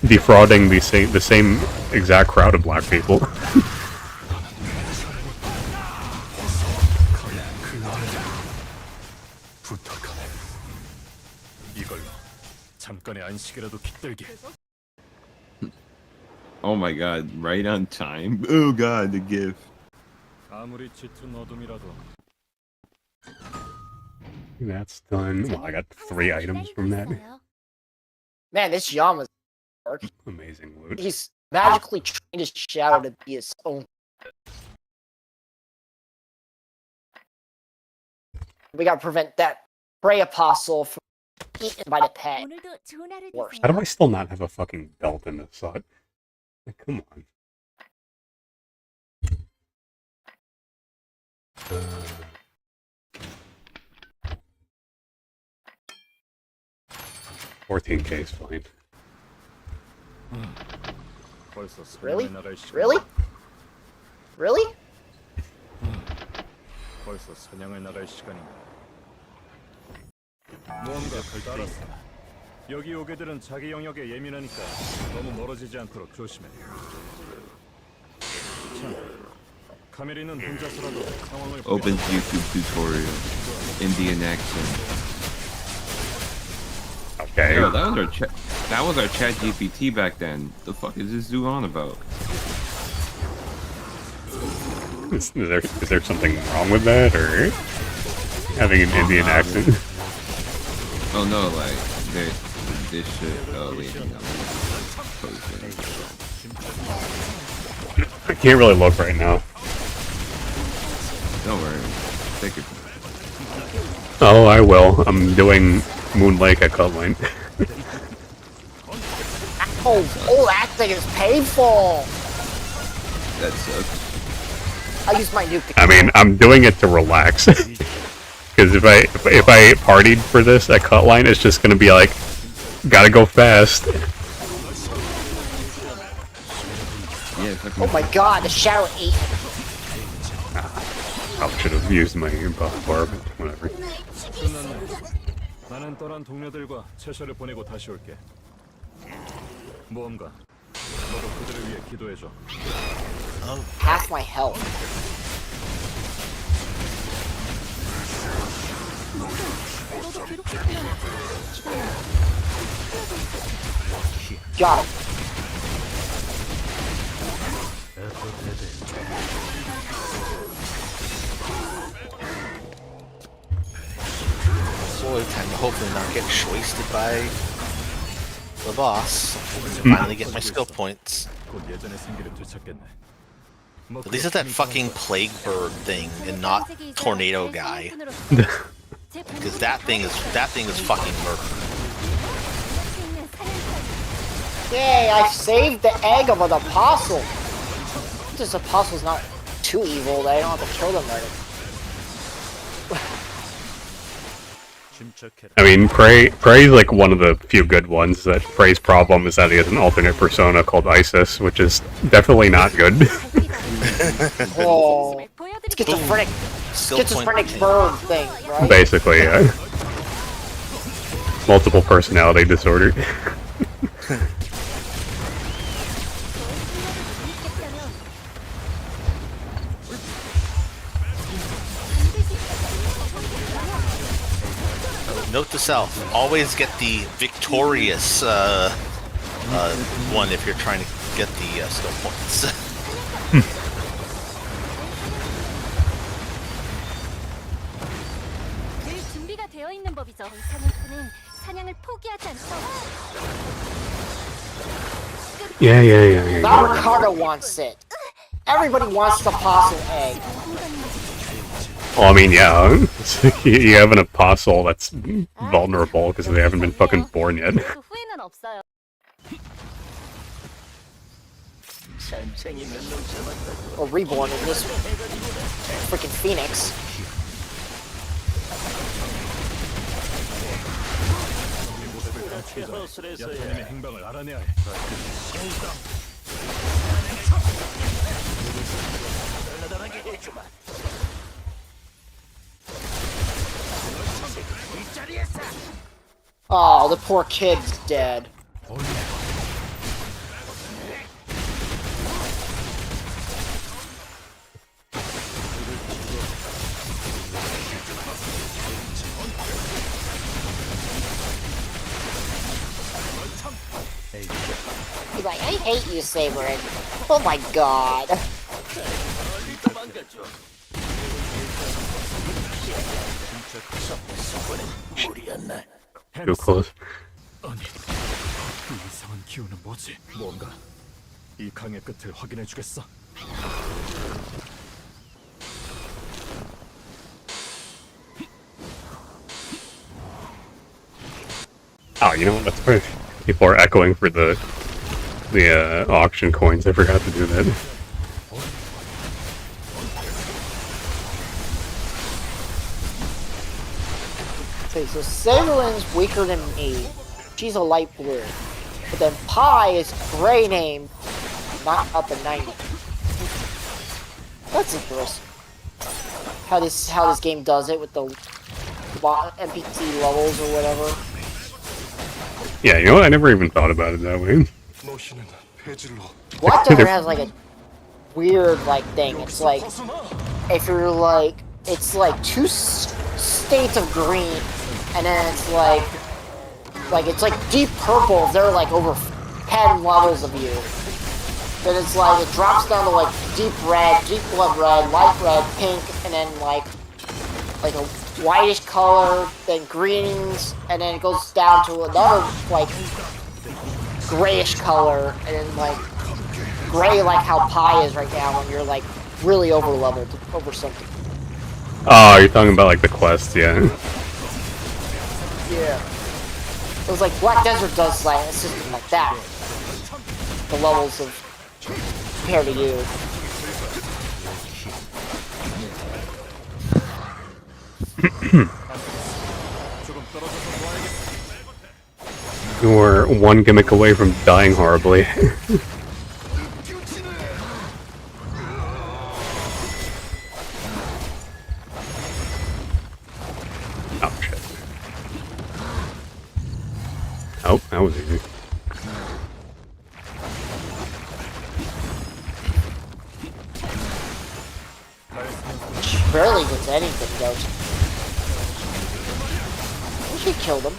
defrauding the same exact crowd of black people. 이걸로 잠깐의 안식이라도 깃들게. Oh my god, right on time. Oh god, the gif. 아무리 짙은 어둠이라도 That's done. Well, I got 3 items from that. Man, this Yama's Amazing loot. he's magically trained his shadow to be his own. We gotta prevent that prey apostle from eaten by the pet. 오늘도 좋은 하루 Worse. 되세요. How do I still not have a fucking belt in this slot? Like, come on. 14K is fine. 벌써 Really? 소문이 나갈 시간. Really? Really? 벌써 사냥을 나갈 시간인가. 무언가 걸려 있어. 여기 오게들은 자기 영역에 예민하니까 너무 멀어지지 않도록 조심해. 참, 카메리는 혼자서라도 상황을 Opens YouTube tutorial. Indian accent. Okay. Yo, that was our chat GPT back then. The fuck is this dude on about? Is there something wrong with that, or having an Indian accent? Oh no, like this shit. Oh wait, I can't really look right now. don't worry. Take it. Oh, I will. I'm doing Moon Lake at Cutline. Oh, that thing is painful. That sucks. I use my nuke. I mean, I'm doing it to relax. Because if I partied for this at Cutline, it's just gonna be like, gotta go fast. Yeah, Oh my god, the shadow ate him. I should have used my buff bar, but whatever. 나는 떠난 동료들과 채셔를 보내고 다시 올게. 모험가, 너도 그들을 위해 기도해줘. Half my health. Got it. Boy, time to hopefully not get shoisted by the boss. Finally get my skill points. 곧 예전의 생기를 되찾겠네. 뭐 At least it's that fucking plague bird thing and not tornado guy. Because that thing is fucking murder. Yay, I saved the egg of an apostle. This apostle's not too evil that I don't have to kill them right. I mean, Prey's like one of the few good ones. That Prey's problem is that he has an alternate persona called Isis, which is definitely not good. Oh, schizophrenic bird thing, right? Basically, yeah. Multiple personality disorder. Note to self: always get the victorious one if you're trying to get the skill points. 늘 준비가 되어 있는 법이죠. 사냥꾼은 사냥을 포기하지 않죠. Yeah. Now Ricardo wants it. Everybody wants the apostle egg. Well, I mean, yeah. You have an apostle that's vulnerable because they haven't been fucking born yet. 후회는 없어요. Or reborn in this freaking phoenix. 야타님의 행방을 알아내야 해. Oh, the poor kid's dead. He's like, I hate you, Saber. And, oh my god. Too close. 아니, 이 이상한 기운은 뭐지? 뭔가 이 강의 끝을 확인해 주겠어. Oh, you know what? That's why people are echoing for the auction coins. I forgot to do that. Okay, so Saberlin's weaker than me. She's a light blue. But then Pi is gray name, not up at 90. That's interesting. How this game does it with the NPC levels or whatever. Yeah, you know what? I never even thought about it that way. Black Desert has like a weird like thing. It's like if you're like two states of green, and then it's like it's like deep purple. They're like over 10 levels of you. Then it's like it drops down to like deep red, deep blood red, light red, pink, and then like a whitish color, then greens, and then it goes down to another like grayish color, and then like gray like how Pi is right now when you're like really over leveled over something. Oh, you're talking about like the quest, yeah. Yeah. It was like Black Desert does like a system like that. The levels of compared to you. You're one gimmick away from dying horribly. Oh shit. that was easy. Barely gets anything, though. She killed him.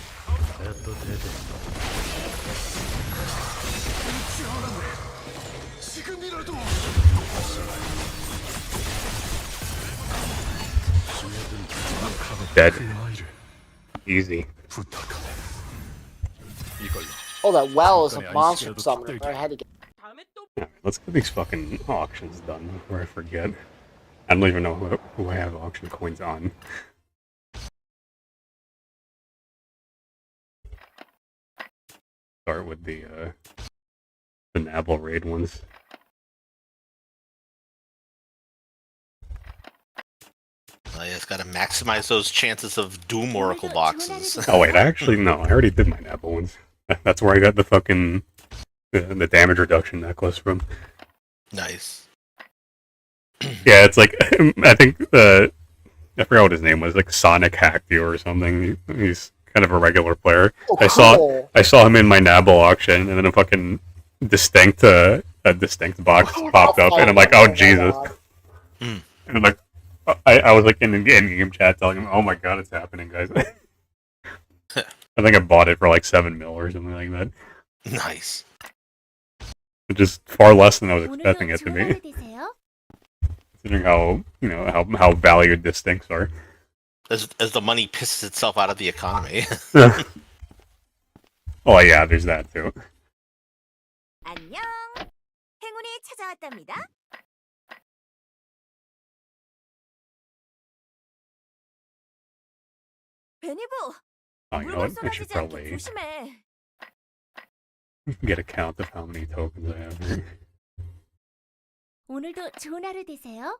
Dead. Easy. Oh, that well is a monster summoner. I had to get. Alright, let's get these fucking auctions done before I forget. I don't even know who I have auction coins on. Start with the Nabble raid ones. Oh, yeah, it's got to maximize those chances of Doom Oracle boxes. Oh wait, no, I already did my Nabble ones. That's where I got the fucking the damage reduction necklace from. Nice. Yeah, it's like I think I forgot what his name was, like Sonic hacked you or something. He's kind of a regular player. Oh, cool. I saw him in my Nabble auction, and then a fucking distinct a distinct box popped up, and I'm like, oh Jesus! And I'm like, I was like in game chat telling him, oh my god, it's happening, guys. I think I bought it for like 7 mil or something like that. Nice. Which is far less than I was expecting it to be. Considering how valued distincts are. As the money pisses itself out of the economy. Oh yeah, there's that too. 안녕. 행운이 찾아왔답니다. 베니부. Oh, you know what? I should probably get a count of how many tokens I have here. 오늘도 좋은 하루 되세요.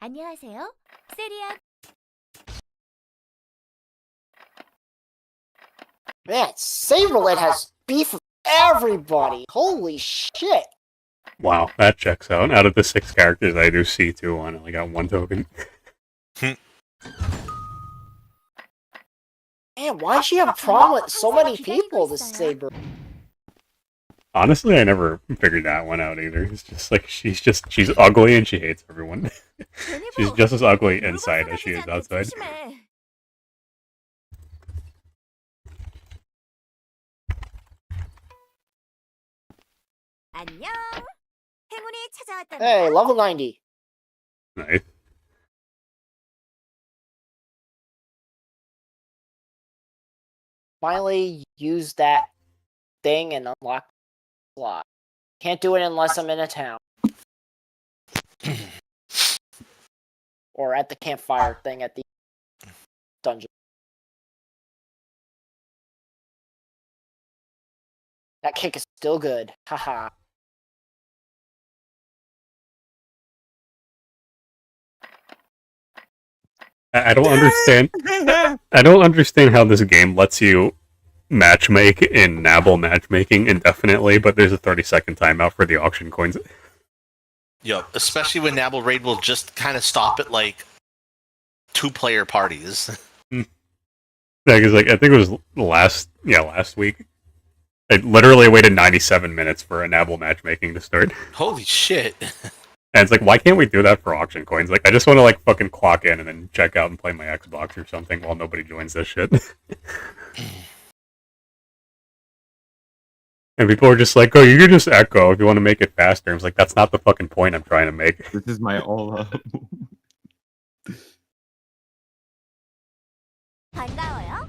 안녕하세요. 세리안. Man, Saberlet has beef with everybody. Holy shit. Wow, that checks out. Out of the 6 characters I do C2 on, I only got 1 token. Man, why does she have a problem with so many people, this Saber? Honestly, I never figured that one out either. It's just like she's ugly and she hates everyone. She's just as ugly inside as she is outside. 안녕. 행운이 찾아왔답니다. Hey, level 90. Nice. Finally use that thing and unlock the slot. Can't do it unless I'm in a town. Or at the campfire thing at the dungeon. That kick is still good. Haha. I don't understand. I don't understand how this game lets you matchmake in Nabble matchmaking indefinitely, but there's a 30-second timeout for the auction coins. Yep, especially when Nabble Raid will just kind of stop at like 2-player parties. Yeah, because like I think it was last week. I literally waited 97 minutes for a Nabble matchmaking to start. Holy shit. And it's like, why can't we do that for auction coins? Like, I just want to like fucking clock in and then check out and play my Xbox or something while nobody joins this shit. And people are just like, oh, you can just echo if you want to make it faster. I was like, that's not the fucking point I'm trying to make. This is my all up. 반가워요.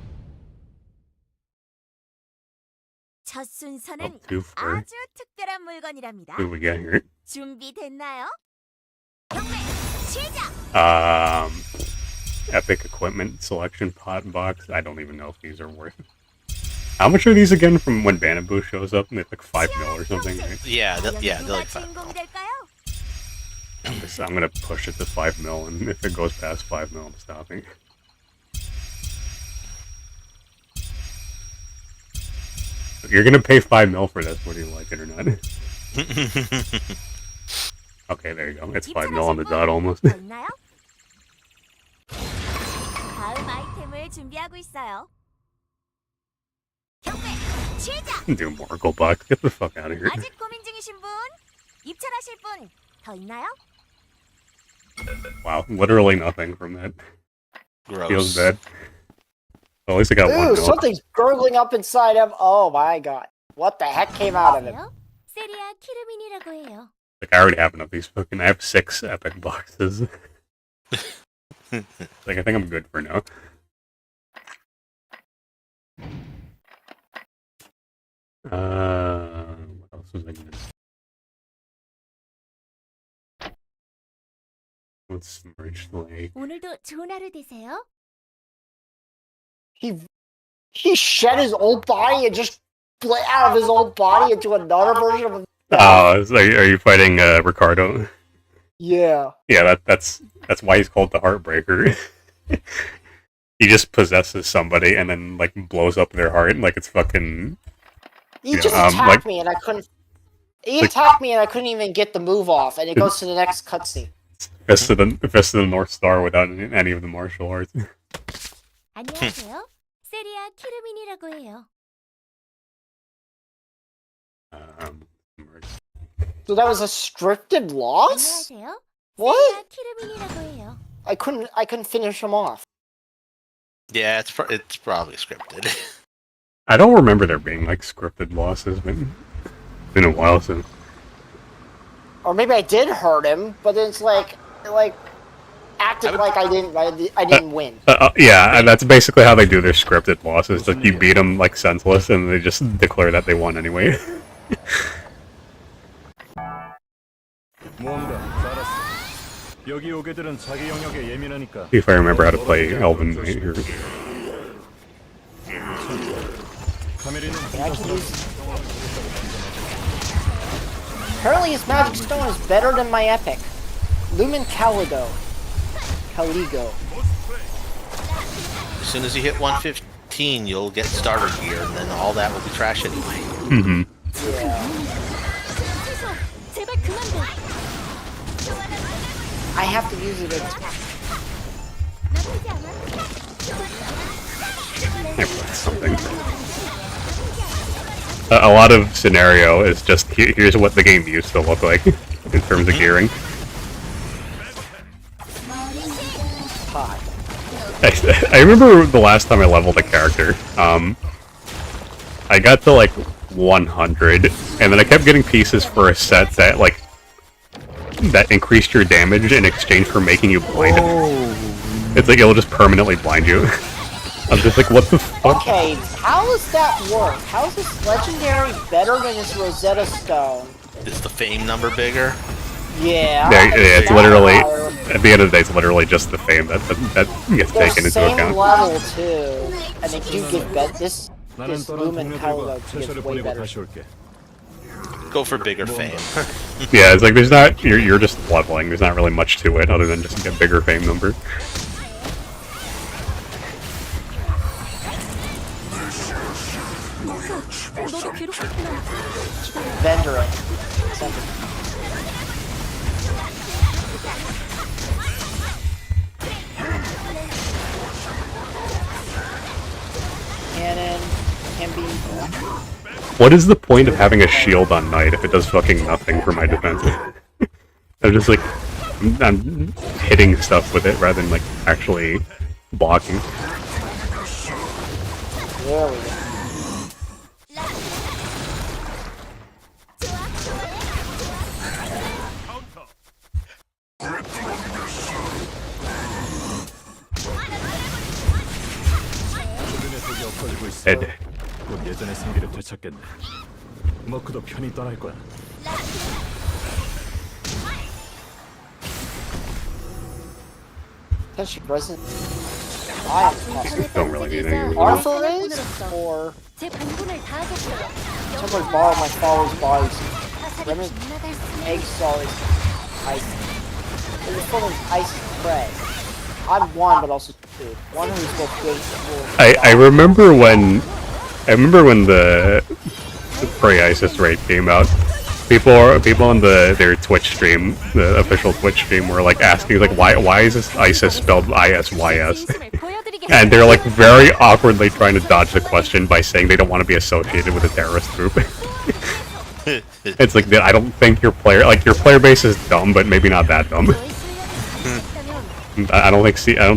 첫 순서는 Up 2 for 아주 특별한 물건이랍니다. who we got here. 준비됐나요? 경매 시작. Epic equipment selection pot box. I don't even know if these are worth. How much are these again from when Banaboo shows up? And it's like 5 mil or something, right? Yeah, they're like 5 주인공이 mil. 될까요? I'm gonna push it to 5 mil, and if it goes past 5 mil, I'm stopping. If you're gonna pay 5 mil for this, whether you like it or not. Okay, there you go. It's 5-0 on the dot almost. 더 있나요? 다음 아이템을 준비하고 있어요. 경매 시작. Do more gold box. Get the fuck out of here. 아직 고민 중이신 분, 입찰하실 분 더 있나요? Wow, literally nothing from that. Feels Gross. bad. Well, at least I got one Ooh, note. something's gurgling up inside him. Oh my god. What the heck came out of him? 세리아 키르민이라고 해요. Like, I already have enough of these fucking. I have 6 epic boxes. Like, I think I'm good for now. What else was I gonna say? Let's merge like. 오늘도 좋은 하루 되세요. He shed his old body and just split out of his old body into another version of himself. Oh, are you fighting Ricardo? Yeah. Yeah, that's why he's called the Heartbreaker. He just possesses somebody and then like blows up their heart like it's fucking. He just attacked me and I couldn't. He attacked me and I couldn't even get the move off, and it goes to the next cutscene. Fist of the North Star without any of the martial arts. 안녕하세요. 세리아 키르민이라고 해요. So that was a scripted loss? 안녕하세요. What? 세리아 키르민이라고 해요. I couldn't finish him off. Yeah, it's probably scripted. I don't remember there being like scripted losses, but it's been a while since. Or maybe I did hurt him, but it's like acted like I didn't win. Yeah, and that's basically how they do their scripted losses. Like you beat them like senseless, and they just declare that they won anyway. 뭔가 잘했어. 여기 오게들은 자기 영역에 예민하니까. See if I remember how to play Elven Knight here. Yeah, I can use... Apparently his magic stone is better than my epic. Lumen Caligo. As soon as you hit 115, you'll get starter gear, and then all that will be trash anyway. Mm-hmm. Yeah. 제발 그만둬. I have to use it in... 나쁘지 않아? Something. A lot of scenario is just here's what the game used to look like in terms of gearing. Hi. I remember the last time I leveled a character. I got to like 100, and then I kept getting pieces for a set that like that increased your damage in exchange for making you blind. It's like it'll just permanently blind you. I'm just like, what the fuck? Okay, how does that work? How is this legendary better than this Rosetta Stone? Is the fame number bigger? Yeah. Yeah, it's literally at the end of the day, it's literally just the fame that gets They're taken into same account. level too, and they do get better. This Lumen Caligo gets way better. Go for bigger fame. Yeah, it's like there's not you're just leveling. There's not really much to it other than just get bigger fame number. 너도 괴롭겠구나. Vendor it. Cannon can be. What is the point of having a shield on Knight if it does fucking nothing for my defense? I'm just like I'm hitting stuff with it rather than like actually blocking. There we go. Head. 곧 예전의 승기를 되찾겠네. 머크도 편히 떠날 거야. She present. I Don't really need any. Arthur is or 제 본분을 다하겠어요. someone borrow my father's bodies. Remnant 나갈 수 egg solid ice. It was full of ice prey. I'm one, but also two. One who's both great and I remember when the Prey Isis raid came out, people on their Twitch stream, the official Twitch stream, were like asking like why is this ISIS spelled ISYS? And they're like very awkwardly trying to dodge the question by saying they don't want to be associated with a terrorist group. It's like I don't think your player base is dumb, but maybe not that dumb. I don't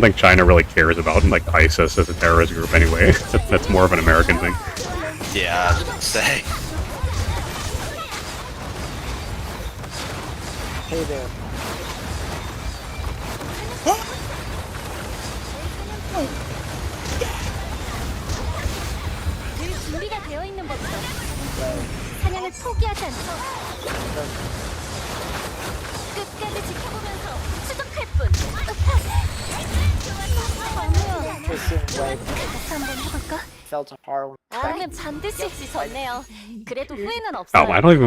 think China really cares about like ISIS as a terrorist group anyway. That's more of an American thing. Yeah, I was gonna say. Hey there. 늘 준비가 되어 있는 법이죠. 사냥을 포기하지 않죠. 끝까지 지켜보면서 추적할 뿐. Kissing wave 한번 해볼까? felt a hard. 그러면 반드시 졌네요. 그래도 후회는 Oh, 없어요. I don't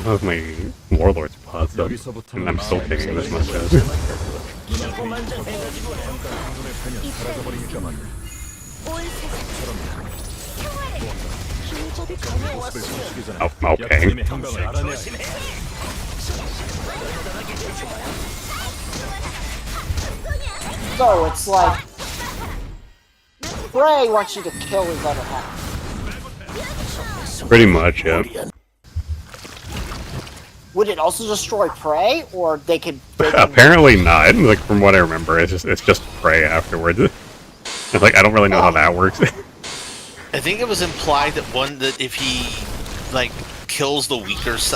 have my warlord's pods up, and I'm still taking this mustache. 온 세상 평화를 길잡이 가져왔어. Oh, okay. 약점의 행방을 알아내야 해. So it's like Prey wants you to kill his other half. Pretty much, yeah. Would it also destroy Prey, or they could? Apparently not. Like from what I remember, it's just prey afterwards. It's like I don't really know how that works. I think it was implied that if he like kills the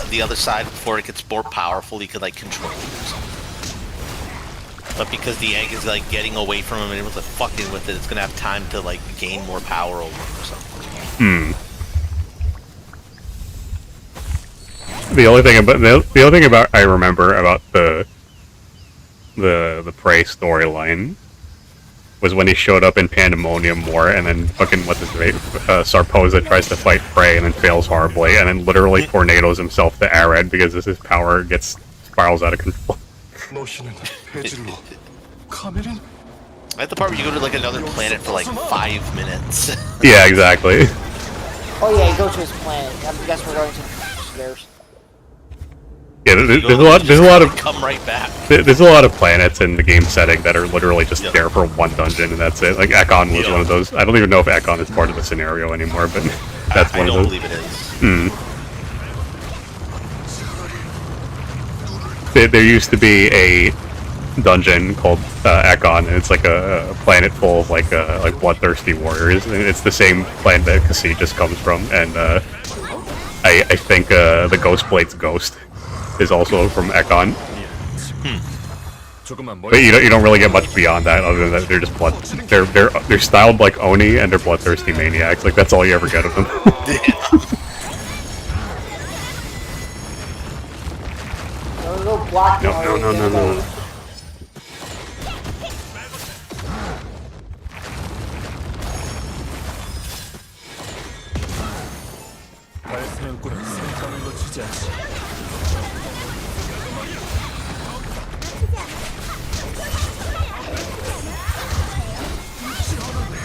the other side before it gets more powerful, he could like control it or something. But because the egg is like getting away from him and it was like fucking with it, it's gonna have time to like gain more power over him or something. The only thing about I remember about the Prey storyline was when he showed up in Pandemonium War, and then fucking what's his name, Sarposa tries to fight Prey and then fails horribly, and then literally tornadoes himself to Arad because his power spirals out of control. At the part where you go to like another planet for like 5 minutes. Yeah, exactly. Oh yeah, go to his planet. I guess we're going to theirs. Yeah, there's a lot of come right back. There's a lot of planets in the game setting that are literally just there for one dungeon, and that's it. Like Ekon was one of those. I don't even know if Ekon is part of the scenario anymore, but that's one of those. I don't believe it is. There used to be a dungeon called Ekon, and it's like a planet full of like bloodthirsty warriors, and it's the same planet that Cassie just comes from, and I think the Ghostblade's ghost is also from Ekon. But you don't really get much beyond that, other than that they're just they're styled like Oni and they're bloodthirsty maniacs. Like that's all you ever get of them. No. 사냥꾼은 생선을 놓치지 않지.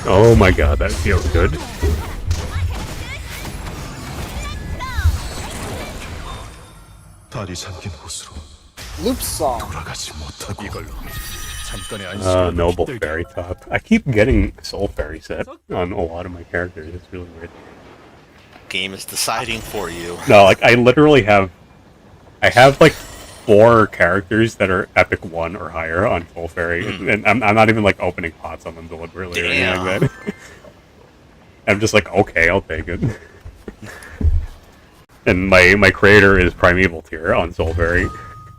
Oh my god, that feels good. 다리 잠긴 곳으로 Loop song. 돌아가지 못하고 이걸로 잠깐의 Noble Fairy Top. I keep getting Soul Fairy set on a lot of my characters. It's really weird. Game is deciding for you. No, like I literally have like 4 characters that are Epic 1 or higher on Soul Fairy, and I'm not even like opening pots on them deliberately or anything like that. I'm just like, okay, I'll take it. And my creator is Primeval tier on Soul Fairy.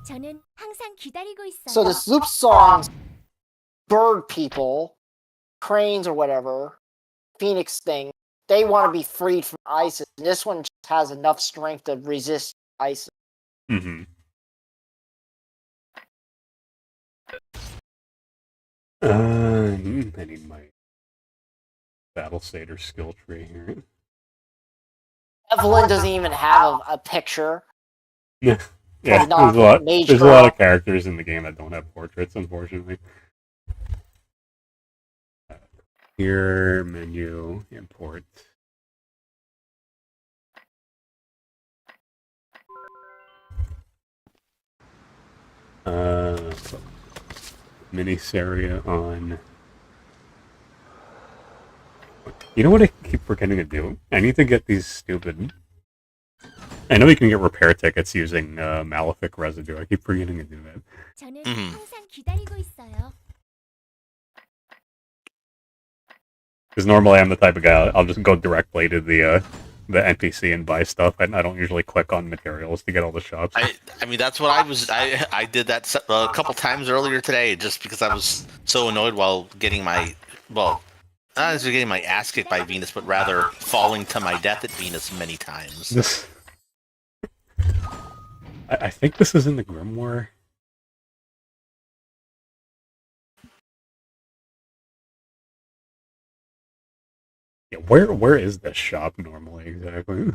저는 항상 기다리고 있어요. So this loop song, bird people, cranes or whatever, phoenix thing, they want to be freed from ISIS. And this one just has enough strength to resist ISIS. Mm-hmm. I need my Battle Satyr skill tree here. Evelyn doesn't even have a picture. Yeah, There's there's a lot of characters in the game that don't have portraits, unfortunately. Here, menu, import. Miniseria on... You know what I keep forgetting to do? I need to get these stupid... I know you can get repair tickets using Malefic residue. I keep forgetting to do that. 저는 항상 기다리고 있어요. Because normally I'm the type of guy, I'll just go directly to the NPC and buy stuff. I don't usually click on materials to get all the shops. I mean, that's what I did that a couple times earlier today, just because I was so annoyed while getting my, well, not as getting my ass kicked by Venus, but rather falling to my death at Venus many times. I think this is in the Grimoire. Yeah, where is this shop normally exactly?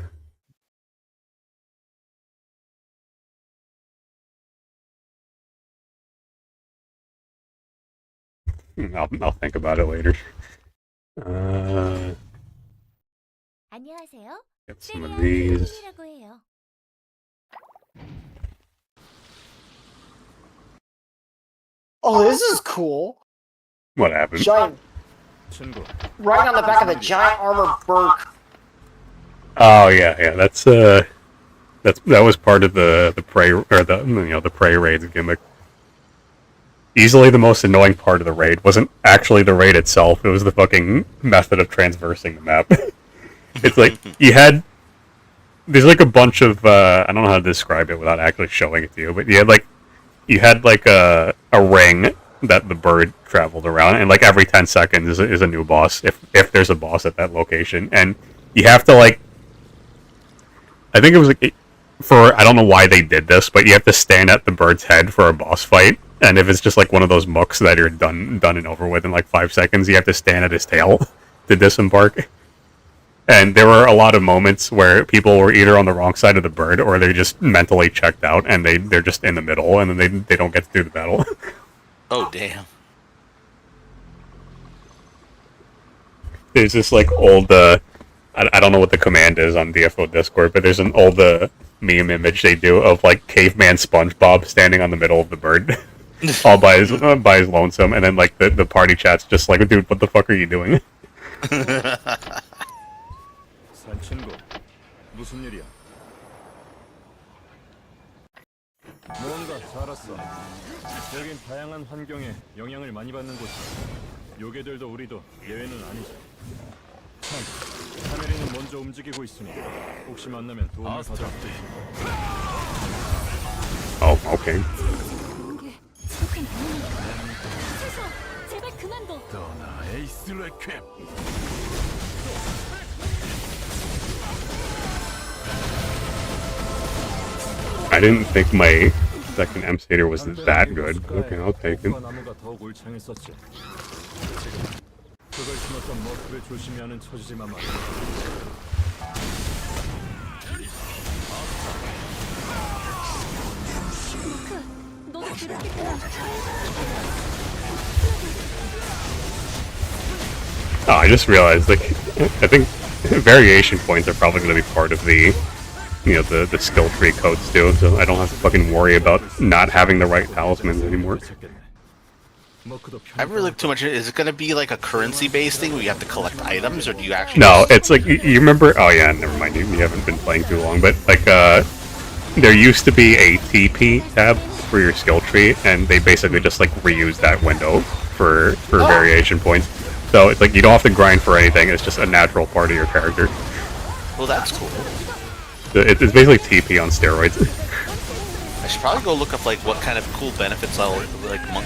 I'll think about it later. 안녕하세요. Get some of these. 라고 해요. Oh, this is cool. What happened? Giant, 친구, right on the back of a giant armored bird. Oh yeah, that was part of the prey or the prey raids gimmick. Easily the most annoying part of the raid wasn't actually the raid itself, it was the fucking method of transversing the map. It's like, there's like a bunch of, I don't know how to describe it without actually showing it to you, but you had like a ring that the bird traveled around, and like every 10 seconds is a new boss, if there's a boss at that location, and you have to like, I think it was like, I don't know why they did this, but you have to stand at the bird's head for a boss fight. And if it's just like one of those mooks that are done and over with in like 5 seconds, you have to stand at his tail to disembark. And there were a lot of moments where people were either on the wrong side of the bird or they're just mentally checked out and they're just in the middle and then they don't get to do the battle. Oh, damn. There's this like old, I don't know what the command is on DFO Discord, but there's an old meme image they do of like caveman SpongeBob standing on the middle of the bird. All by his lonesome, and then like the party chat's just like, dude, what the fuck are you doing? 산 친구, 무슨 일이야? 뭔가 잘 왔어. 여긴 다양한 환경에 영향을 많이 받는 곳이야. 요괴들도 우리도 예외는 아니지. 참, 카메리는 먼저 움직이고 있으니 혹시 만나면 도움을 받아. Oh, okay. 제발 그만둬. I didn't think my second M Satyr was that good. Okay, I'll take it. 나무가 더욱 울창했었지. 지금 그걸 심었던 머스를 조심히 하는 처지지만 말이야. 너도 그렇겠구나. Oh, I just realized, like, I think variation points are probably going to be part of the, the skill tree codes too, so I don't have to fucking worry about not having the right talismans anymore. I really look too much. Is it going to be like a currency-based thing where you have to collect items, or do you actually? No, it's like, you remember, oh yeah, never mind, you haven't been playing too long, but like, there used to be a TP tab for your skill tree, and they basically just like reuse that window for variation points. So it's like you don't have to grind for anything, it's just a natural part of your character. Well, that's cool. It's basically TP on steroids. I should probably go look up like what kind of cool benefits Monk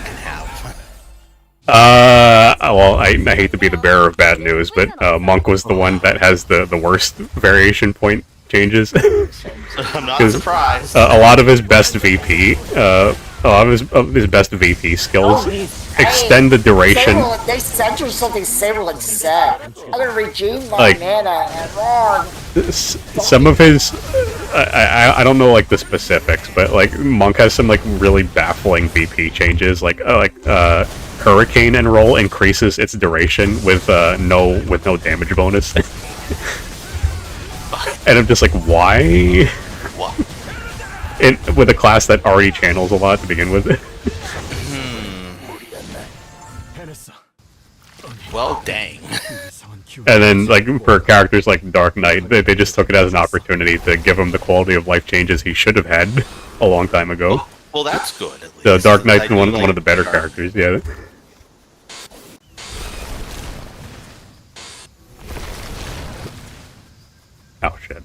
can have. Well, I hate to be the bearer of bad news, but Monk was the one that has the worst variation point changes. I'm not surprised. A lot of his best VP, a lot of his best VP skills extend the duration. They sent you something Saberlin said. I'm gonna redeem my Like, mana and wrong. Some of his, I don't know like the specifics, but like Monk has some like really baffling VP changes. Like Hurricane and roll increases its duration with no damage bonus. And I'm just like, why? What? with a class that already channels a lot to begin with. Well, dang. And then, like, for characters like Dark Knight, they just took it as an opportunity to give him the quality of life changes he should have had a long time ago. Well, that's good, at least. So Dark Knight's one of the better characters, yeah. Oh shit.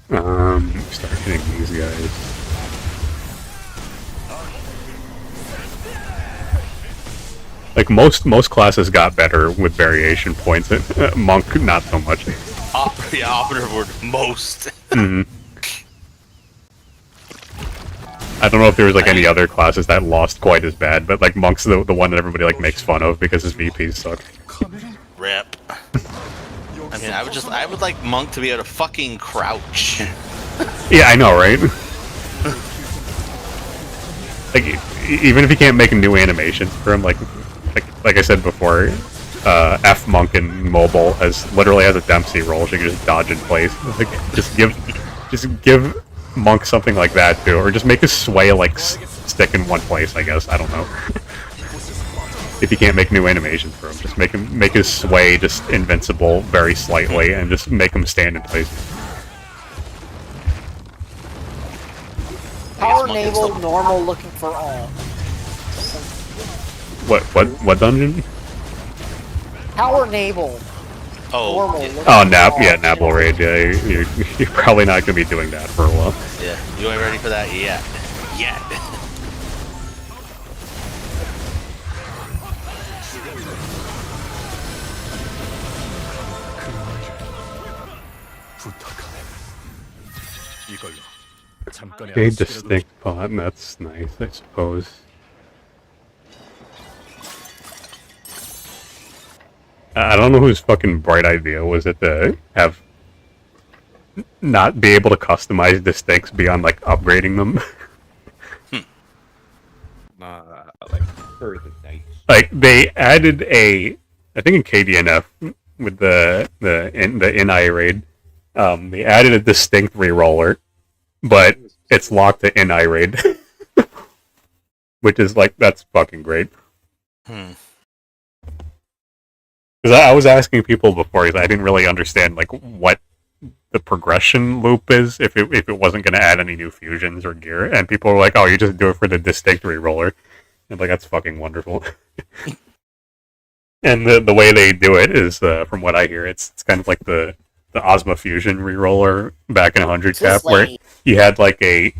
Start hitting these guys. Like most classes got better with variation points. Monk, not so much. Yeah, operative word, most. Mm-hmm. I don't know if there was like any other classes that lost quite as bad, but like Monk's the one that everybody like makes fun of because his VPs suck. Rip. I mean, I would like Monk to be able to fucking crouch. Yeah, I know, right? Like, even if you can't make new animations for him, like I said before, F Monk in mobile literally has a Dempsey roll. She can just dodge in place. Like, just give Monk something like that too, or just make his sway like stick in one place. I guess I don't know. If you can't make new animations for him, just make his sway just invincible very slightly, and just make him stand in place. Power naval, normal, looking for all. What dungeon? Power naval. Oh, Normal, yeah. Nabble Raid. Yeah, you're probably not gonna be doing that for a while. Yeah, you ain't ready for that yet. Yet. Okay, distinct pot, that's nice, I suppose. I don't know whose fucking bright idea was it to have not be able to customize distincts beyond like upgrading them. Like for the dice. Like they added I think in KDNF with the NI raid, they added a distinct reroller, but it's locked to NI raid, which is like that's fucking great. Because I was asking people before, because I didn't really understand like what the progression loop is if it wasn't going to add any new fusions or gear, and people were like, "Oh, you just do it for the distinct reroller," and like that's fucking wonderful. And the way they do it is, from what I hear, it's kind of like the Ozma Fusion reroller back in 100 cap, where you had like a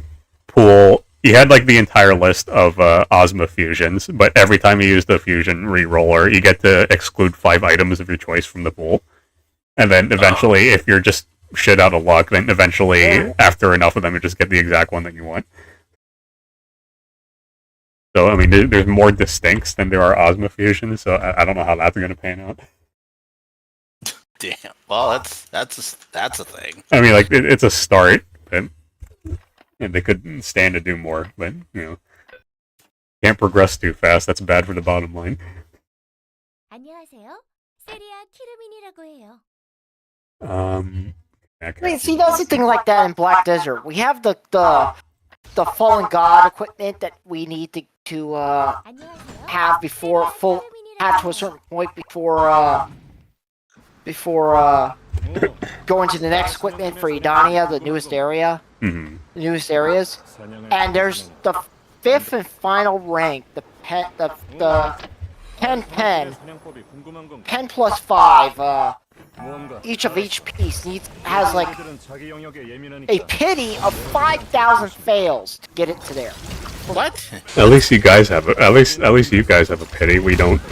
pool. You had like the entire list of Ozma fusions, but every time you use the fusion reroller, you get to exclude 5 items of your choice from the pool. And then eventually, if you're just shit out of luck, then eventually, after enough of them, you just get the exact one that you want. So, I mean, there's more distincts than there are Ozma fusions, so I don't know how that's going to pan out. Damn. Well, that's a thing. I mean, like, it's a start, but... And they could stand to do more, but, you know, can't progress too fast. That's bad for the bottom line. 안녕하세요. 세리아 키르민이라고 해요. I mean, see, that's the thing like that in Black Desert. We have the Fallen God equipment that we need to have before have to a certain point before going to the next equipment for Edania, the newest area. Mm-hmm. The newest areas, and there's the 5th and final rank, the pen plus 5. Each piece has like a pity of 5,000 fails to get it to there. What? At least you guys have at least you guys have a pity. We don't.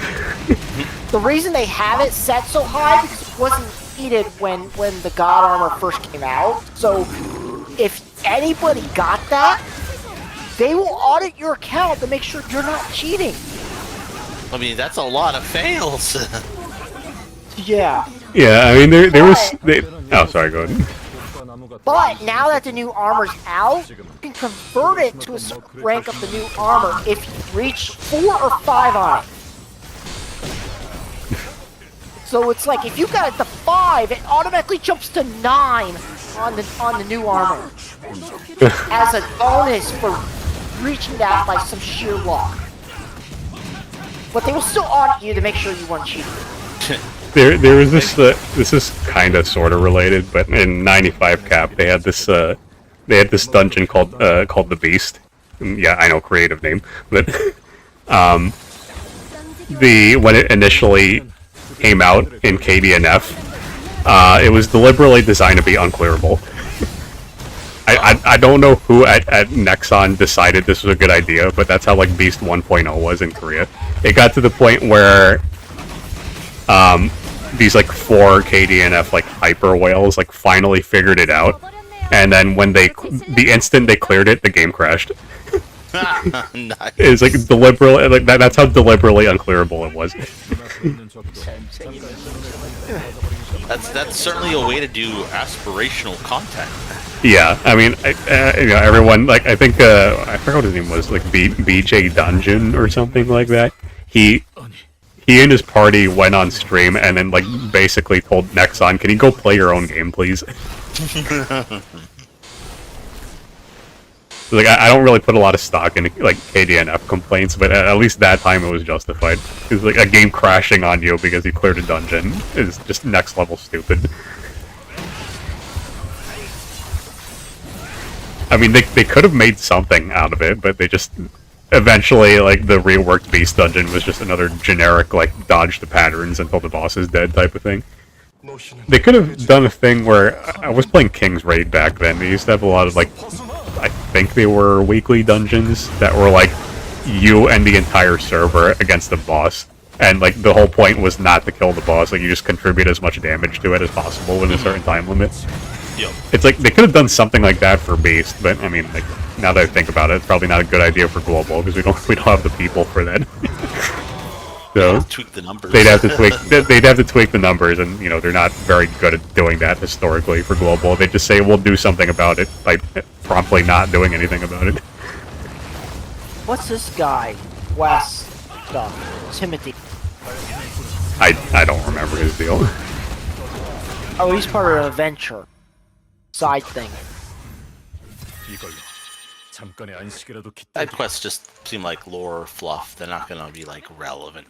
The reason they have it set so high because it wasn't needed when the God Armor first came out. So if anybody got that, they will audit your account to make sure you're not cheating. I mean, that's a lot of fails. Yeah. Yeah, I mean, there was... Oh, sorry, go ahead. But now that the new armor's out, you can convert it to a certain rank of the new armor if you reach 4 or 5 on it. So it's like, if you got it to 5, it automatically jumps to 9 on the new armor. As a bonus for reaching that by some sheer luck. But they will still audit you to make sure you weren't cheating. There was this. This is kind of sort of related, but in 95 Cap, they had this dungeon called the Beast. And yeah, I know, creative name, but when it initially came out in KDNF, it was deliberately designed to be unclearable. I don't know who at Nexon decided this was a good idea, but that's how like Beast 1.0 was in Korea. It got to the point where these like 4 KDNF like hyper whales like finally figured it out, and then when the instant they cleared it, the game crashed. Nice. It's like deliberately like that's how deliberately unclearable it was. That's certainly a way to do aspirational content. Yeah, I mean, everyone like I think I forgot what his name was, like BJ Dungeon or something like that. He and his party went on stream and then like basically told Nexon, "Can you go play your own game, please?" Like I don't really put a lot of stock in like KDNF complaints, but at least that time it was justified. Because like a game crashing on you because you cleared a dungeon is just next level stupid. I mean, they could have made something out of it, but they just eventually like the reworked Beast dungeon was just another generic like dodge the patterns until the boss is dead type of thing. They could have done a thing where I was playing King's Raid back then. They used to have a lot of like, I think they were weekly dungeons that were like you and the entire server against the boss, and like the whole point was not to kill the boss. Like you just contribute as much damage to it as possible within a certain time limit. Yep. It's like they could have done something like that for Beast, but I mean, like now that I think about it, it's probably not a good idea for Global because we don't have the people for that. So tweak the numbers. they'd have to tweak the numbers, and you know they're not very good at doing that historically for Global. They just say we'll do something about it by promptly not doing anything about it. What's this guy? Wes stuff. Timothy. I don't remember his deal. Oh, he's part of a venture. Side thing. Side quests just seem like lore fluff. They're not gonna be like relevant.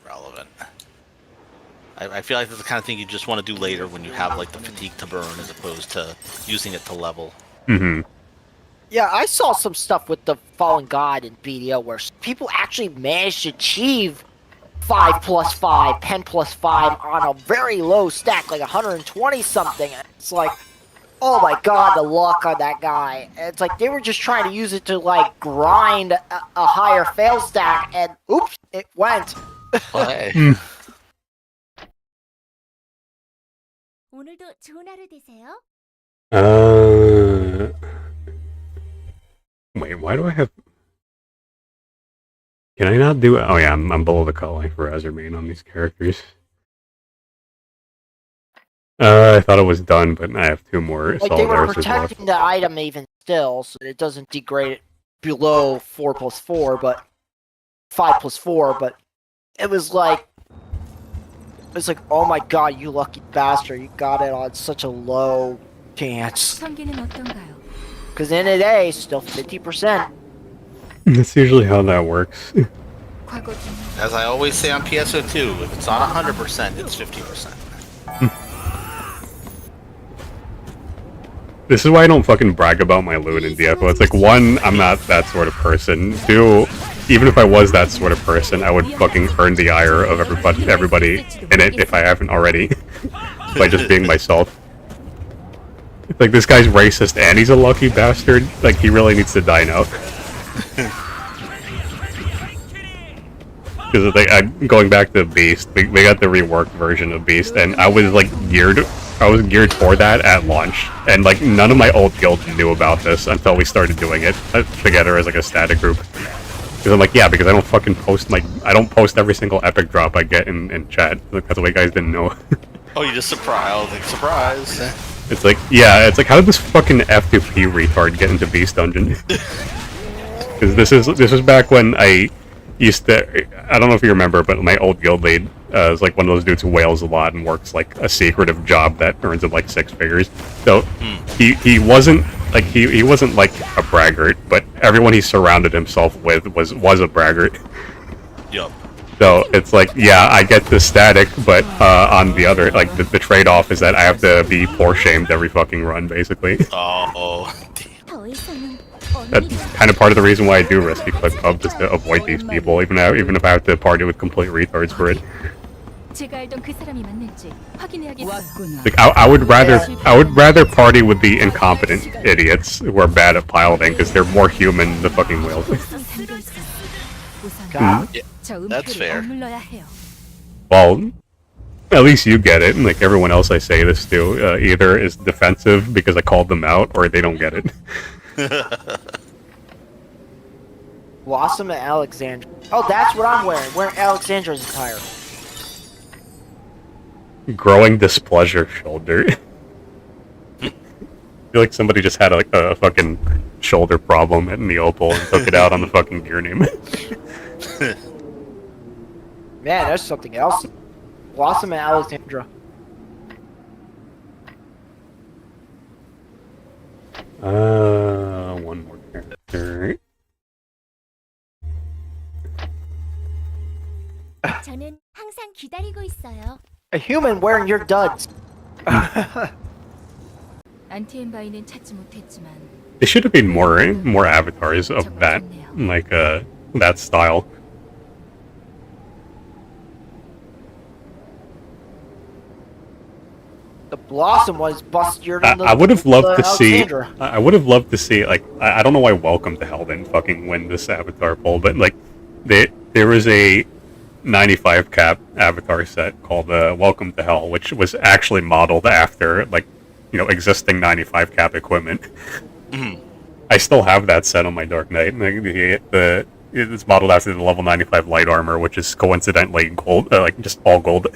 I feel like that's the kind of thing you just want to do later when you have like the fatigue to burn as opposed to using it to level. Mm-hmm. Yeah, I saw some stuff with the Fallen God in BDO where people actually managed to achieve 5+5, 10+5 on a very low stack, like 120 something. It's like, oh my god, the luck on that guy. It's like they were just trying to use it to like grind a higher fail stack, and oops, it went. 오늘도 좋은 하루 되세요. Wait, why do I have? Can I not do it? Oh yeah, I'm below the cut line for Azermain on these characters. I thought it was done, but I have 2 more. Like they were protecting the item even still, so it doesn't degrade it below 4+4, but 5+4. But it was like, oh my god, you lucky bastard, you got it on such a low chance. Because in a day, still 50%. That's usually how that works. As I always say on PSO2, if it's not 100%, it's 50%. This is why I don't fucking brag about my loot in DFO. It's like, 1, I'm not that sort of person. 2, even if I was that sort of person, I would fucking earn the ire of everybody in it if I haven't already. By just being myself. Like, this guy's racist and he's a lucky bastard. Like, he really needs to die now. Because like, going back to Beast, we got the reworked version of Beast, and I was like geared for that at launch, and like none of my old guild knew about this until we started doing it together as like a static group. Because I'm like, yeah, because I don't post every single epic drop I get in chat. Like, that's the way guys didn't know. Oh, you just surprise! Like surprise. It's like, yeah, it's like, how did this fucking F2P retard get into Beast Dungeon? Because this was back when I used to, I don't know if you remember, but my old guild lead is like one of those dudes who wails a lot and works like a secretive job that earns him like 6 figures. So he wasn't like he wasn't like a braggart, but everyone he surrounded himself with was a braggart. Yup. So it's like, yeah, I get the static, but on the other, like the trade-off is that I have to be poor shamed every fucking run, basically. Oh. 더 이상은 That's kind of part of the reason why I do risky click pub, is to avoid these people, even if I have to party with complete retards for it. 제가 알던 그 사람이 맞는지 확인해야겠어요. Like I would rather party with the incompetent idiots who are bad at piloting because they're more human than the fucking whales. God. That's fair. 억눌러야 해요. Well, at least you get it. And like everyone else I say this to, either is defensive because I called them out, or they don't get it. Blossom and Alexandra. Oh, that's what I'm wearing. Wearing Alexandra's attire. Growing displeasure shoulder. I feel like somebody just had a fucking shoulder problem at Neopol and took it out on the fucking gear name. Man, there's something else. Blossom and Alexandra. One more character. 저는 항상 기다리고 있어요. A human wearing your duds. 안티엠바이는 찾지 못했지만 They should have been more avatars of that, like that style. The Blossom was bustier than the I would have loved to see. Alexandra. I would have loved to see, like, I don't know why Welcome to Hell didn't fucking win this avatar poll, but like, there was a 95 cap avatar set called Welcome to Hell, which was actually modeled after, like, you know, existing 95 cap equipment. I still have that set on my Dark Knight. Like, it's modeled after the level 95 light armor, which is coincidentally gold, like just all gold.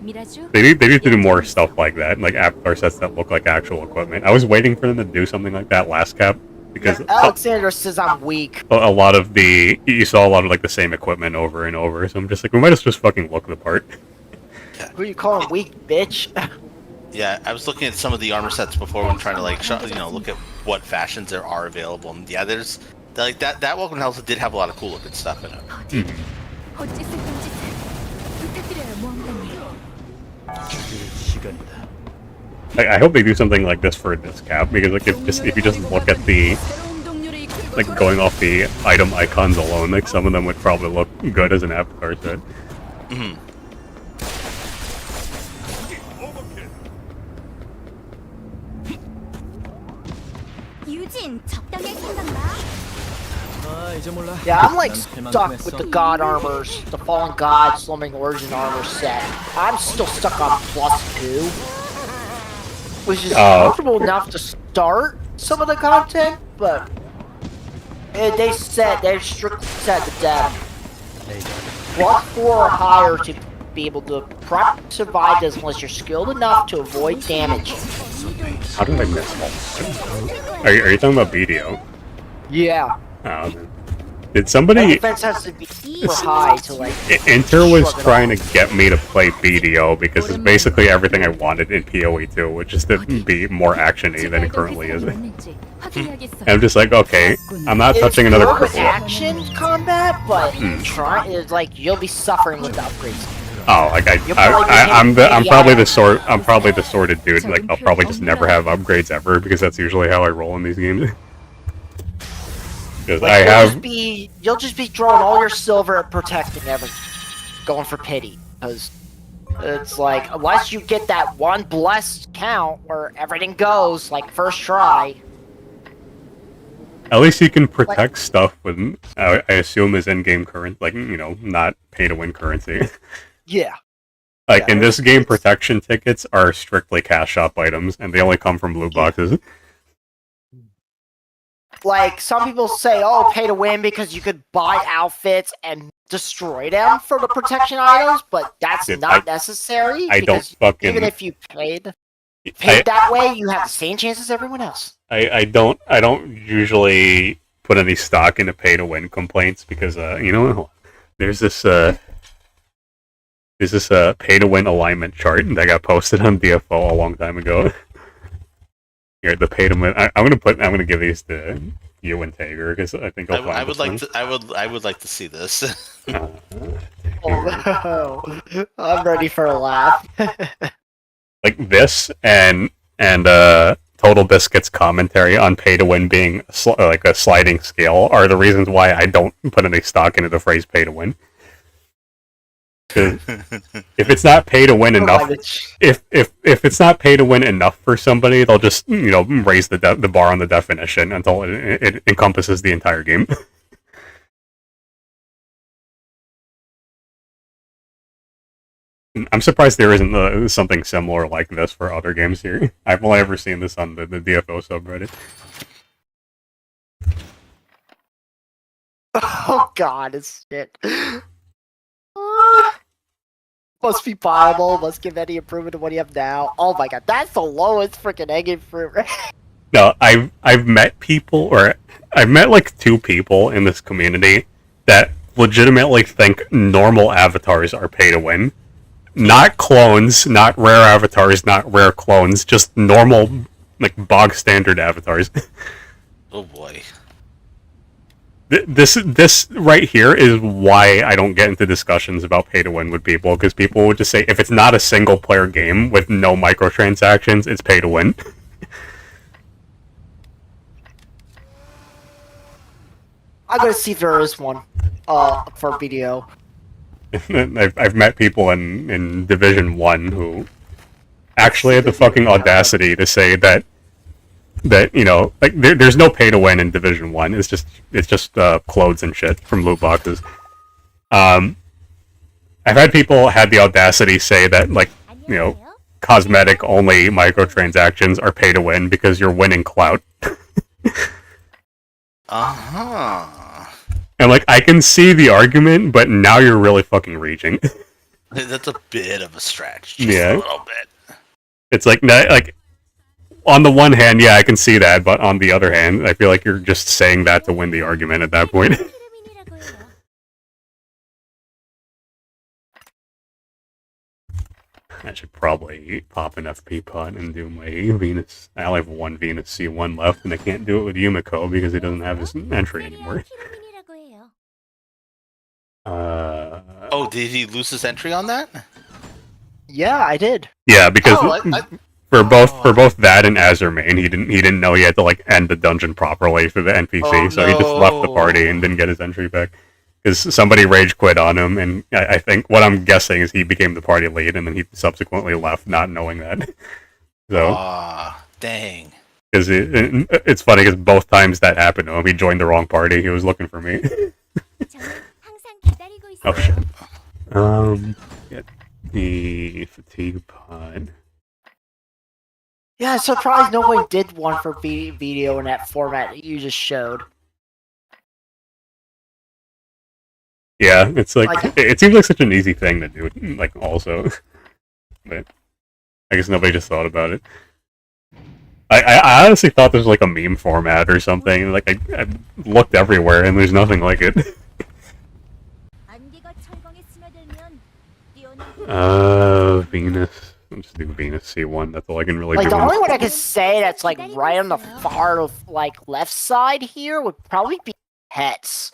미라주 They need to do more stuff like that, like avatar sets that look like actual equipment. I was waiting for them to do something like that last cap because Alexandra says I'm weak. a lot of you saw a lot of like the same equipment over and over. So I'm just like, we might as well just fucking look the part. Who you calling weak, bitch? Yeah, I was looking at some of the armor sets before when trying to like look at what fashions there are available. And yeah, there's like that Welcome to Hell did have a lot of cool looking stuff in it. 어찌 쓸던 짓을 부탁드려요, 모험가님. I hope they do something like this for this cap because like if you just look at the like going off the item icons alone, like some of them would probably look good as an avatar set. 유진, 적당히 생각나. Yeah, I'm like stuck with the God armors, the Fallen God Slumming Origin armor set. I'm still stuck on +2, which is comfortable enough to start some of the content, but they're strictly set to death. +4 or higher to be able to survive this unless you're skilled enough to avoid damage. How did I miss all that? Are you talking about BDO? Yeah. Oh, did somebody? Defense has to be super high to like. Inter was trying to get me to play BDO because it's basically everything I wanted in PoE 2, which is to be more action-y than it currently is. And I'm just like, okay, I'm not touching another It's cripple. action combat, but it's like you'll be suffering with the upgrades. Oh, like I'm probably the sorted dude. Like I'll probably just never have upgrades ever because that's usually how I roll in these games. Because Like, you'll just be throwing all your silver at protecting everything, going for pity. Because it's like unless you get that one blessed count where everything goes like first try. At least you can protect stuff with, I assume, is in-game current, like, you know, not pay-to-win currency. Yeah. Like, Yeah, in this game, protection tickets are strictly cash shop items, and they only come from loot boxes. Like some people say, oh, pay to win because you could buy outfits and destroy them for the protection items, but that's Dude, not necessary. I don't because fucking- even if you paid that way, you have the same chance as everyone else. I don't usually put any stock into pay-to-win complaints because, you know, there's this pay-to-win alignment chart that got posted on DFO a long time ago. Here, the pay to win. I'm gonna give these to you and Tager because I think I would like to. I would like to see this. Oh, I'm ready for a laugh. Like this and Total Biscuit's commentary on pay to win being like a sliding scale are the reasons why I don't put any stock into the phrase pay to win. If it's not pay to win enough, if it's not pay to win enough for somebody, they'll just raise the bar on the definition until it encompasses the entire game. I'm surprised there isn't something similar like this for other games here. I've only ever seen this on the DFO subreddit. Oh god, it's shit. Must be viable, must give any improvement to what you have now. Oh my god, that's the lowest freaking hanging fruit. No, I've met people, or I've met like 2 people in this community that legitimately think normal avatars are pay to win. Not clones, not rare avatars, not rare clones, just normal, like, bog standard avatars. Oh boy. This right here is why I don't get into discussions about pay to win with people, because people would just say if it's not a single player game with no microtransactions, it's pay to win. I'm gonna see if there is one for video. I've met people in Division 1 who actually had the fucking audacity to say that like there's no pay to win in Division 1. It's just clothes and shit from loot boxes. I've had people had the audacity say that, like, cosmetic only microtransactions are pay to win because you're winning clout. And, like, I can see the argument, but now you're really fucking reaching. That's a bit of a stretch. Just Yeah. a little bit. It's like, on the one hand, yeah, I can see that, but on the other hand, I feel like you're just saying that to win the argument at that point. I should probably pop an FP pot and do my Venus. I only have one Venus C1 left, and I can't do it with Yumiko because he doesn't have his entry anymore. Oh, did he lose his entry on that? Yeah, I did. Yeah, because Oh, for both that and Azurmane, he didn't know he had to, like, end the dungeon properly for the NPC, Oh, so he just left the no. party and didn't get his entry back. Because somebody rage quit on him, and I think what I'm guessing is he became the party lead, and then he subsequently left, not knowing that. So, dang. because it's funny because both times that happened to him, he joined the wrong party. He was looking for me. Oh shit. Get the fatigue pod. Yeah, I'm surprised no one did one for video in that format that you just showed. Yeah, it's like it seems like such an easy thing to do, like, also, but I guess nobody just thought about it. I honestly thought this was like a meme format or something. Like I looked everywhere and there's nothing like it. Venus. I'll just do Venus C1. That's all I can really Like, do. the only one I could say that's, like, right on the far, like, left side here would probably be pets.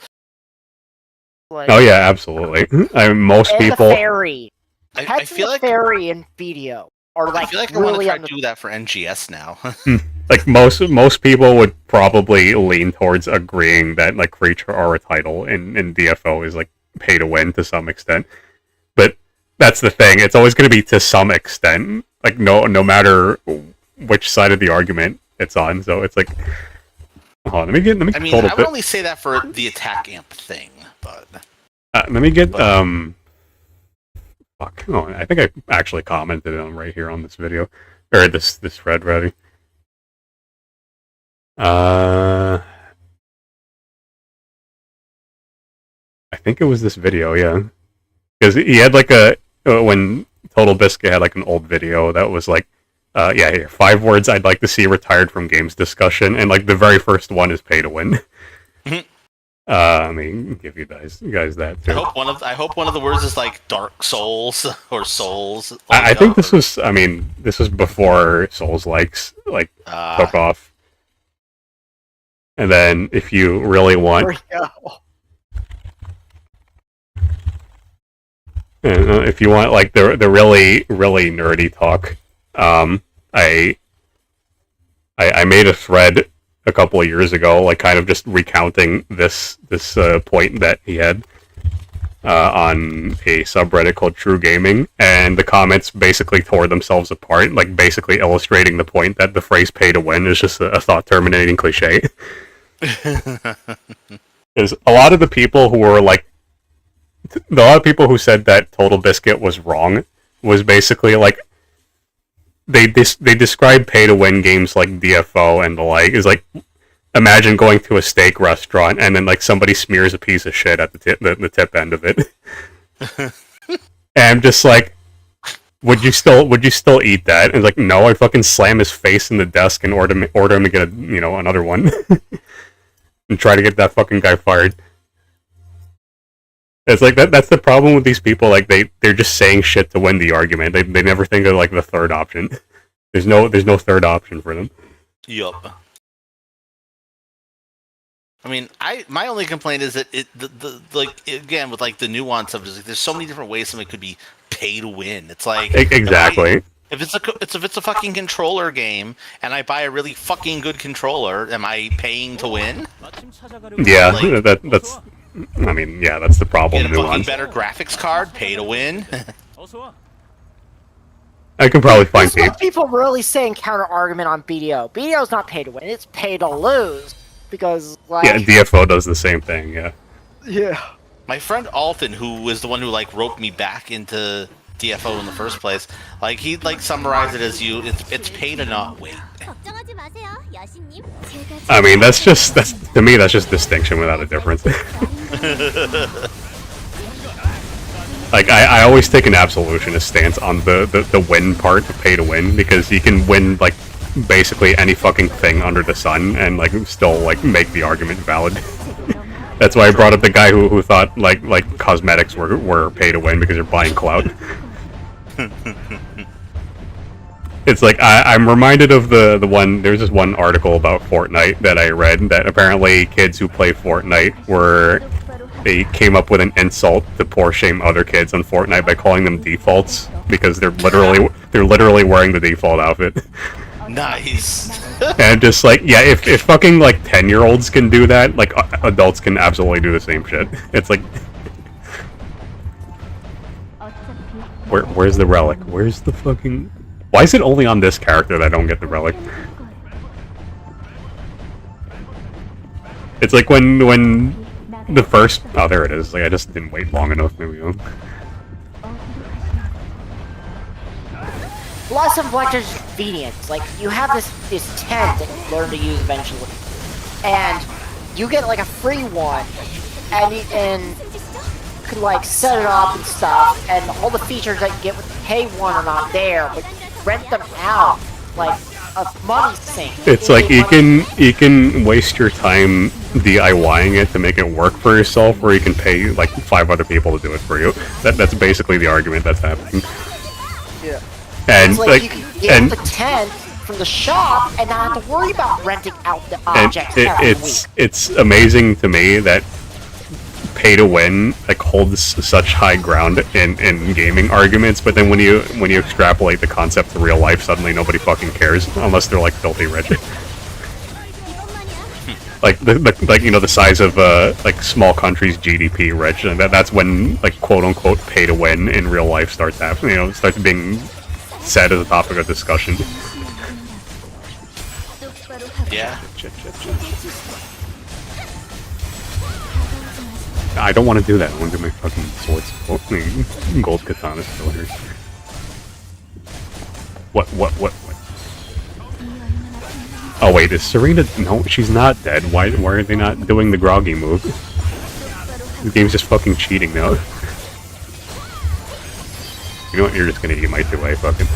Like, Oh yeah, absolutely. Most and people. the fairy. I Pets feel and like the fairy in video. Or, I like, feel like I want to really try on to the... do that for NGS now. Like most people would probably lean towards agreeing that, like, creature aura title in DFO is, like, pay to win to some extent. But that's the thing; it's always going to be to some extent. Like, no matter which side of the argument it's on. So it's like, hold on, let me I mean, total I would only say that for the attack amp thing, but let me get fuck. Oh, I think I actually commented on right here on this video or this thread, rather. I think it was this video, yeah. Because he had like when Total Biscuit had like an old video that was like, yeah, here, 5 words I'd like to see retired from games discussion, and like the very first one is pay to win. Let me give you guys that too. I hope one of the words is like Dark Souls or Souls. I think this was. I mean, this was before Souls likes took off. And then if you really want, if you want like the really nerdy talk, I made a thread a couple of years ago, like kind of just recounting this point that he had on a subreddit called True Gaming, and the comments basically tore themselves apart, like basically illustrating the point that the phrase "pay to win" is just a thought-terminating cliche. Because a lot of the people who were like, a lot of people who said that Total Biscuit was wrong was basically like, they describe pay-to-win games like DFO and the like is like, imagine going to a steak restaurant and then like somebody smears a piece of shit at the tip end of it. And I'm just like, would you still eat that? And it's like, no, I fucking slam his face in the desk and order him to get another one. And try to get that fucking guy fired. It's like that's the problem with these people, like they're just saying shit to win the argument. They never think of like the third option. There's no third option for them. Yup. I mean, my only complaint is that again with like the nuance of it, like, there's so many different ways something could be pay to win. It's like exactly. If it's a fucking controller game and I buy a really fucking good controller, am I paying to win? Yeah, like, that's. I mean, yeah, that's the problem. Get a fucking better graphics card, pay to win. I can probably find people really saying counter argument on BDO. BDO's not pay to win; it's pay to lose. Because like, yeah, DFO does the same thing. Yeah. Yeah. My friend Alton, who is the one who like roped me back into DFO in the first place, like he'd like summarize it as it's pay to not wait. I mean, that's to me that's just distinction without a difference. Like I always take an absolutionist stance on the win part of pay to win, because you can win like basically any fucking thing under the sun and like still like make the argument valid. That's why I brought up the guy who thought like cosmetics were pay to win because you're buying clout. It's like I'm reminded of the one. There's this one article about Fortnite that I read that apparently kids who play Fortnite they came up with an insult to poor shame other kids on Fortnite by calling them defaults because they're literally wearing the default outfit. Nice. And just like, yeah, if fucking like 10-year-olds can do that, like adults can absolutely do the same shit. It's like, where's the relic? Where's the fucking? Why is it only on this character that I don't get the relic? It's like when the first, oh there it is. Like I just didn't wait long enough. Maybe. Lots of what is convenience. Like you have this tent that you learn to use eventually, and you get like a free one, and you could like set it up and stuff, and all the features that you get with the pay one are not there, but rent them out like a money sink. It's like you can waste your time DIYing it to make it work for yourself, or you can pay like 5 other people to do it for you. That's basically the argument that's happening. Yeah. And it's like you can get the tent from the shop and not have to worry about renting out the objects every week. It's amazing to me that pay to win like holds such high ground in gaming arguments, but then when you extrapolate the concept to real life, suddenly nobody fucking cares unless they're like filthy rich. Like the size of like small countries' GDP rich, and that's when like quote unquote pay to win in real life starts happening. Starts being said as a topic of discussion. Yeah. I don't want to do that. I want to do my fucking swords, gold katana still here. What? Oh wait, is Serena? No, she's not dead. Why are they not doing the groggy move? The game's just fucking cheating now. You know what? You're just gonna eat my 2A, fucking.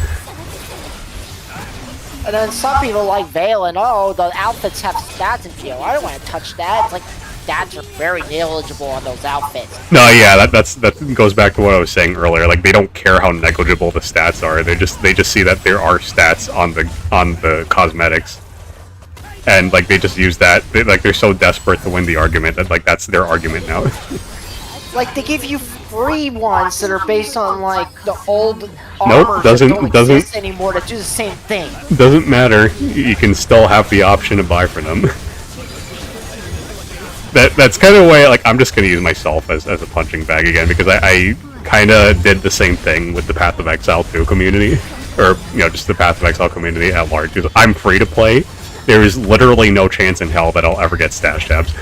And then some people like Valen, oh, the outfits have stats and feel. I don't want to touch that. It's like, stats are very negligible on those outfits. No, yeah, that goes back to what I was saying earlier. Like they don't care how negligible the stats are. They just see that there are stats on the cosmetics, and like they just use that. They're so desperate to win the argument that like that's their argument now. Like they give you free ones that are based on like the old Nope, armors doesn't that don't exist anymore that do the same thing. Doesn't matter. You can still have the option to buy for them. That's kind of a way, like, I'm just going to use myself as a punching bag again, because I kind of did the same thing with the Path of Exile 2 community, or, you know, just the Path of Exile community at large. I'm free to play. There is literally no chance in hell that I'll ever get stash tabs.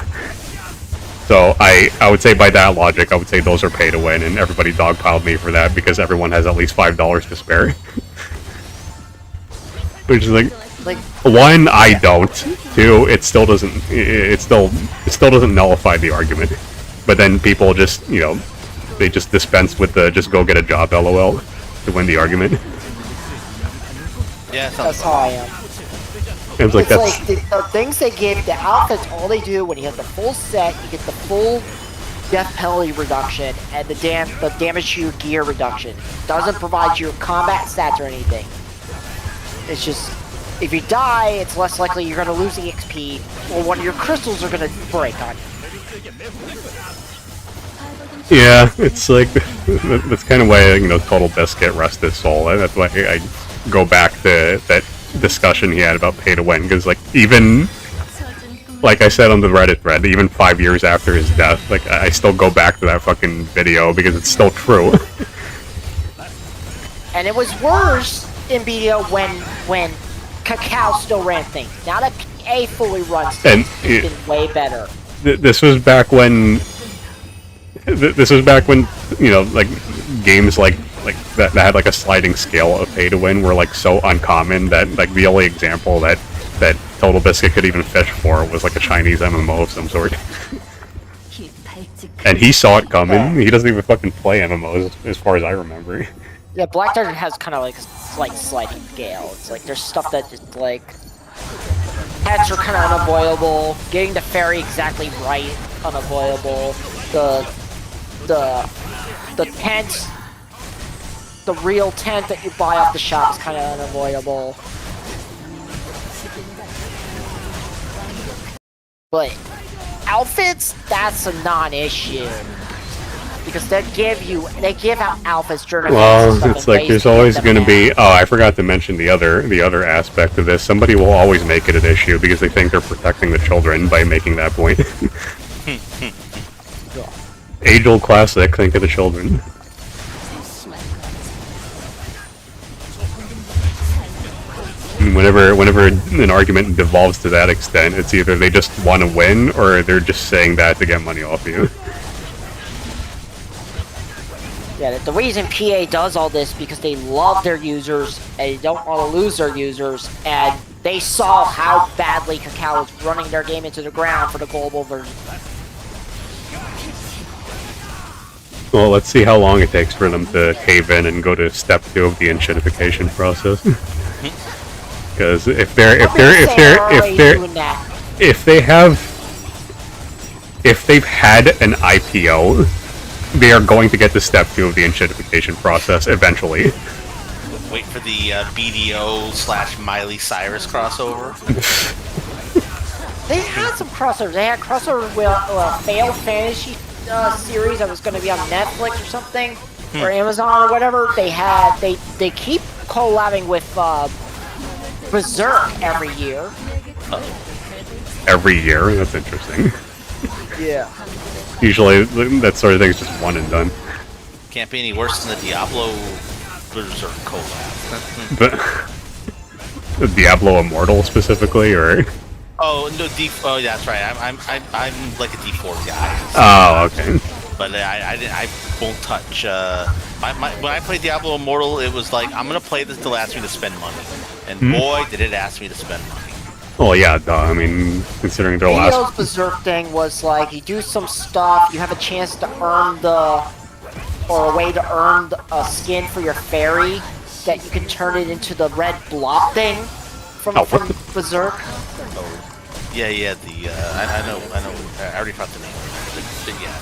So I would say by that logic, I would say those are pay to win, and everybody dogpiled me for that because everyone has at least $5 to spare. Which is like, one, I don't. Two, it still doesn't nullify the argument. But then people just, you know, they just dispense with the just go get a job LOL to win the argument. Yeah, that's how I am. It's like the things they give, the outfits, all they do when you have the full set, you get the full death penalty reduction and the damage to your gear reduction. Doesn't provide you combat stats or anything. It's just, if you die, it's less likely you're going to lose the XP, or one of your crystals are going to break on you. Yeah, it's like, that's kind of why, you know, Total Biscuit rest his soul. That's why I go back to that discussion he had about pay to win, because like even like I said on the Reddit thread, even 5 years after his death, like I still go back to that fucking video because it's still true. And it was worse in BDO when Cacao still ran things. Now that PA fully runs things, it's been way better. This was back when you know, like games like that had like a sliding scale of pay to win were like so uncommon that like the only example that Total Biscuit could even fish for was like a Chinese MMO of some sort. And he saw it coming. He doesn't even fucking play MMOs as far as I remember. Yeah, Black Desert has kind of like a slight sliding scale. It's like there's stuff that just like pets are kind of unavoidable. Getting the fairy exactly right, unavoidable. The tent, the real tent that you buy off the shop is kind of unavoidable. But outfits, that's a non-issue. Because they give out outfits during Well, it's like there's always going to be. Oh, I forgot to mention the other aspect of this. Somebody will always make it an issue because they think they're protecting the children by making that point. Age-old classic. Think of the children. And whenever an argument devolves to that extent, it's either they just want to win or they're just saying that to get money off you. Yeah, the reason PA does all this because they love their users and they don't want to lose their users, and they saw how badly Cacao was running their game into the ground for the global version. Well, let's see how long it takes for them to cave in and go to step 2 of the enshittification process. Because if they've had an IPO, they are going to get to step 2 of the enshittification process eventually. Wait for the BDO / Miley Cyrus crossover. They had some crossovers. They had crossovers with a failed fantasy series that was going to be on Netflix or something, or Amazon or whatever. They keep collabing with Berserk every year. Every year? That's interesting. Yeah. Usually, that sort of thing is just one and done. Can't be any worse than the Diablo Berserk collab. But Diablo Immortal specifically, or? Oh no, oh yeah, that's right. I'm like a D4 guy. So, oh, okay. But I won't touch. When I played Diablo Immortal, it was like I'm gonna play this till it asks me to spend money, and boy, did it ask me to spend money. Well, yeah, duh. I mean, considering their last Berserk thing was like you do some stuff, you have a chance to earn a way to earn a skin for your fairy that you can turn it into the red blob thing from Berserk. Yeah. The I know. I already forgot the name. But yeah.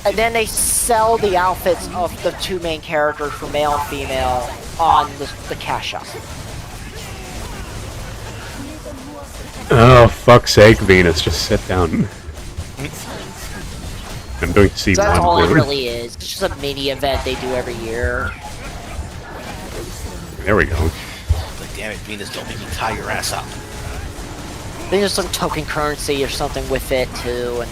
And then they sell the outfits of the two main characters for male and female on the cash shop. Oh, fuck's sake, Venus, just sit down. I'm doing C1. So that's all it dude. really is. It's just a mini event they do every year. There we go. Like, damn it, Venus, don't make me tie your ass up. There's some token currency or something with it too, and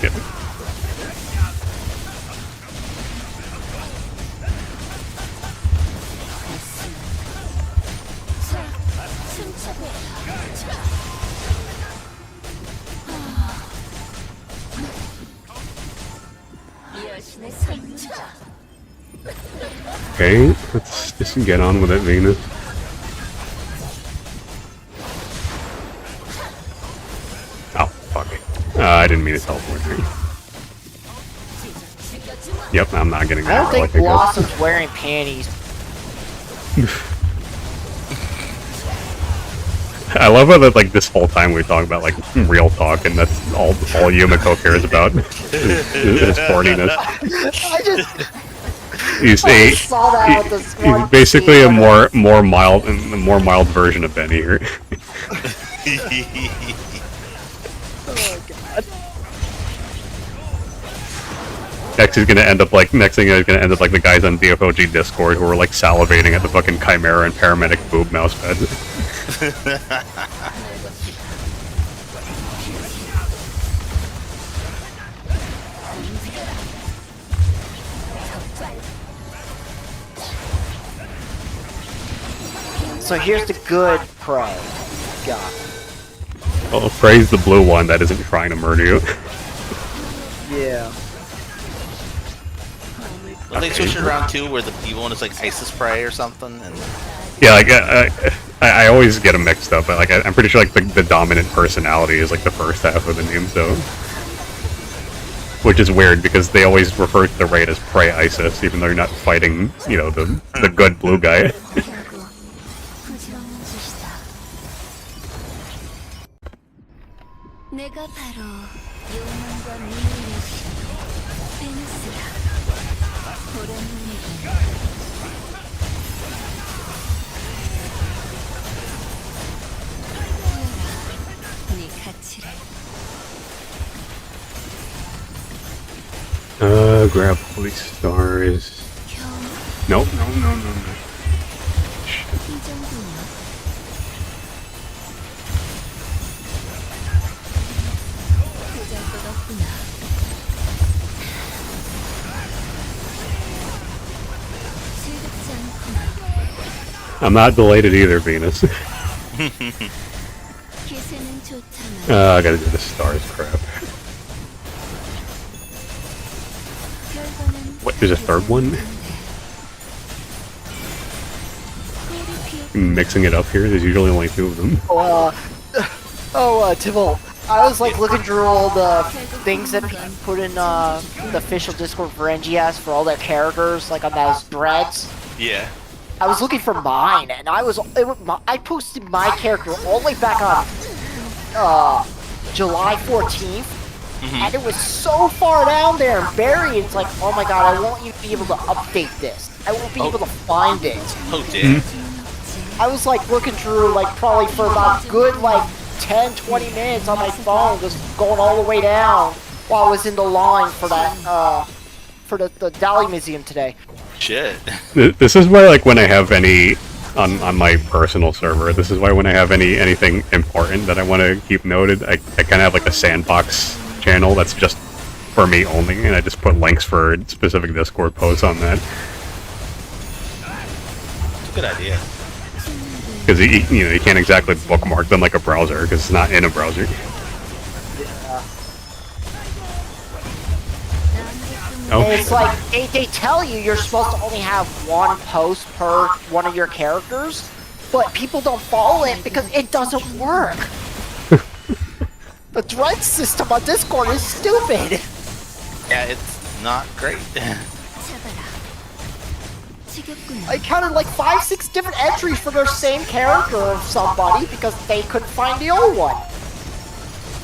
Yep. Okay, let's just get on with it, Venus. Oh, fuck. I didn't mean to teleport here. Yep, I'm not getting I that don't think relic, I guess. Blossom's wearing panties. I love how that, like, this whole time we're talking about, like, real talk, and that's all Yumiko cares about is horniness. I just He's saw that with the smart he's basically a scene. more mild version of Benny here. Oh god. Next thing is gonna end up like the guys on DFOG Discord who are like salivating at the fucking Chimera and Paramedic boob mousepad. So here's the good prey. God. Well, praise the blue one that isn't trying to murder you. Yeah. Well, they switch it around too, where the evil one is like ISIS prey or something, and Yeah, like I always get them mixed up, but like I'm pretty sure like the dominant personality is like the first half of the name, so. Which is weird because they always refer to the raid as Prey ISIS, even though you're not fighting, you know, the good blue guy. 내가 바로 욕망과 미움의 신 베누스다. 오랜만이군. 보여라, 네 가치를. Grab police stars. Nope, no. 이 정도면 보잘것없구나. 즐겁지 않구나. I'm not delighted either, Venus. 기세는 좋다만 I gotta do the stars crap. 결과는 What, there's a third one? Mixing it up here, there's usually only two of them. Tibble. I was like looking through all the things that people put in the official Discord for NGS for all their characters, like on those threads. yeah. I was looking for mine, and I posted my character all the way back on July 14th, and it was so far down there and buried. It's like, oh my god, I won't even be able to update this. I won't be able to find it. Oh damn. I was like looking through like probably for about good like 10-20 minutes on my phone, just going all the way down while I was in the line for that for the Dali Museum today. Shit. This is why, like, when I have any on my personal server, this is why when I have anything important that I want to keep noted, I kind of have like a sandbox channel that's just for me only, and I just put links for specific Discord posts on that. It's a good idea. Because you can't exactly bookmark them like a browser because it's not in a browser. And Oh, it's like they tell you you're supposed to only have one post per one of your characters, but people don't follow it because it doesn't work. The thread system on Discord is stupid. Yeah, it's not great. 잡아라. I counted like 5-6 different entries for their same character of somebody because they couldn't find the old one.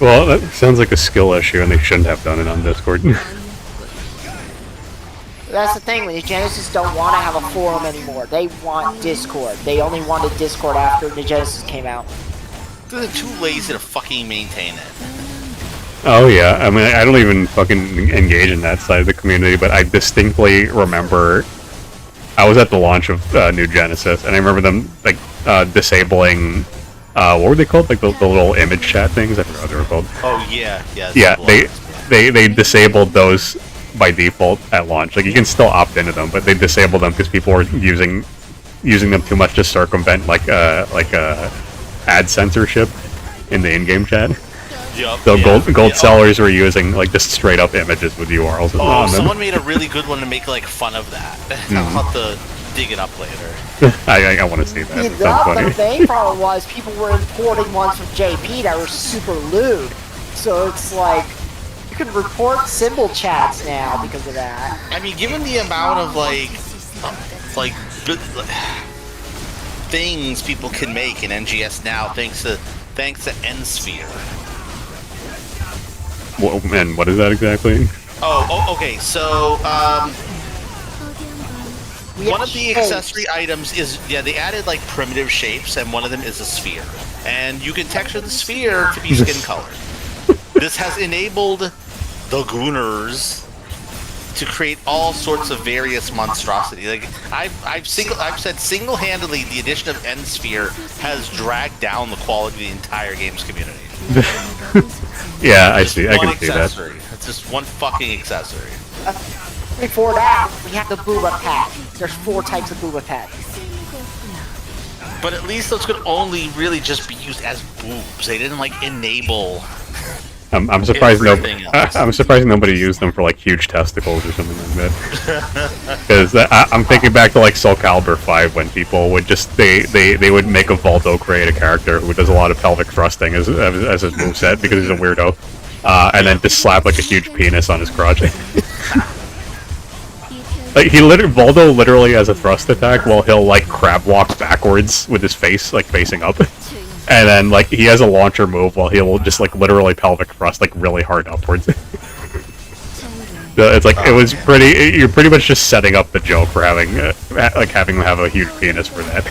Well, that sounds like a skill issue, and they shouldn't have done it on Discord. That's the thing, when the Genesis don't want to have a forum anymore. They want Discord. They only wanted Discord after the Genesis came out. They're too lazy to fucking maintain it. Oh yeah, I mean, I don't even fucking engage in that side of the community, but I distinctly remember I was at the launch of New Genesis, and I remember them like disabling what were they called? Like the little image chat things? I forgot what they were called. Oh yeah, yeah. Yeah, they disabled those by default at launch. Like you can still opt into them, but they disabled them because people were using them too much to circumvent like ad censorship in the in-game chat. Yep, So gold sellers were using like just straight up images with URLs. Oh, on them. someone made a really good one to make like fun of that. I'll have to dig it up later. I want to see that. It sounds The funny. main problem was people were importing ones from JP that were super lewd. So it's like, you can report symbol chats now because of that. I mean, given the amount of things people can make in NGS now, thanks to N-Sphere. Well, and what is that exactly? Oh, okay. So, one of the accessory items is, they added like primitive shapes, and one of them is a sphere. And you can texture the sphere to be skin colored. This has enabled the Gooners to create all sorts of various monstrosity. Like I've said single-handedly, the addition of N-Sphere has dragged down the quality of the entire games community. Yeah, I see. I can see that. Accessory. It's just one fucking accessory. Before that, we have the Booba Pet. There's 4 types of Booba Pet. But at least those could only really just be used as boobs. They didn't like enable. I'm surprised everything else. I'm surprised nobody used them for like huge testicles or something like that. Because I'm thinking back to like Soul Calibur 5 when people would just they would make a Voldo create a character who does a lot of pelvic thrusting as his moveset because he's a weirdo, and then just slap like a huge penis on his crotch. Like Voldo literally has a thrust attack while he'll like crab walk backwards with his face like facing up. And then, like, he has a launcher move while he'll just, like, literally pelvic thrust, like, really hard upwards. So it's like, it was pretty, you're pretty much just setting up the joke for having, having him have a huge penis for that.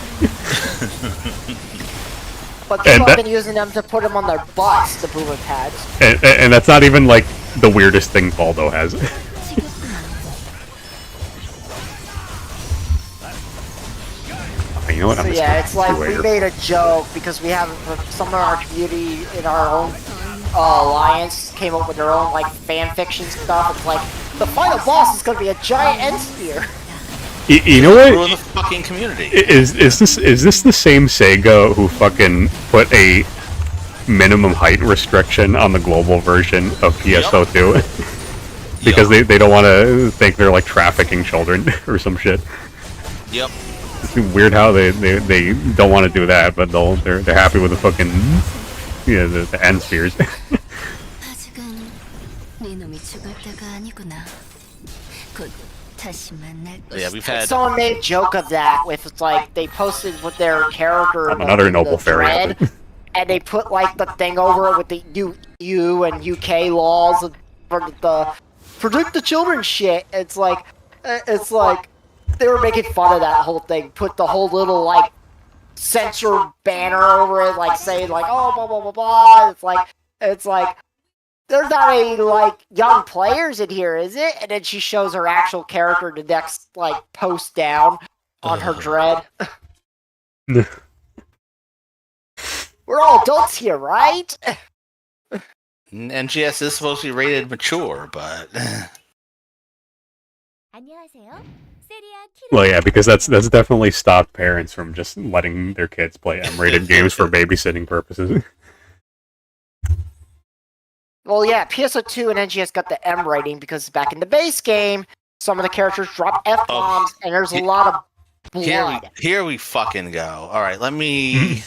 But people have been using them to put them on their butts, the Booba pads. And that's not even, like, the weirdest thing Baldo has. You know what? So yeah, it's like we made a joke because we have some of our community in our own alliance came up with their own like fan fiction stuff. It's like the final boss is going to be a giant N-Sphere. You know what? Ruin the fucking community. Is this the same Sega who fucking put a minimum height restriction on the global version of PSO2? Because they don't want to think they're like trafficking children or some shit. Yep. It's weird how they don't want to do that, but they're happy with the fucking the end spheres. Yeah, we've had. Someone made a joke of that with it's like they posted with their character. Another noble fairy. And they put like the thing over it with the EU and UK laws for the protect the children shit. It's like they were making fun of that whole thing. Put the whole little like censor banner over it, like saying like oh blah blah blah blah. It's like there's not any like young players in here, is it? And then she shows her actual character the next like post down on her dread. We're all adults here, right? NGS is supposed to be rated mature, but. Well, yeah, because that's definitely stopped parents from just letting their kids play M-rated games for babysitting purposes. Well, yeah, PSO2 and NGS got the M rating because back in the base game, some of the characters drop F-bombs, and there's a lot of blood. Here we fucking go. All right, let me.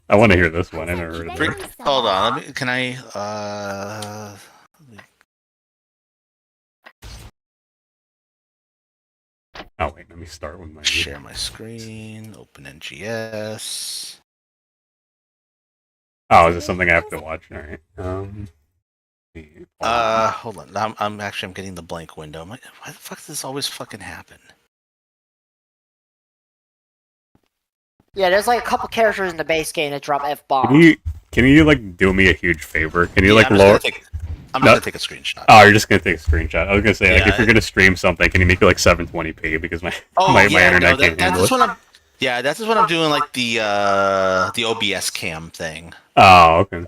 I want to hear this one. I never heard of it. Hold on. Can I? Oh wait, let me start with my. Share my screen. Open NGS. Oh, is this something I have to watch? All right. Hold on. I'm getting the blank window. Why the fuck does this always fucking happen? Yeah, there's like a couple characters in the base game that drop F Can bombs. you like do me a huge favor? Can you like I'm lower? I'm just gonna take a screenshot. Oh, you're just gonna take a screenshot. I was gonna say, like, Yeah, if you're gonna stream something, can you make it like 720p because my internet no, can't handle that's it. what I'm. Yeah, that's just what I'm doing, like the OBS cam thing. Oh, okay.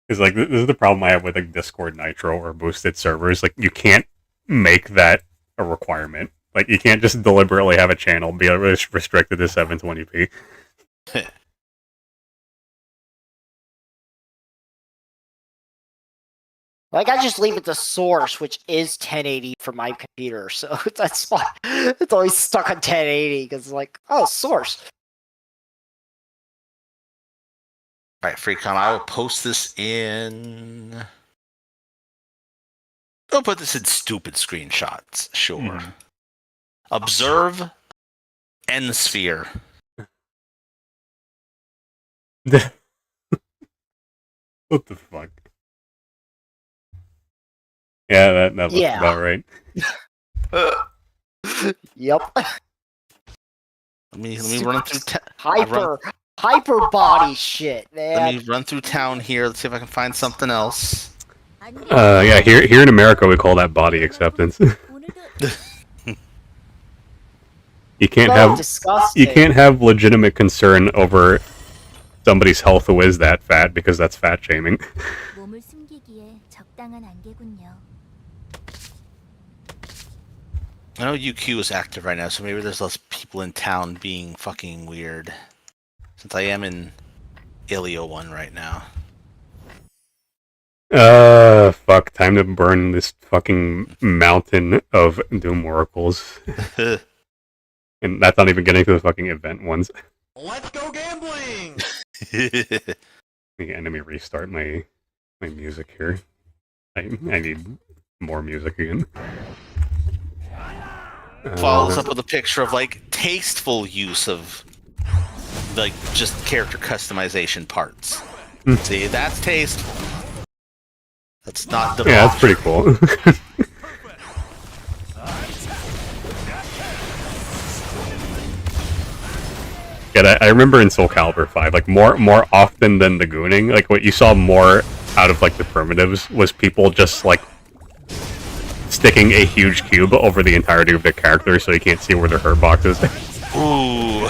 Because like this is the problem I have with like Discord Nitro or boosted servers. Like you can't make that a requirement. Like you can't just deliberately have a channel be restricted to 720p. Like, I just leave it to source, which is 1080 for my computer, so that's fine. It's always stuck on 1080, because it's like, oh, source. Alright, Freecom, I will post this in... I'll put this in stupid screenshots, sure. Observe End Sphere. What the fuck? Yeah, that looks Yeah. about right. Yep. Let me run through Hyper body shit, man. Let me run through town here. Let's see if I can find something else. Yeah, here in America we call that body acceptance. You can't disgusting. you can't have legitimate concern over somebody's health who is that fat because that's fat shaming. 몸을 숨기기에 적당한 안개군요. I know UQ is active right now, so maybe there's less people in town being fucking weird. Since I am in Ilio 1 right now. Fuck, time to burn this fucking mountain of Doom Oracles. And that's not even getting to the fucking event ones. Let's go gambling! Let me restart my music here. I need more music again. Follows up with a picture of like tasteful use of like just character customization parts. See, that's tasteful. That's not the Yeah, that's pretty cool. Yeah, I remember in Soul Calibur 5, like more often than the gooning, like what you saw more out of like the primitives was people just like sticking a huge cube over the entirety of the character so you can't see where their hurt box is. Ooh.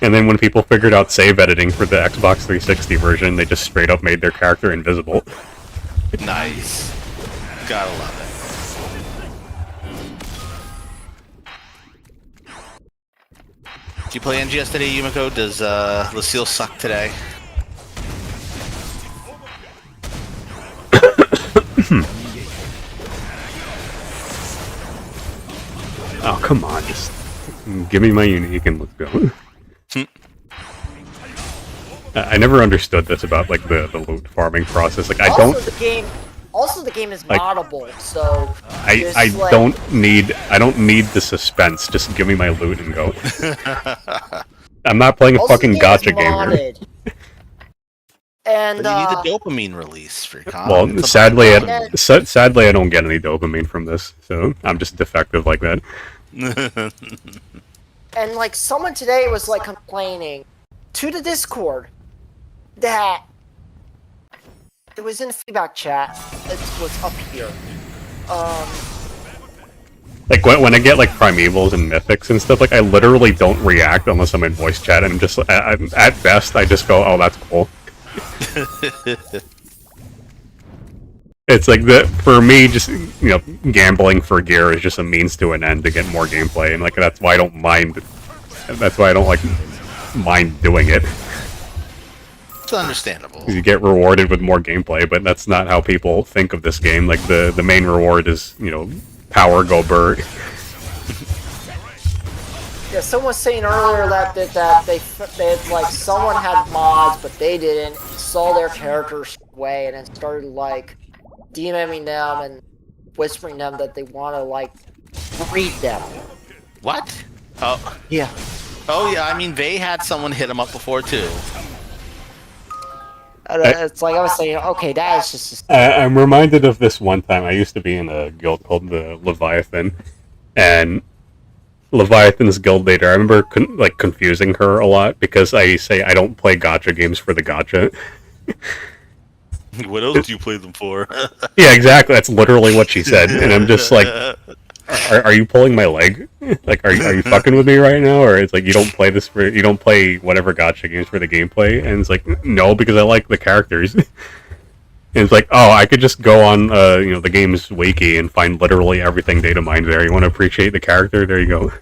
And then when people figured out save editing for the Xbox 360 version, they just straight up made their character invisible. Nice. Gotta love it. Do you play NGS today, Yumiko? Does Lucille suck today? Oh, come on, just give me my unique and let's go. I never understood this about like the loot farming process. Like I don't. Also, the game is like, moddable, so I like, don't need the suspense. Just give me my loot and go. I'm not playing a fucking gacha game here. And but you need the dopamine release for your con. Well, sadly, I don't get any dopamine from this, so I'm just defective like that. And like someone today was like complaining to the Discord that it was in the feedback chat. It was up here. Like when I get like primevals and mythics and stuff, like I literally don't react unless I'm in voice chat, and I'm just at best I just go, "Oh, that's cool." It's like for me, just gambling for gear is just a means to an end to get more gameplay, and like that's why I don't mind. That's why I don't like mind doing it. It's understandable. You get rewarded with more gameplay, but that's not how people think of this game. Like the main reward is power go burr. Yeah, someone was saying earlier that they like someone had mods, but they didn't. Saw their characters away and then started like DMing them and whispering them that they want to like breed them. What? Oh. Yeah. Oh yeah, I mean, they had someone hit them up before too. It's like I was saying, okay, that is just. I'm reminded of this one time. I used to be in a guild called the Leviathan, and Leviathan's guild leader, I remember confusing her a lot because I say I don't play gacha games for the gacha. What else do you play them for? Yeah, exactly. That's literally what she said, and I'm just like, "Are you pulling my leg? Like, are you fucking with me right now?" Or it's like you don't play whatever gacha games for the gameplay, and it's like no, because I like the characters. And it's like, oh, I could just go on, the game's wiki and find literally everything data mined there. You want to appreciate the character? There you go.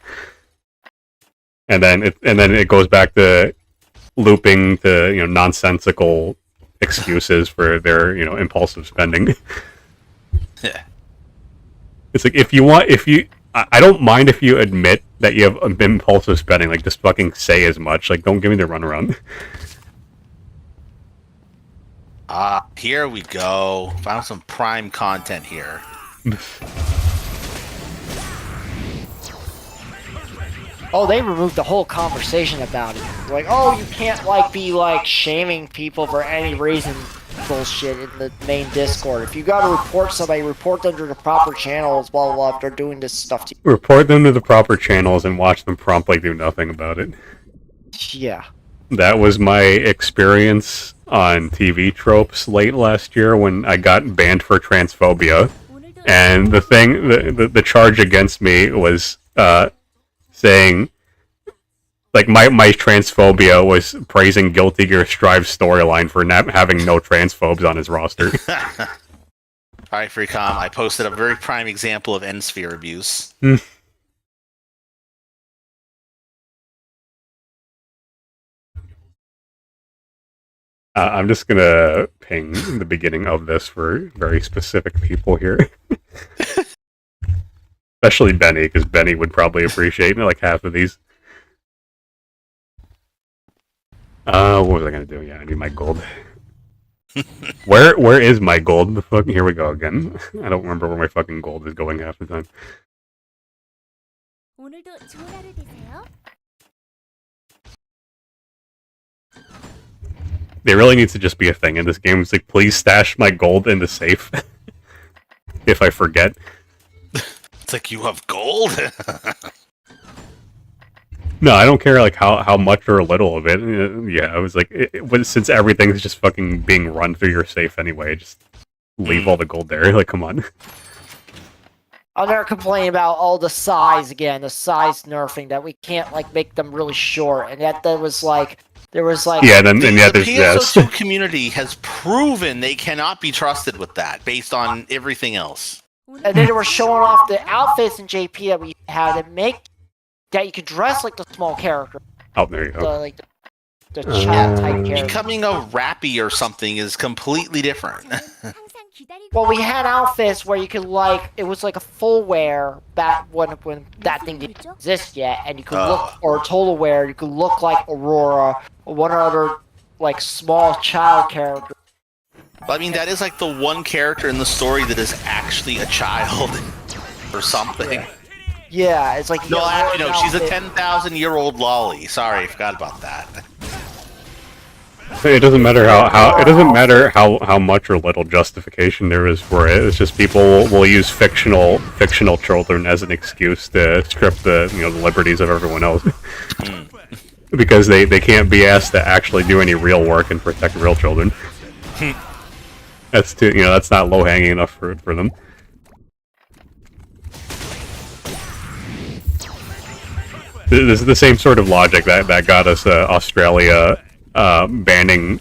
And then it goes back to looping to nonsensical excuses for their impulsive spending. Yeah. It's like I don't mind if you admit that you have impulsive spending. Like just fucking say as much. Like don't give me the runaround. Here we go. Found some prime content here. Oh, they removed the whole conversation about it. Like, oh, you can't be shaming people for any reason. Bullshit in the main Discord. If you gotta report somebody, report them to the proper channels. Blah blah blah. If they're doing this stuff to you. Report them to the proper channels and watch them promptly do nothing about it. Yeah. That was my experience on TV tropes late last year when I got banned for transphobia, and the charge against me was saying like my transphobia was praising Guilty Gear Strive's storyline for not having no transphobes on his roster. Alright, Freecom, I posted a very prime example of N-sphere abuse. I'm just gonna ping the beginning of this for very specific people here. Especially Benny, because Benny would probably appreciate like half of these. What was I gonna do? Yeah, I need my gold. Where is my gold? The fuck? Here we go again. I don't remember where my fucking gold is going half the time. 오늘도 좋은 하루 되세요. There really needs to just be a thing in this game. It's like, please stash my gold in the safe. If I forget. It's like, you have gold? No, I don't care like how much or little of it. Yeah, I was like, since everything's just fucking being run through your safe anyway, just leave all the gold there. Like, come on. I'm never complaining about all the size again, the size nerfing that we can't make them really short, and yet there was like the PSO2 community has proven they cannot be trusted with that based on everything else. And then they were showing off the outfits in JP that we had that you could dress like the small character. Oh, there you go. The chat type character. Becoming a rappy or something is completely different. Well, we had outfits where you could it was like a full wear back when that thing didn't exist yet, and you could look, or a total wear, you could look like Aurora or one other small child character. I mean, that is like the one character in the story that is actually a child or something. Yeah, it's like no, she's a 10,000-year-old lolly. Sorry, I forgot about that. It doesn't matter how much or little justification there is for it. It's just people will use fictional children as an excuse to strip the the liberties of everyone else. Because they can't be asked to actually do any real work and protect real children. That's that's not low hanging enough fruit for them. This is the same sort of logic that got us Australia banning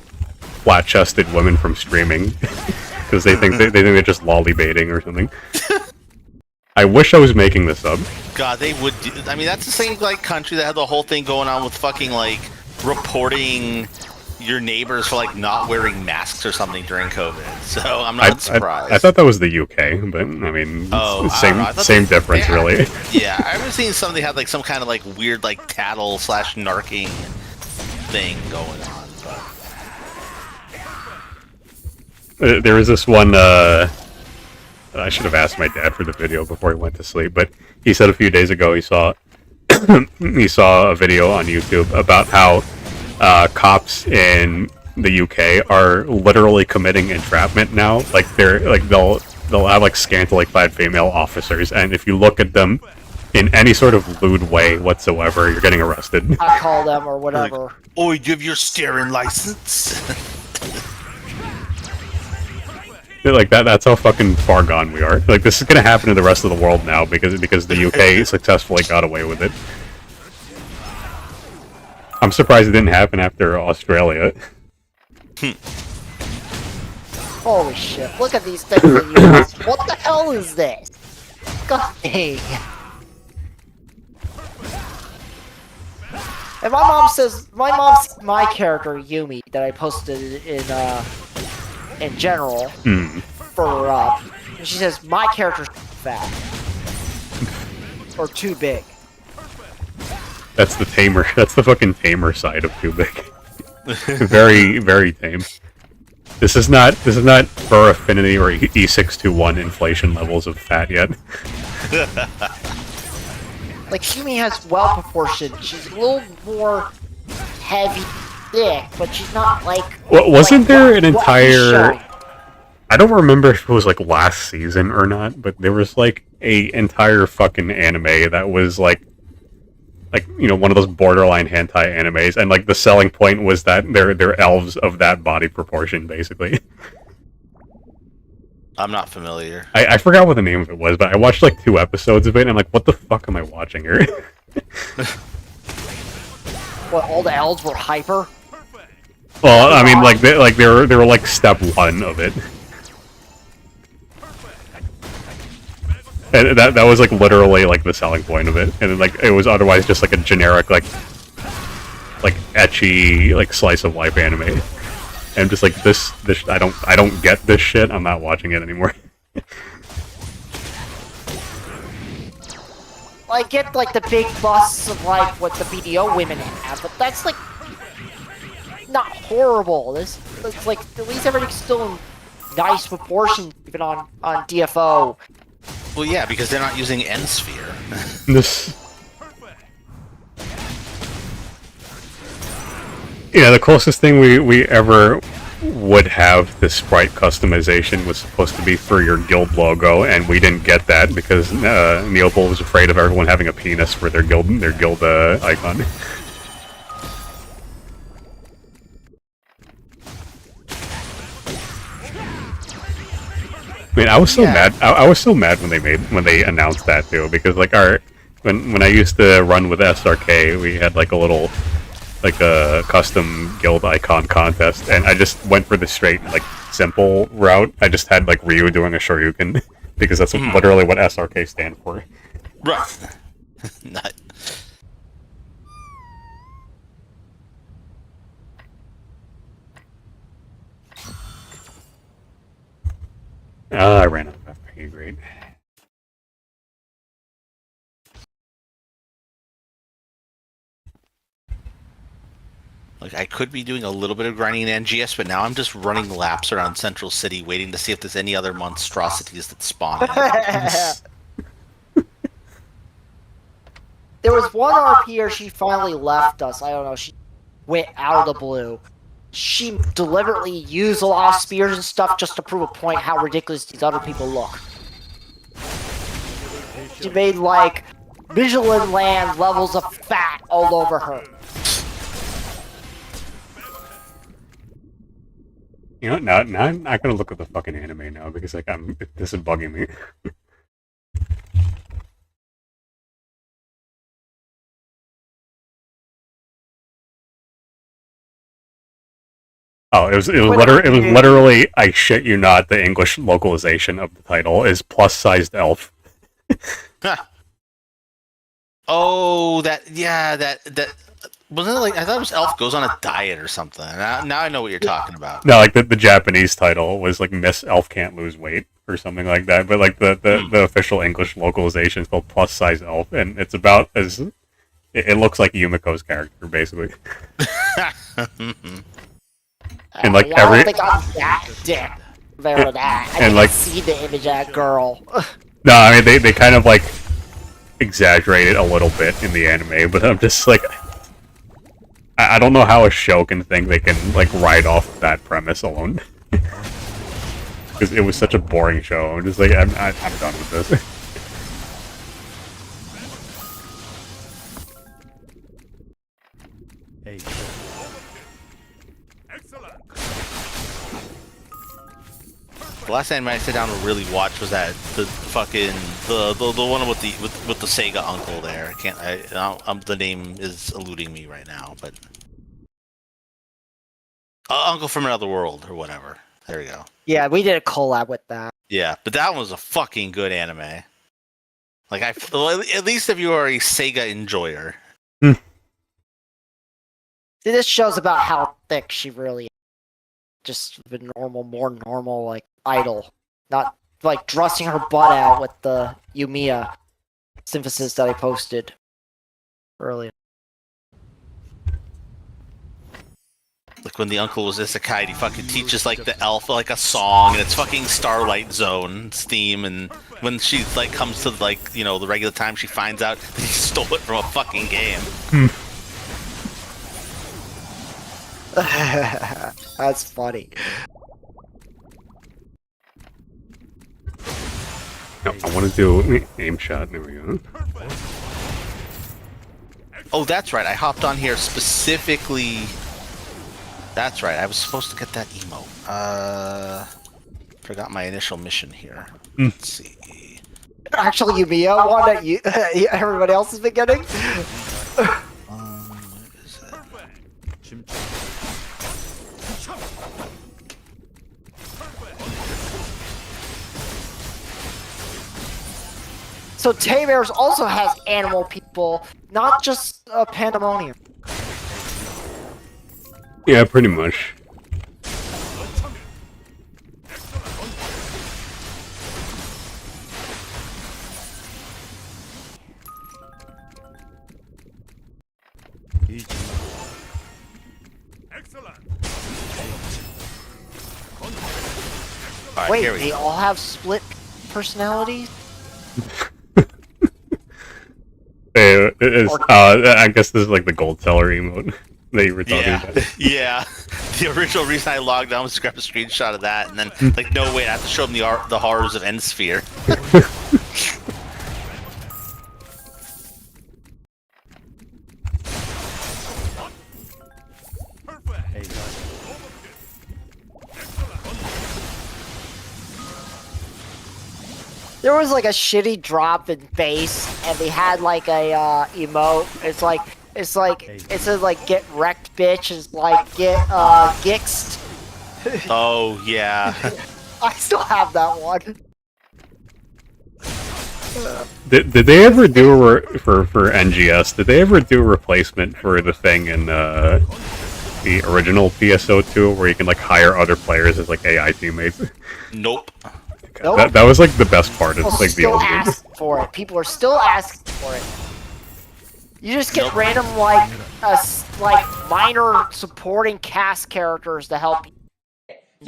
flat-chested women from streaming because they think they're just lolly baiting or something. I wish I was making this up. God, they would. I mean, that's the same country that had the whole thing going on with fucking reporting your neighbors for like not wearing masks or something during COVID. So I'm not surprised. I thought that was the UK, but I mean, same difference, really. Yeah, I was seeing something had like some kind of like weird like tattle / narking thing going on. But there was this one. I should have asked my dad for the video before he went to sleep, but he said a few days ago he saw he saw a video on YouTube about how cops in the UK are literally committing entrapment now. Like they'll have like scantily clad female officers, and if you look at them in any sort of lewd way whatsoever, you're getting arrested. I call them or whatever. Like, oh, you have your steering license. Like that's how fucking far gone we are. Like this is gonna happen to the rest of the world now because the UK successfully got away with it. I'm surprised it didn't happen after Australia. Holy shit! Look at these things that you use. What the hell is this? God dang. And my mom sees my character Yumi that I posted in general for her up. And she says my character's fat or too big. That's the tamer. That's the fucking tamer side of too big. Very, very tame. This is not fur affinity or E621 inflation levels of fat yet. Like Yumi has well proportioned. She's a little more heavy, thick, but she's not like. Well, wasn't there an what entire? I don't remember if it was like last season or not, but there was like a entire fucking anime that was like you know, one of those borderline hentai animes, and like the selling point was that they're elves of that body proportion, basically. I'm not familiar. I forgot what the name of it was, but I watched like 2 episodes of it, and I'm like, what the fuck am I watching here? What, all the elves were hyper? Well, I mean, they were like step 1 of it. And that was like literally like the selling point of it, and then, like it was otherwise just like a generic like ecchi like slice of life anime. And just like this I don't get this shit. I'm not watching it anymore. I get like the big busts of like what the BDO women have, but that's like not horrible. It's like at least everything's still in nice proportions even on DFO. Well, yeah, because they're not using N-Sphere. Yeah, the closest thing we ever would have to sprite customization was supposed to be for your guild logo, and we didn't get that because Neopol was afraid of everyone having a penis for their guild icon. I mean, I was so mad. I was so mad when they announced that too, because like when I used to run with SRK, we had like a little like a custom guild icon contest, and I just went for the straight like simple route. I just had like Ryu doing a Shoryuken because that's literally what SRK stand for. Right. Not. I ran out of FP grade. Like, I could be doing a little bit of grinding in NGS, but now I'm just running laps around Central City waiting to see if there's any other monstrosities that spawn. There was one RPer, she finally left us. I don't know, she went out of the blue. She deliberately used a lot of spears and stuff just to prove a point how ridiculous these other people look. She made, like, Michelin land levels of fat all over her. You know, now I'm not gonna look at the fucking anime now because like this is bugging me. Oh, it was literally, I shit you not, the English localization of the title is plus-sized elf. Huh. Oh, that Wasn't it like I thought it was Elf goes on a diet or something? Now I know what you're talking about. No, like the Japanese title was like Miss Elf Can't Lose Weight or something like that. But like the official English localization is called Plus Size Elf, and it's about as it looks like Yumiko's character basically. And like I don't think I'm that dick compared to that. I and, can like- see the image of that girl. No, I mean they kind of like exaggerate it a little bit in the anime, but I'm just like I don't know how a show can think they can like ride off that premise alone. Because it was such a boring show. I'm just like I'm done with this. Hey. The last anime I sat down to really watch was that the fucking the one with the Sega uncle there. The name is eluding me right now, but Uncle from Another World or whatever. There we go. Yeah, we did a collab with that. Yeah, but that one was a fucking good anime. Like at least if you are a Sega enjoyer. See, this show's about how thick she really is. Just the normal, more normal, like, idol. Not, like, dressing her butt out with the Yumiya synthesis that I posted earlier. Like when the uncle was Isekai, he fucking teaches like the elf like a song, and it's fucking Starlight Zone's theme. And when she like comes to like the regular time, she finds out that he stole it from a fucking game. That's funny. No, I want to do aim shot. There we go. Oh, that's right. I hopped on here specifically. That's right. I was supposed to get that emote. Forgot my initial mission here. Let's see. Actually, Yumiya one that you, everybody else has been getting? What is it? So Tabears also has animal people, not just Pandemonium. Yeah, pretty much. All right, Wait, here we they go. all have split personalities? I guess this is like the gold seller emote that you were talking about. Yeah. The original reason I logged on was to grab a screenshot of that, and then like, no wait, I have to show them the horrors of End Sphere. There was like a shitty drop in base, and they had like a emote. It says like get wrecked, bitch. It's like get gixt. Oh yeah. I still have that one. Did they ever do for NGS? Did they ever do a replacement for the thing in the original PSO2 where you can like hire other players as like AI teammates? Nope. Nope. That was like the best part of People like the still old game. ask for it. People are still asking for it. You just get Nope. random like minor supporting cast characters to help you in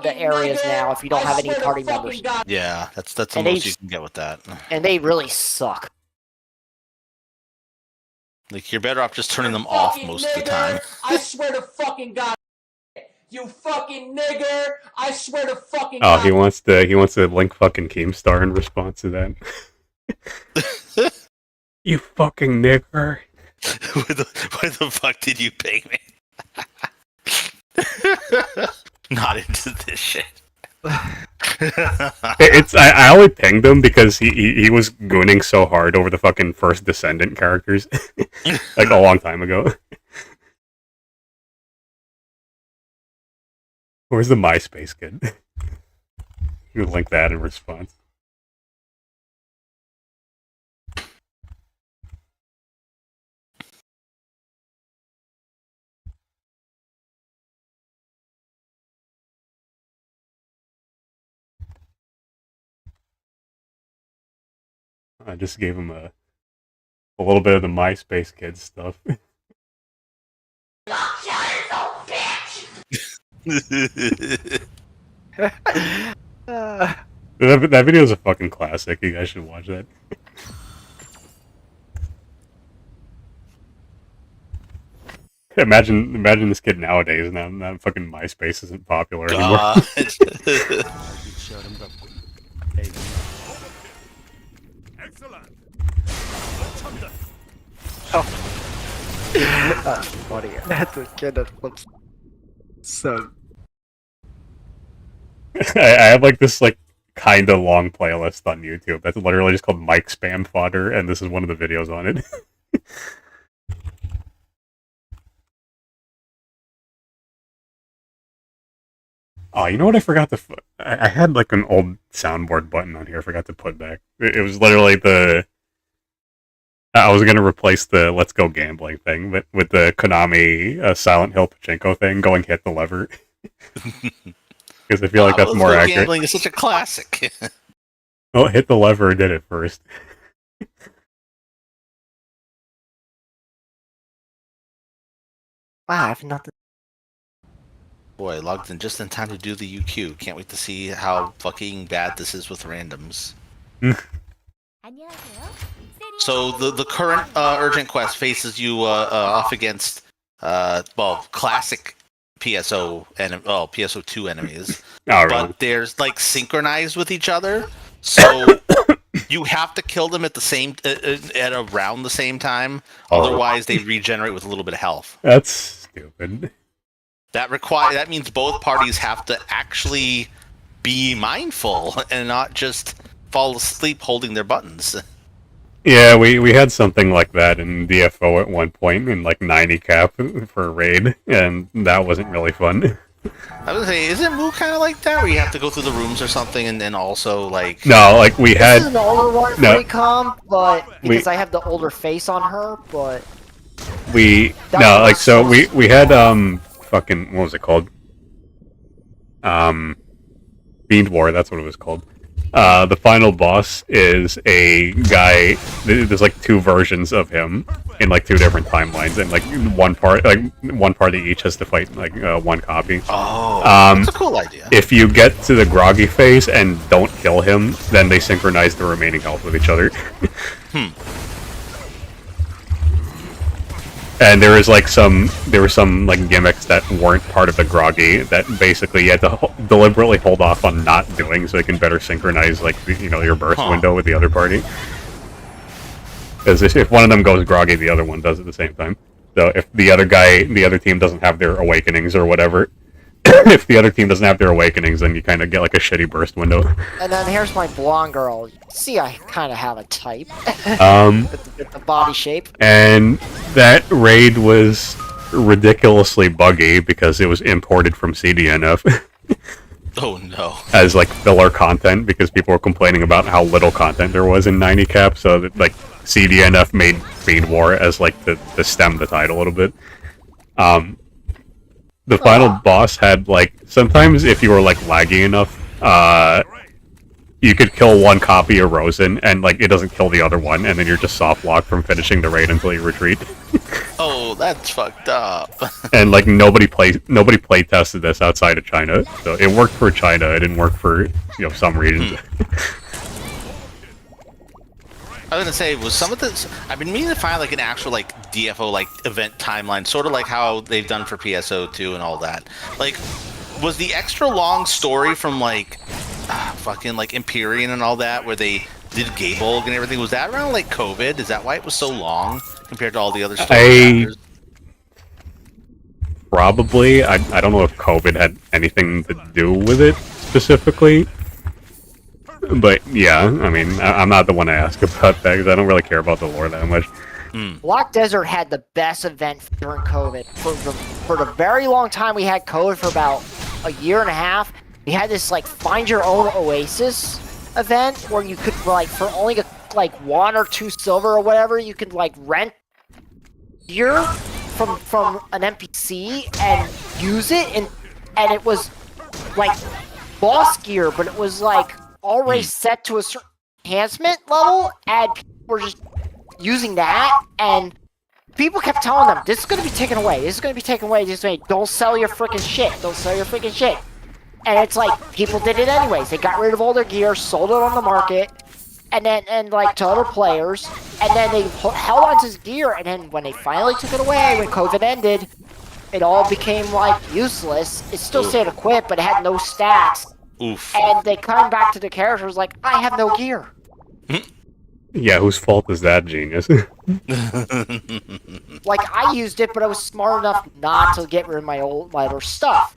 the areas now if you don't have any party members, Yeah, that's the And most they- you can get with that. and they really suck. Like you're better off just turning them off most of the time. I swear to fucking God. You fucking nigger! I swear to fucking Oh, God. he wants to link fucking Keemstar in response to that. You fucking nigger. Why the fuck did you ping me? Not into this shit. I only pinged him because he was gooning so hard over the fucking first Descendant characters, like a long time ago. Where's the MySpace kid? You link that in response. I just gave him a little bit of the MySpace Kids stuff. That video is a fucking classic. You guys should watch that. Imagine this kid nowadays. Now fucking MySpace isn't popular anymore. That's funny. That's a kid that flips. So. I have like this like kind of long playlist on YouTube that's literally just called Mike Spam Fodder, and this is one of the videos on it. Oh, you know what I forgot to... I had like an old soundboard button on here I forgot to put back. It was literally the... I was going to replace the Let's Go Gambling thing but with the Konami Silent Hill Pachinko thing, going hit the lever. Because I feel like that's more accurate. Gambling is such a classic. Well, hit the lever did it first. Wow, I have nothing. Boy, logged in just in time to do the UQ. Can't wait to see how fucking bad this is with randoms. So the current urgent quest faces you off against classic PSO and PSO2 enemies, but there's like synchronized with each other, so you have to kill them at the same at around the same time. Otherwise, they regenerate with a little bit of health. That's stupid. That means both parties have to actually be mindful and not just fall asleep holding their buttons. Yeah, we had something like that in DFO at one point in like 90 cap for a raid, and that wasn't really fun. I was gonna say, isn't Moo kind of like that, where you have to go through the rooms or something, and then also like... No, like we had... This is an older one pre-com, but because I have the older face on her, but... We had fucking, what was it called? Fiend War, that's what it was called. The final boss is a guy. There's like two versions of him in like two different timelines, and like one party each has to fight like one copy. Oh, that's a cool idea. If you get to the groggy phase and don't kill him, then they synchronize the remaining health with each other. And there were some like gimmicks that weren't part of the groggy that basically you had to deliberately hold off on not doing so you can better synchronize like your burst window with the other party. Because if one of them goes groggy, the other one does at the same time. So if the other team doesn't have their awakenings or whatever, if the other team doesn't have their awakenings, then you kind of get like a shitty burst window. And then here's my blonde girl. See, I kind of have a type. With the body shape. And that raid was ridiculously buggy because it was imported from CDNF. Oh no. As like filler content because people were complaining about how little content there was in 90 cap, so that like CDNF made Fiend War as like to stem the tide a little bit. The final boss had like sometimes if you were like laggy enough, you could kill one copy of Rosen and like it doesn't kill the other one, and then you're just soft locked from finishing the raid until you retreat. Oh, that's fucked up. And like nobody play tested this outside of China, so it worked for China. It didn't work for some regions. I was gonna say, was some of this... I've been meaning to find like an actual like DFO like event timeline, sort of like how they've done for PSO2 and all that. Like, was the extra long story from like fucking like Empyrean and all that, where they did Gabelg and everything, was that around like COVID? Is that why it was so long compared to all the other stories? Probably. I don't know if COVID had anything to do with it specifically. But yeah, I mean, I'm not the one to ask about that because I don't really care about the lore that much. Black Desert had the best event during COVID. For the very long time we had COVID for about a year and a half. We had this like find your own oasis event where you could like for only like 1 or 2 silver or whatever, you could like rent gear from an NPC and use it, and it was like boss gear, but it was like already set to a certain enhancement level, and people were just using that, and people kept telling them, this is going to be taken away, this is going to be taken away, don't sell your freaking shit, don't sell your freaking shit. And it's like, people did it anyways. They got rid of all their gear, sold it on the market, and like to other players, and then they held on to his gear, and then when they finally took it away, when COVID ended, it all became like useless. It still stayed equipped, but it had no stats. Oof. And they come back to the characters like, I have no gear. Yeah, whose fault is that, genius? Like, I used it, but I was smart enough not to get rid of my other stuff.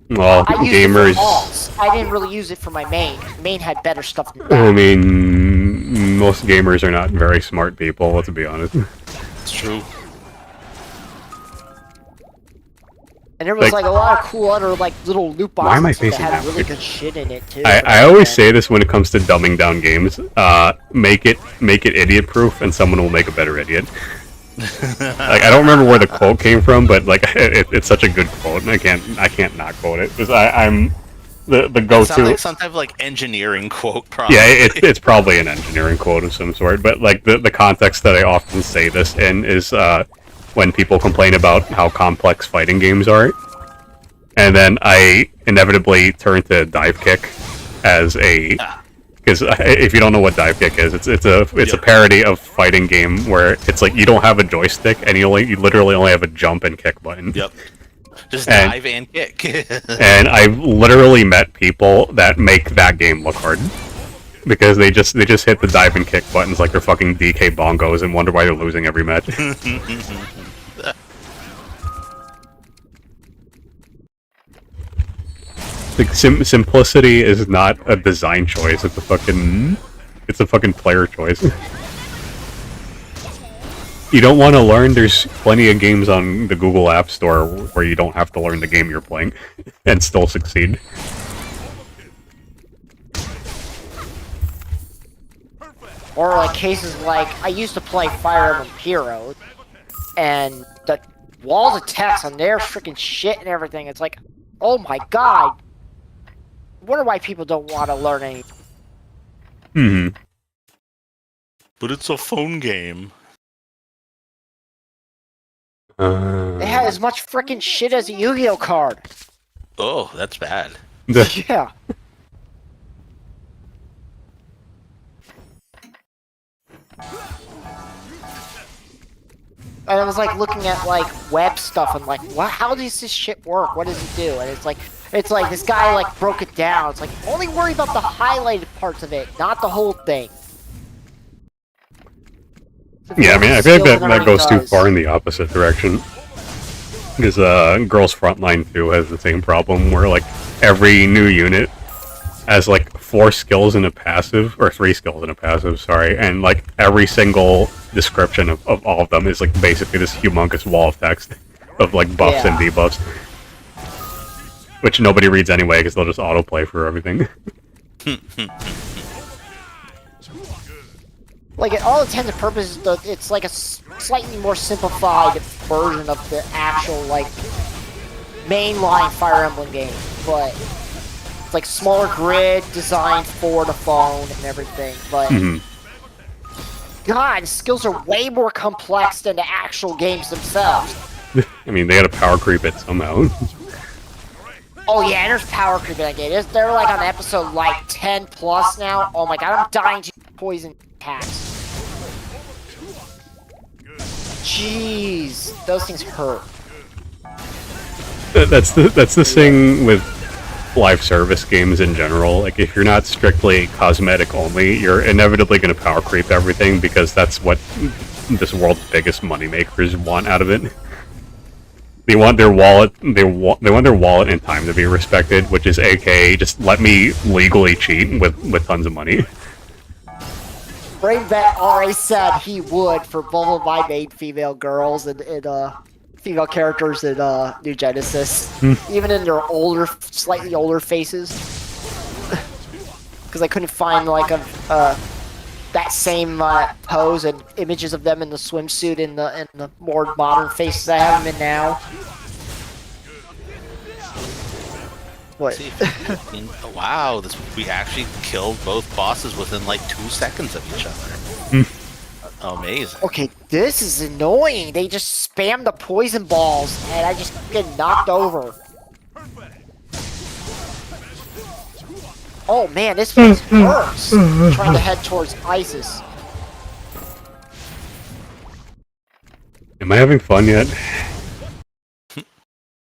Well, I used gamers. it for alts. I didn't really use it for my main. Main had better stuff than that. I mean, most gamers are not very smart people, let's be honest. It's true. And there was like a lot of cool other like little loot Why am I boxes that facing had that really way? good shit in it too. I always say this when it comes to dumbing down games. Make it idiot proof, and someone will make a better idiot. Like, I don't remember where the quote came from, but like it's such a good quote, and I can't not quote it because I'm the It go-to. sounds like some type of like engineering quote, probably. Yeah, it's probably an engineering quote of some sort, but like the context that I often say this in is when people complain about how complex fighting games are, and then I inevitably turn to dive kick as a. Because if you don't know what dive kick is, it's a parody of fighting game where it's like you don't have a joystick and you literally only have a jump and kick button. Yep. Just dive and kick. And I've literally met people that make that game look hard because they just hit the dive and kick buttons like they're fucking DK bongos and wonder why they're losing every match. Like, simplicity is not a design choice. It's a fucking player choice. You don't want to learn. There's plenty of games on the Google App Store where you don't have to learn the game you're playing and still succeed. Or like cases like I used to play Fire Emblem Heroes, and the walls of text on their freaking shit and everything. It's like, oh my god. I wonder why people don't want to learn anything. Hmm. But it's a phone game. It had as much freaking shit as a Yu-Gi-Oh card. Oh, that's bad. Yeah. And I was like looking at like web stuff and like, what? How does this shit work? What does it do? And it's like this guy like broke it down. It's like only worry about the highlighted parts of it, not the whole thing. So Yeah, I mean, I feel like that goes too does. far in the opposite direction. Because Girls Frontline 2 has the same problem where like every new unit has like 4 skills in a passive, or 3 skills in a passive, sorry, and like every single description of all of them is like basically this humongous wall of text of like buffs and debuffs. Which nobody reads anyway because they'll just autoplay for everything. Like, at all intents and purposes, it's like a slightly more simplified version of the actual, like, mainline Fire Emblem game, but it's like smaller grid designed for the phone and everything, but God, the skills are way more complex than the actual games themselves. I mean, they had to power creep it somehow. Oh yeah, there's power creep in that game. They're like on episode like 10 plus now. Oh my god, I'm dying to poison attacks. Jeez, those things hurt. That's the thing with live service games in general. Like, if you're not strictly cosmetic only, you're inevitably going to power creep everything because that's what this world's biggest moneymakers want out of it. They want their wallet. They want their wallet and time to be respected, which is AKA just let me legally cheat with tons of money. Brainvet already said he would for both of my main female girls and female characters in New Genesis, even in their slightly older faces, because I couldn't find like that same pose and images of them in the swimsuit in the more modern faces I have them in now. What? See if wow, we actually killed both bosses within like 2 seconds of each other. Amazing. Okay, this is annoying. They just spam the poison balls, and I just get knocked over. Oh man, this place hurts. Trying to head towards ISIS. Am I having fun yet?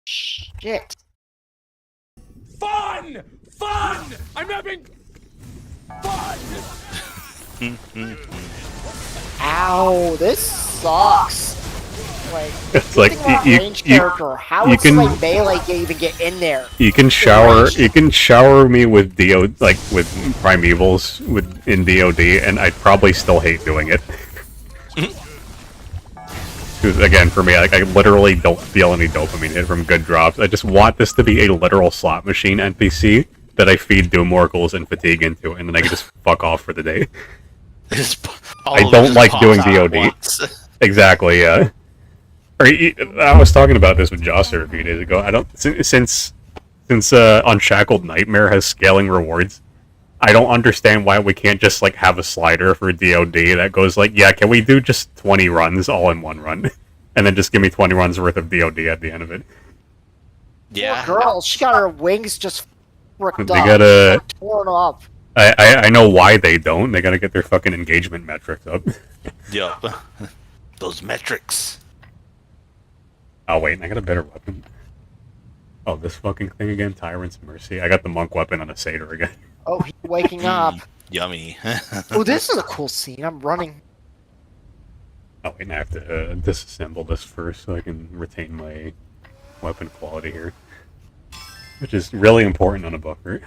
Shit. Fun! Fun! I'm having fun! Ow, this sucks. Like, It's like range character. How would like melee even get in there? You can shower me with with primevals in DoD, and I'd probably still hate doing it. Because again, for me, like, I literally don't feel any dopamine hit from good drops. I just want this to be a literal slot machine NPC that I feed Doom Oracles and Fatigue into, and then I can just fuck off for the day. I don't like doing DoD. Exactly, yeah. I was talking about this with Josser a few days ago. I don't since Unshackled Nightmare has scaling rewards. I don't understand why we can't just like have a slider for DoD that goes like, yeah, can we do just 20 runs all in one run, and then just give me 20 runs worth of DoD at the end of it. Yeah. Poor girl, she got her wings just ripped up. They gotta torn up. I know why they don't. They gotta get their fucking engagement metrics up. Yup. Those metrics. Oh wait, I got a better weapon. Oh, this fucking thing again, Tyrant's Mercy. I got the monk weapon on a satyr again. Oh, he's waking up. Yummy. Oh, this is a cool scene. I'm running. Oh wait, I have to disassemble this first so I can retain my weapon quality here. Which is really important on a buffer.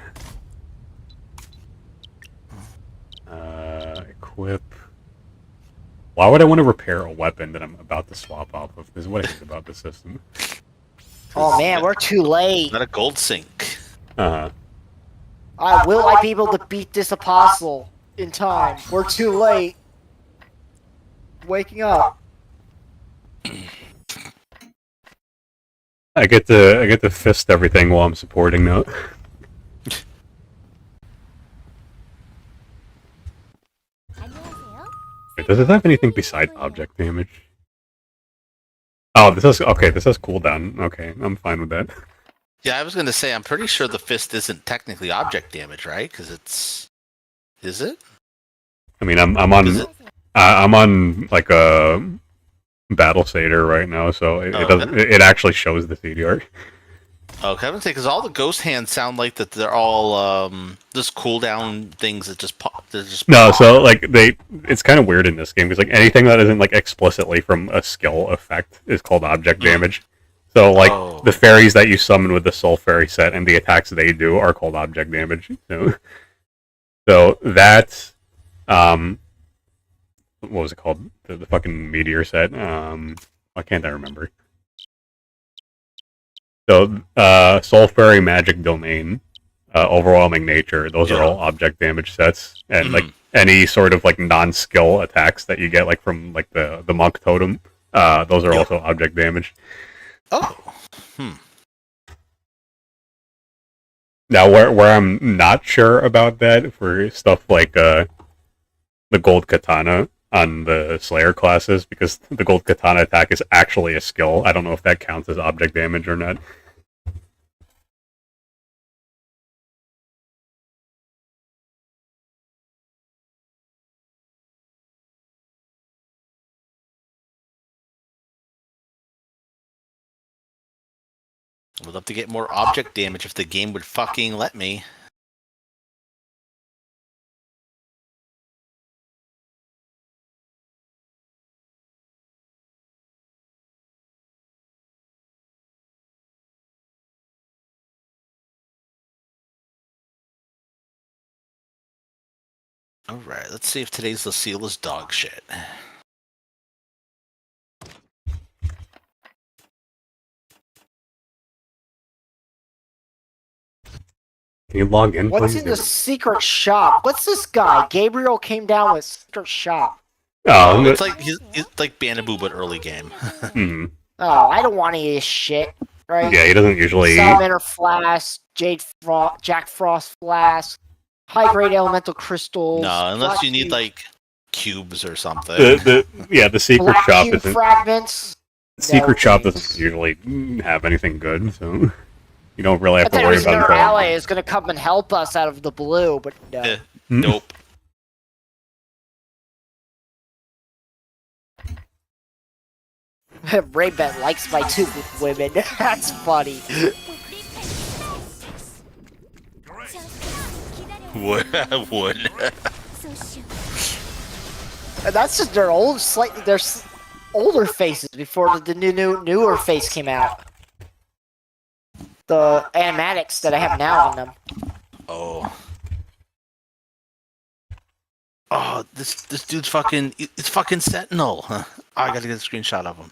Equip. Why would I want to repair a weapon that I'm about to swap off of? This is what I hate about the system. Oh man, we're too late. Not a gold sink. Uh-huh. Will I be able to beat this apostle in time? We're too late. Waking up. I get to fist everything while I'm supporting now. Wait, does it have anything besides object damage? Oh, this has cooldown. Okay, I'm fine with that. Yeah, I was gonna say I'm pretty sure the fist isn't technically object damage, right? Because it's. Is it? I mean, I'm on like a battle satyr right now, so it actually shows the CDR. Okay, I would say because all the ghost hands sound like that they're all just cooldown things that just pop. No, so like it's kind of weird in this game because like anything that isn't like explicitly from a skill effect is called object damage. So like the fairies that you summon with the Soul Fairy set and the attacks they do are called object damage. So that what was it called? The fucking meteor set. Why can't I remember? So, Soul Fairy, Magic Domain, Overwhelming Nature, those are all object damage sets. And, like, any sort of, like, non-skill attacks that you get, like, from, like, the Monk Totem, those are also object damage. Oh. Now, where I'm not sure about that, for stuff like, the Gold Katana on the Slayer classes, because the Gold Katana attack is actually a skill. I don't know if that counts as object damage or not. I would love to get more object damage if the game would fucking let me. Alright, let's see if today's Lucille is dog shit. Can you log in, What's please? in the secret shop? What's this guy? Gabriel came down with secret shop. Oh, it's like he's like Banaboo but early game. Oh, I don't want any of this shit. right? Yeah, he doesn't usually. Salamander Flask, Jack Frost Flask, high grade elemental crystals. No, unless black you need cube- like cubes or something. The secret black shop cube isn't. fragments. Secret No shop thanks. doesn't usually have anything good, so you don't really I have to thought it worry was about another it. ally is gonna come and help us out of the blue, but no. Eh, nope. Raybet likes my two women. That's funny. Would. And that's just their older faces before the newer face came out. The animatics that I have now on them. Oh. Oh, this dude's fucking. It's fucking Sentinel. Huh. Oh, I gotta get a screenshot of him.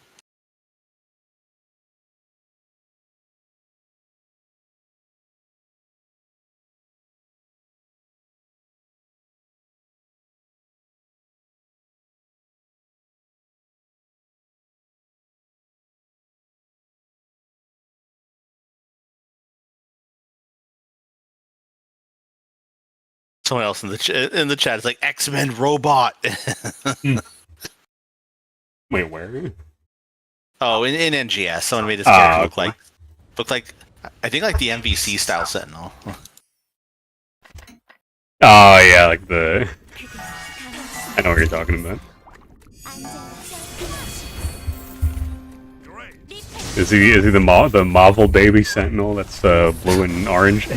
Someone else in the chat is like X-Men robot. Wait, where? Oh, in NGS, someone made this Ah, character look like I think like the MVC style Sentinel. Oh yeah, like the. I know what you're talking about. Is he the Marvel baby Sentinel that's blue and orange?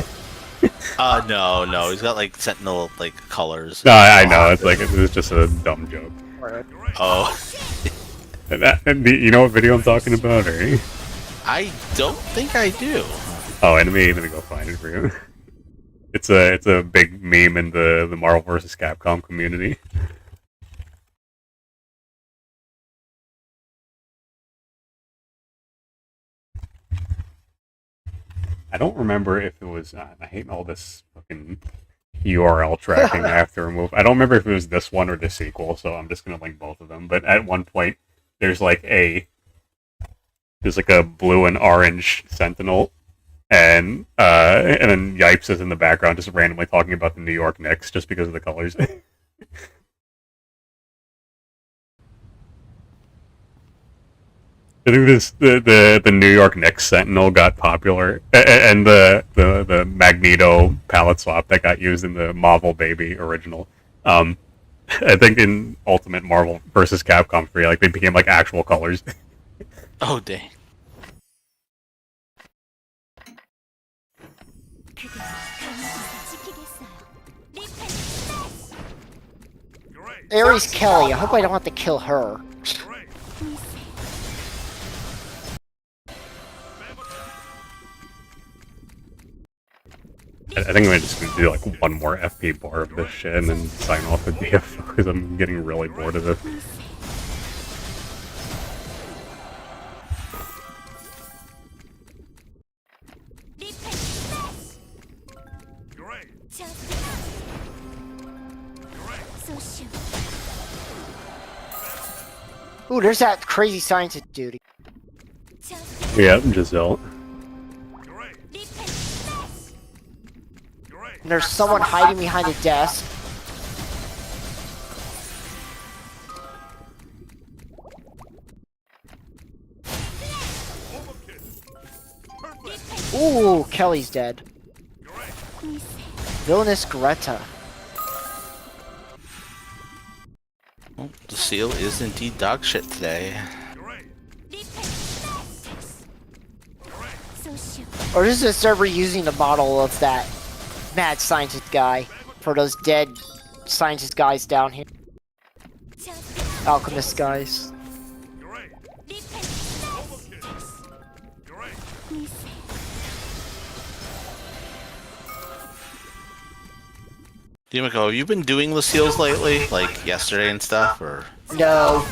No, he's got like Sentinel like colors. No, I know. It's like it was just a dumb joke. Oh, And you know what video I'm talking about, or? I don't think I do. Oh, let me go find it for you. It's a big meme in the Marvel vs. Capcom community. I don't remember if it was. I hate all this fucking URL tracking after remove. I don't remember if it was this one or the sequel, so I'm just gonna link both of them. But at one point, there's like a blue and orange Sentinel, and then Yipes is in the background just randomly talking about the New York Knicks just because of the colors. I think the New York Knicks Sentinel got popular, and the Magneto palette swap that got used in the Marvel Baby original. I think in Ultimate Marvel vs. Capcom 3, like they became like actual colors. Oh dang. Ares Kelly. I hope I don't have to kill her. I think I'm just gonna do like one more FP bar of this shit and then sign off the DFO because I'm getting really bored of it. Ooh, there's that crazy scientist dude. Yeah, Giselle. And there's someone hiding behind a desk. Ooh, Kelly's dead. Villainous Greta. Well, the seal is indeed dog shit today. Or is this they're reusing the model of that mad scientist guy for those dead scientist guys down here? Alchemist guys. Demiko, have you been doing the seals lately? Like yesterday and stuff, or? No.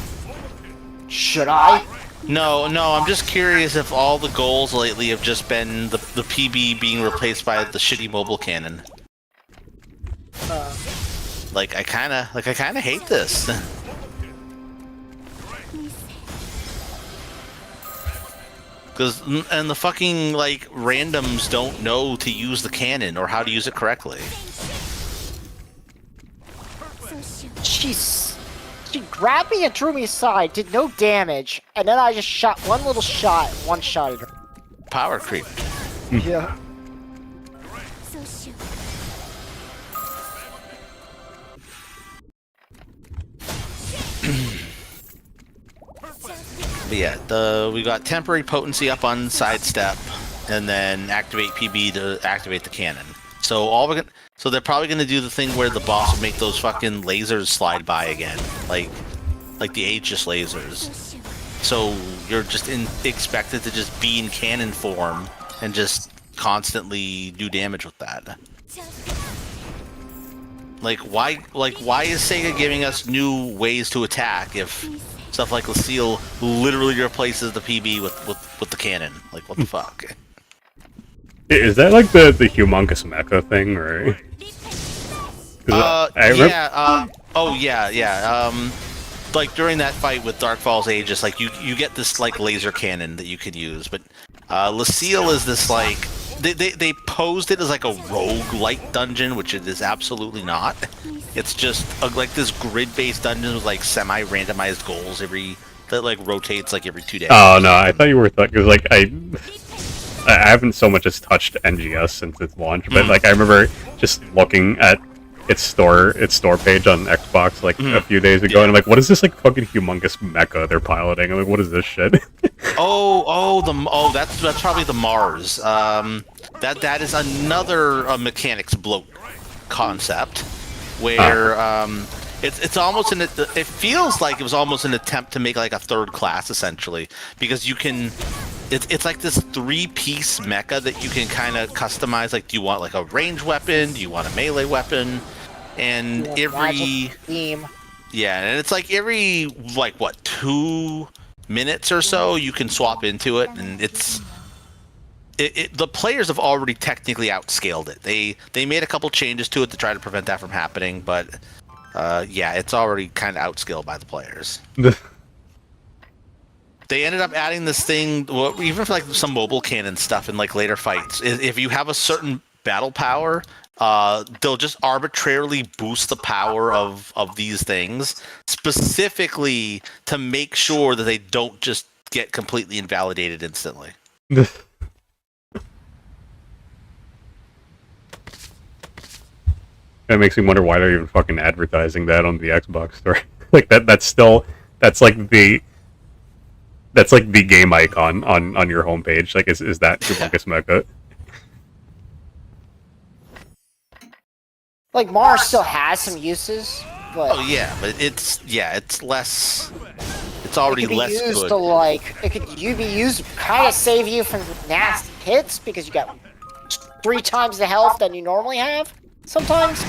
Should I? No, I'm just curious if all the goals lately have just been the PB being replaced by the shitty mobile cannon. Like I kinda hate this. Because and the fucking like randoms don't know to use the cannon or how to use it correctly. She grabbed me and drew me aside, did no damage, and then I just shot one little shot, one shot at her. Power creep. Yeah. But yeah, we got temporary potency up on sidestep, and then activate PB to activate the cannon. So they're probably gonna do the thing where the boss will make those fucking lasers slide by again, like the Aegis lasers. So you're just expected to just be in cannon form and just constantly do damage with that. Like why is Sega giving us new ways to attack if stuff like Lucille literally replaces the PB with the cannon? Like what the fuck? Is that like the humongous mecha thing, or? Like during that fight with Dark Falls Aegis, like you get this like laser cannon that you can use, but Lucille is this like they posed it as like a rogue-like dungeon, which it is absolutely not. It's just like this grid-based dungeon with like semi-randomized goals that like rotates like every 2 days. Oh no, I thought you were because like I haven't so much as touched NGS since its launch, but like I remember just looking at its store page on Xbox like a few days ago, and I'm like, what is this like fucking humongous mecha they're piloting? I'm like, what is this shit? That's probably the Mars. That is another mechanics bloat concept where it's almost it feels like it was almost an attempt to make like a third class essentially, because you can. It's like this 3-piece mecha that you can kind of customize. Like, do you want like a range weapon? Do you want a melee weapon? And and it's like every like what 2 minutes or so you can swap into it, and the players have already technically outscaled it. They made a couple changes to it to try to prevent that from happening, but it's already kind of outscaled by the players. They ended up adding this thing, well, even for like some mobile cannon stuff in like later fights. If you have a certain battle power, they'll just arbitrarily boost the power of these things, specifically to make sure that they don't just get completely invalidated instantly. That makes me wonder why they're even fucking advertising that on the Xbox store. Like that's like the game icon on your homepage. Like, is that humongous mecha? Like Mars still has some uses, but but it's less. It's already less used good. to like it could be used to kind of save you from nasty hits because you got 3 times the health that you normally have sometimes.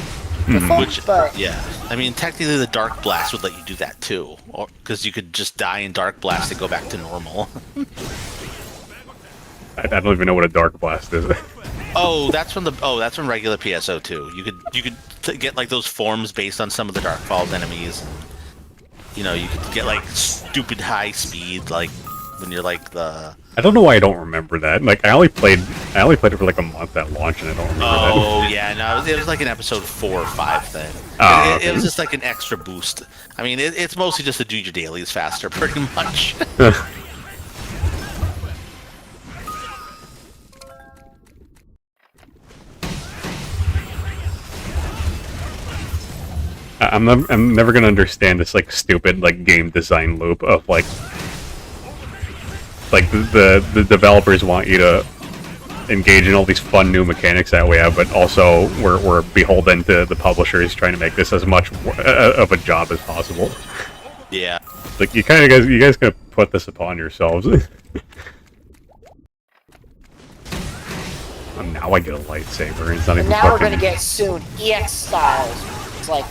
I mean, technically the Dark Blast would let you do that too, because you could just die in Dark Blast and go back to normal. I don't even know what a Dark Blast is. That's from regular PSO2. You could get like those forms based on some of the Dark Falls enemies. You know, you could get like stupid high speed, like when you're like the. I don't know why I don't remember that. Like I only played it for like a month at launch, and I don't remember that. Oh yeah, no, it was like an episode 4 or 5 thing. It was just like an extra boost. I mean, it's mostly just to do your dailies faster, pretty much. I'm never gonna understand this like stupid like game design loop of like the developers want you to engage in all these fun new mechanics that we have, but also we're beholden to the publishers trying to make this as much of a job as possible. Yeah. Like you guys gonna put this upon yourselves. And now I get a lightsaber. It's not even. Now we're gonna get soon EX styles. It's like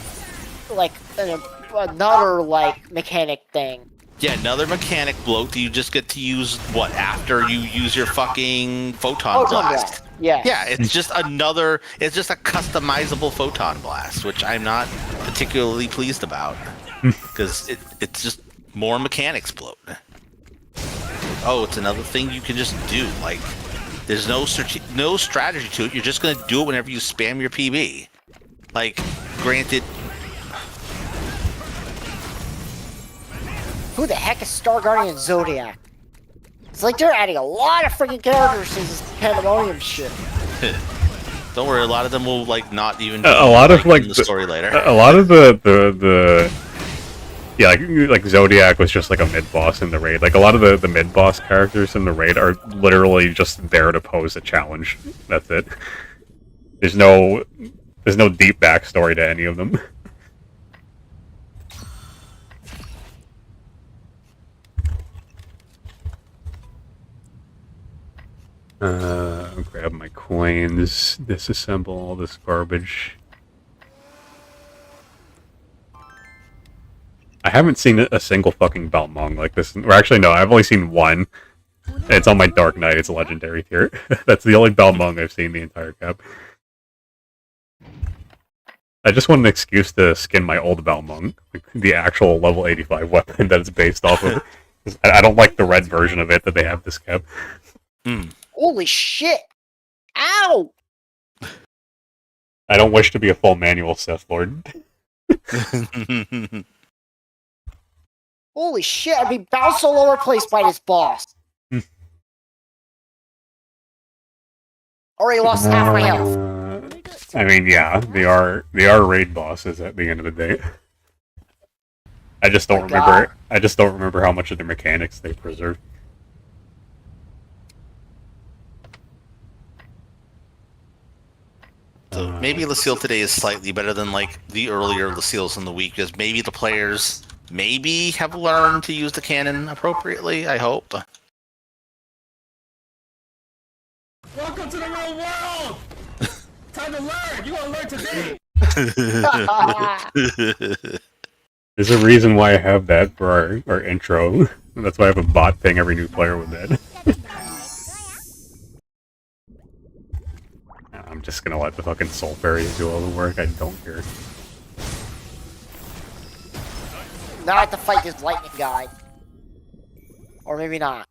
another like mechanic thing. Yeah, another mechanic bloat that you just get to use after you use your fucking photon blast. Yeah. Yeah, it's just a customizable photon blast, which I'm not particularly pleased about because it's just more mechanics bloat. oh, it's another thing you can just do. Like, there's no strategy to it. You're just gonna do it whenever you spam your PB. Like, granted. Who the heck is Star Guardian Zodiac? It's like they're adding a lot of freaking characters to this Pandemonium shit. Don't worry, a lot of them will like not even. A lot of like the story later. A lot of the yeah, like Zodiac was just like a mid boss in the raid. Like a lot of the mid boss characters in the raid are literally just there to pose a challenge. That's it. There's no deep backstory to any of them. Grab my coins, disassemble all this garbage. I haven't seen a single fucking Balmung like this. Or actually, no, I've only seen one. It's on my Dark Knight. It's a legendary tier. That's the only Balmung I've seen the entire cap. I just want an excuse to skin my old Balmung, like the actual level 85 weapon that it's based off of. I don't like the red version of it that they have this cap. Holy shit! Ow! I don't wish to be a full manual Sith Lord. Holy shit, I'd be bounced all over the place by this boss. Already lost half my health. I mean, yeah, they are raid bosses at the end of the day. I just don't remember. I just don't remember how much of their mechanics they preserve. So maybe Lucille today is slightly better than like the earlier Lucille's in the week, because maybe the players maybe have learned to use the cannon appropriately. I hope. Welcome to the real world! Time to learn! You gonna learn today! There's a reason why I have that for our intro. That's why I have a bot ping every new player with that. I'm just gonna let the fucking Soul Fairies do all the work. I don't care. Now I have to fight this lightning guy. Or maybe not.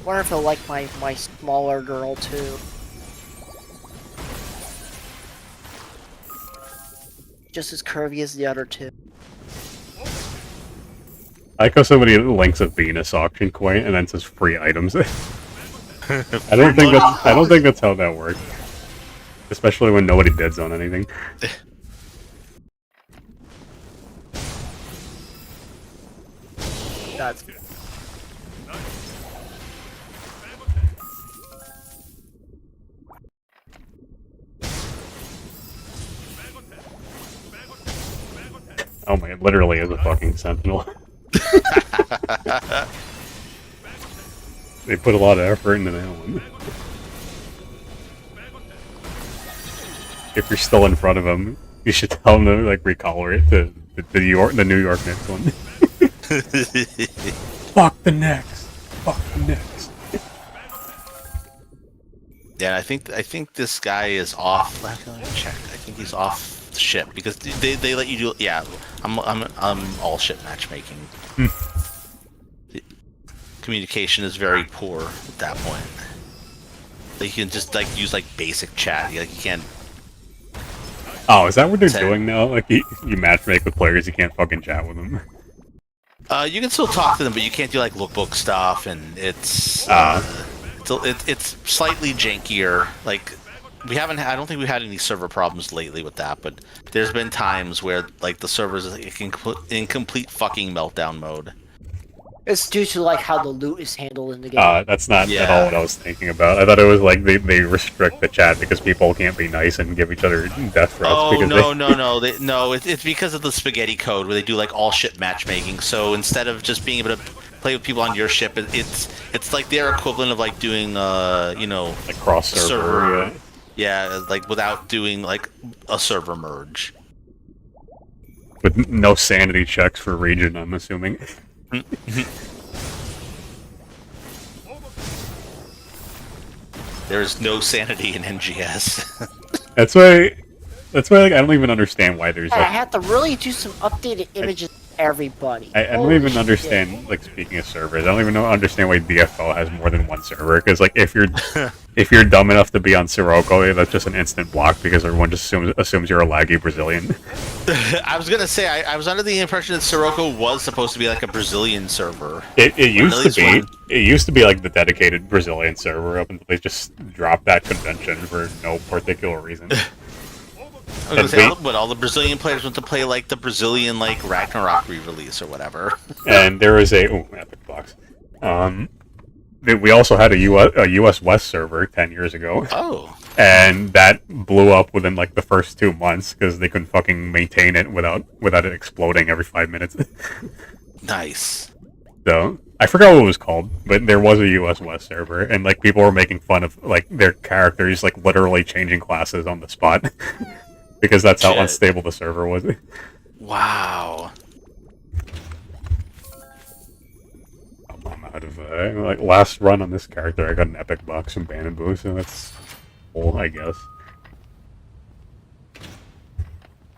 Wonder if he'll like my smaller girl too. Just as curvy as the other two. I like how somebody links a Venus auction coin and then says free items. I don't think that's how that works. Especially when nobody bids on anything. That's good. Oh my, it literally is a fucking sentinel. They put a lot of effort into that one. If you're still in front of him, you should tell him to like recolor it to the New York Knicks one. Fuck the Knicks. Fuck the Knicks. Yeah, I think this guy is off. Let me check. I think he's off the ship because they let you do. Yeah, I'm all ship matchmaking. The communication is very poor at that point. Like, you can just like use like basic chat. Like, you can't. Oh, is that what they're doing now? Like, you matchmake with players, you can't fucking chat with them. You can still talk to them, but you can't do like lookbook stuff, and it's slightly jankier. Like, I don't think we've had any server problems lately with that, but there's been times where like the servers is in complete fucking meltdown mode. It's due to like how the loot is handled in the game. That's not at all what I was thinking about. I thought it was like they restrict the chat because people can't be nice and give each other death threats. Oh, because no! It's because of the spaghetti code where they do like all ship matchmaking. So instead of just being able to play with people on your ship, it's like their equivalent of like doing like cross server. Yeah, like without doing like a server merge. With no sanity checks for region, I'm assuming. There's no sanity in NGS. That's why That's why like I don't even understand why there's I like have to really do some updated images for everybody. I don't Holy even shit. understand, like, speaking of servers, I don't even understand why DFO has more than one server, because, like, if you're dumb enough to be on Sirocco, that's just an instant block, because everyone just assumes you're a laggy Brazilian. I was gonna say, I was under the impression that Sirocco was supposed to be like a Brazilian server. It used to least be, one. it used to be, like, the dedicated Brazilian server, up until they just dropped that convention for no particular reason. I was gonna say, all the Brazilian players went to play like the Brazilian like Ragnarok re-release or whatever. And there was Epic Box. We also had a US West server 10 years ago. Oh. And that blew up within like the first 2 months because they couldn't fucking maintain it without it exploding every 5 minutes. Nice. So I forgot what it was called, but there was a US West server, and like people were making fun of like their characters like literally changing classes on the spot because that's how unstable the server was. Wow. I'm out of like last run on this character. I got an epic box from Banaboo, so that's cool, I guess.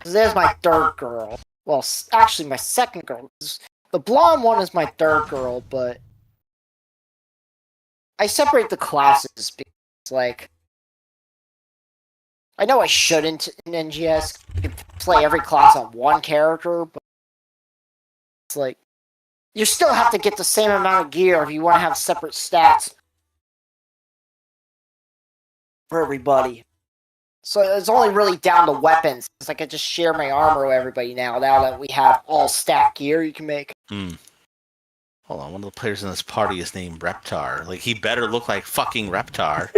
There's my third girl. Well, actually, my second girl. The blonde one is my third girl, but I separate the classes because, like, I know I shouldn't in NGS play every class on one character, but it's like you still have to get the same amount of gear if you want to have separate stats for everybody. So it's only really down to weapons. It's like I just share my armor with everybody now that we have all stat gear you can make. Hold on, one of the players in this party is named Reptar. Like, he better look like fucking Reptar.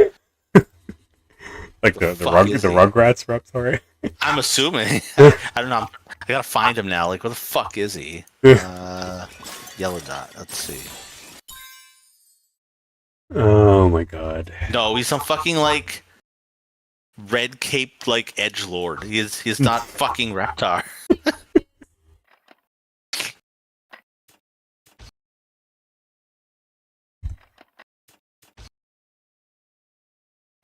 Like the Rugrats Reptar? I'm assuming. I don't know. I gotta find him now. Like, where the fuck is he? Yellow dot. Let's see. Oh my god. No, he's some fucking, like, red caped like edgelord. He's not fucking Reptar.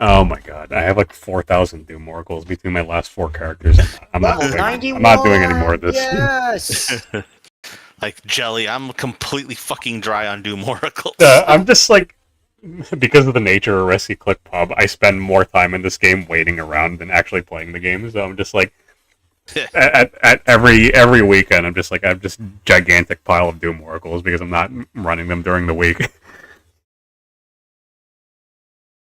Oh my god, I have like 4,000 Doom Oracles between my last 4 characters. I'm not doing any more of this. Yes! Like, Jelly, I'm completely fucking dry on Doom Oracles. I'm just like, because of the nature of Rescue Click Pub, I spend more time in this game waiting around than actually playing the game. So I'm just like, at every weekend, I'm just like, I have just gigantic pile of Doom Oracles because I'm not running them during the week.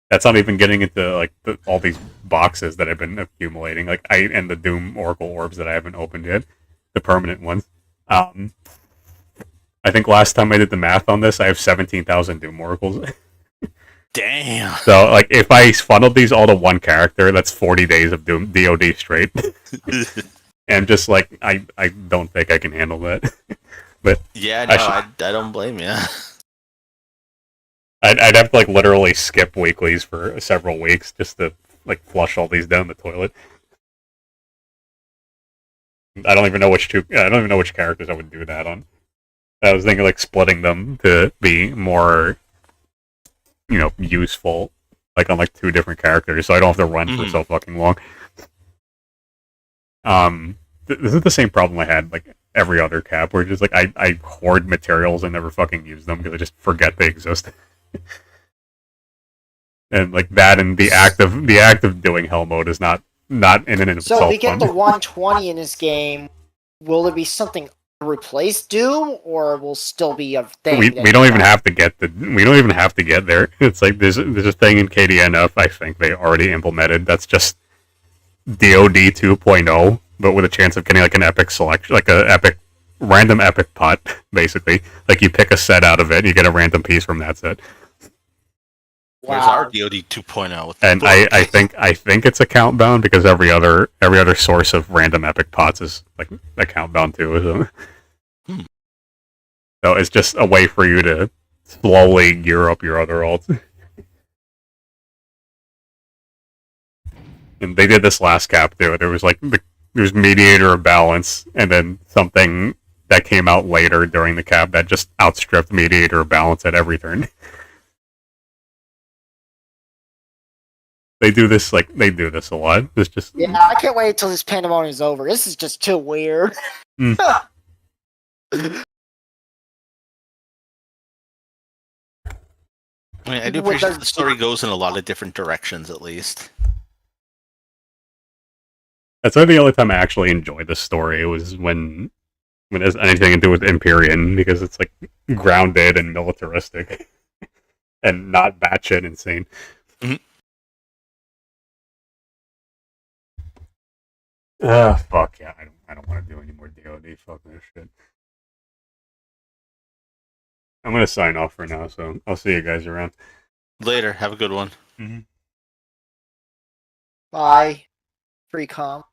That's not even getting into like all these boxes that I've been accumulating, like and the Doom Oracle orbs that I haven't opened yet, the permanent ones. I think last time I did the math on this, I have 17,000 Doom Oracles. Damn. So, like, if I funneled these all to one character, that's 40 days of Doom DOD straight. And just like, I don't think I can handle that. But yeah, no, I don't blame you. I'd have to like literally skip weeklies for several weeks just to like flush all these down the toilet. I don't even know which characters I would do that on. I was thinking like splitting them to be more, useful, like on like 2 different characters, so I don't have to run for so fucking long. This is the same problem I had like every other cap, where just like I hoard materials and never fucking use them because I just forget they exist. And like that, and the act of doing hell mode is not in and of itself. So we get fun. the 120 in this game. Will there be something to replace Doom, or will still be a thing? We don't even have to get there. It's like there's a thing in KDNF I think they already implemented that's just DOD 2.0, but with a chance of getting like an epic selection, like a random epic pot, basically. Like you pick a set out of it, you get a random piece from that set. Where's our DOD 2.0? And I think it's account bound because every other source of random epic pots is like account bound too. So. So it's just a way for you to slowly gear up your other alts. And they did this last cap too. There was like there's Mediator of Balance, and then something that came out later during the cap that just outstripped Mediator of Balance at every turn. They do this a lot. It's just Yeah, I can't wait till this pandemonium is over. This is just too weird. Mm. I mean, I do appreciate the story goes in a lot of different directions, at least. That's the only time I actually enjoyed the story was when it has anything to do with Empyrean, because it's like grounded and militaristic and not batshit insane. Mhm. Fuck yeah! I don't want to do any more DoD. Fuck this shit. I'm gonna sign off for now, so I'll see you guys around. Later. Have a good one. Bye. Free com.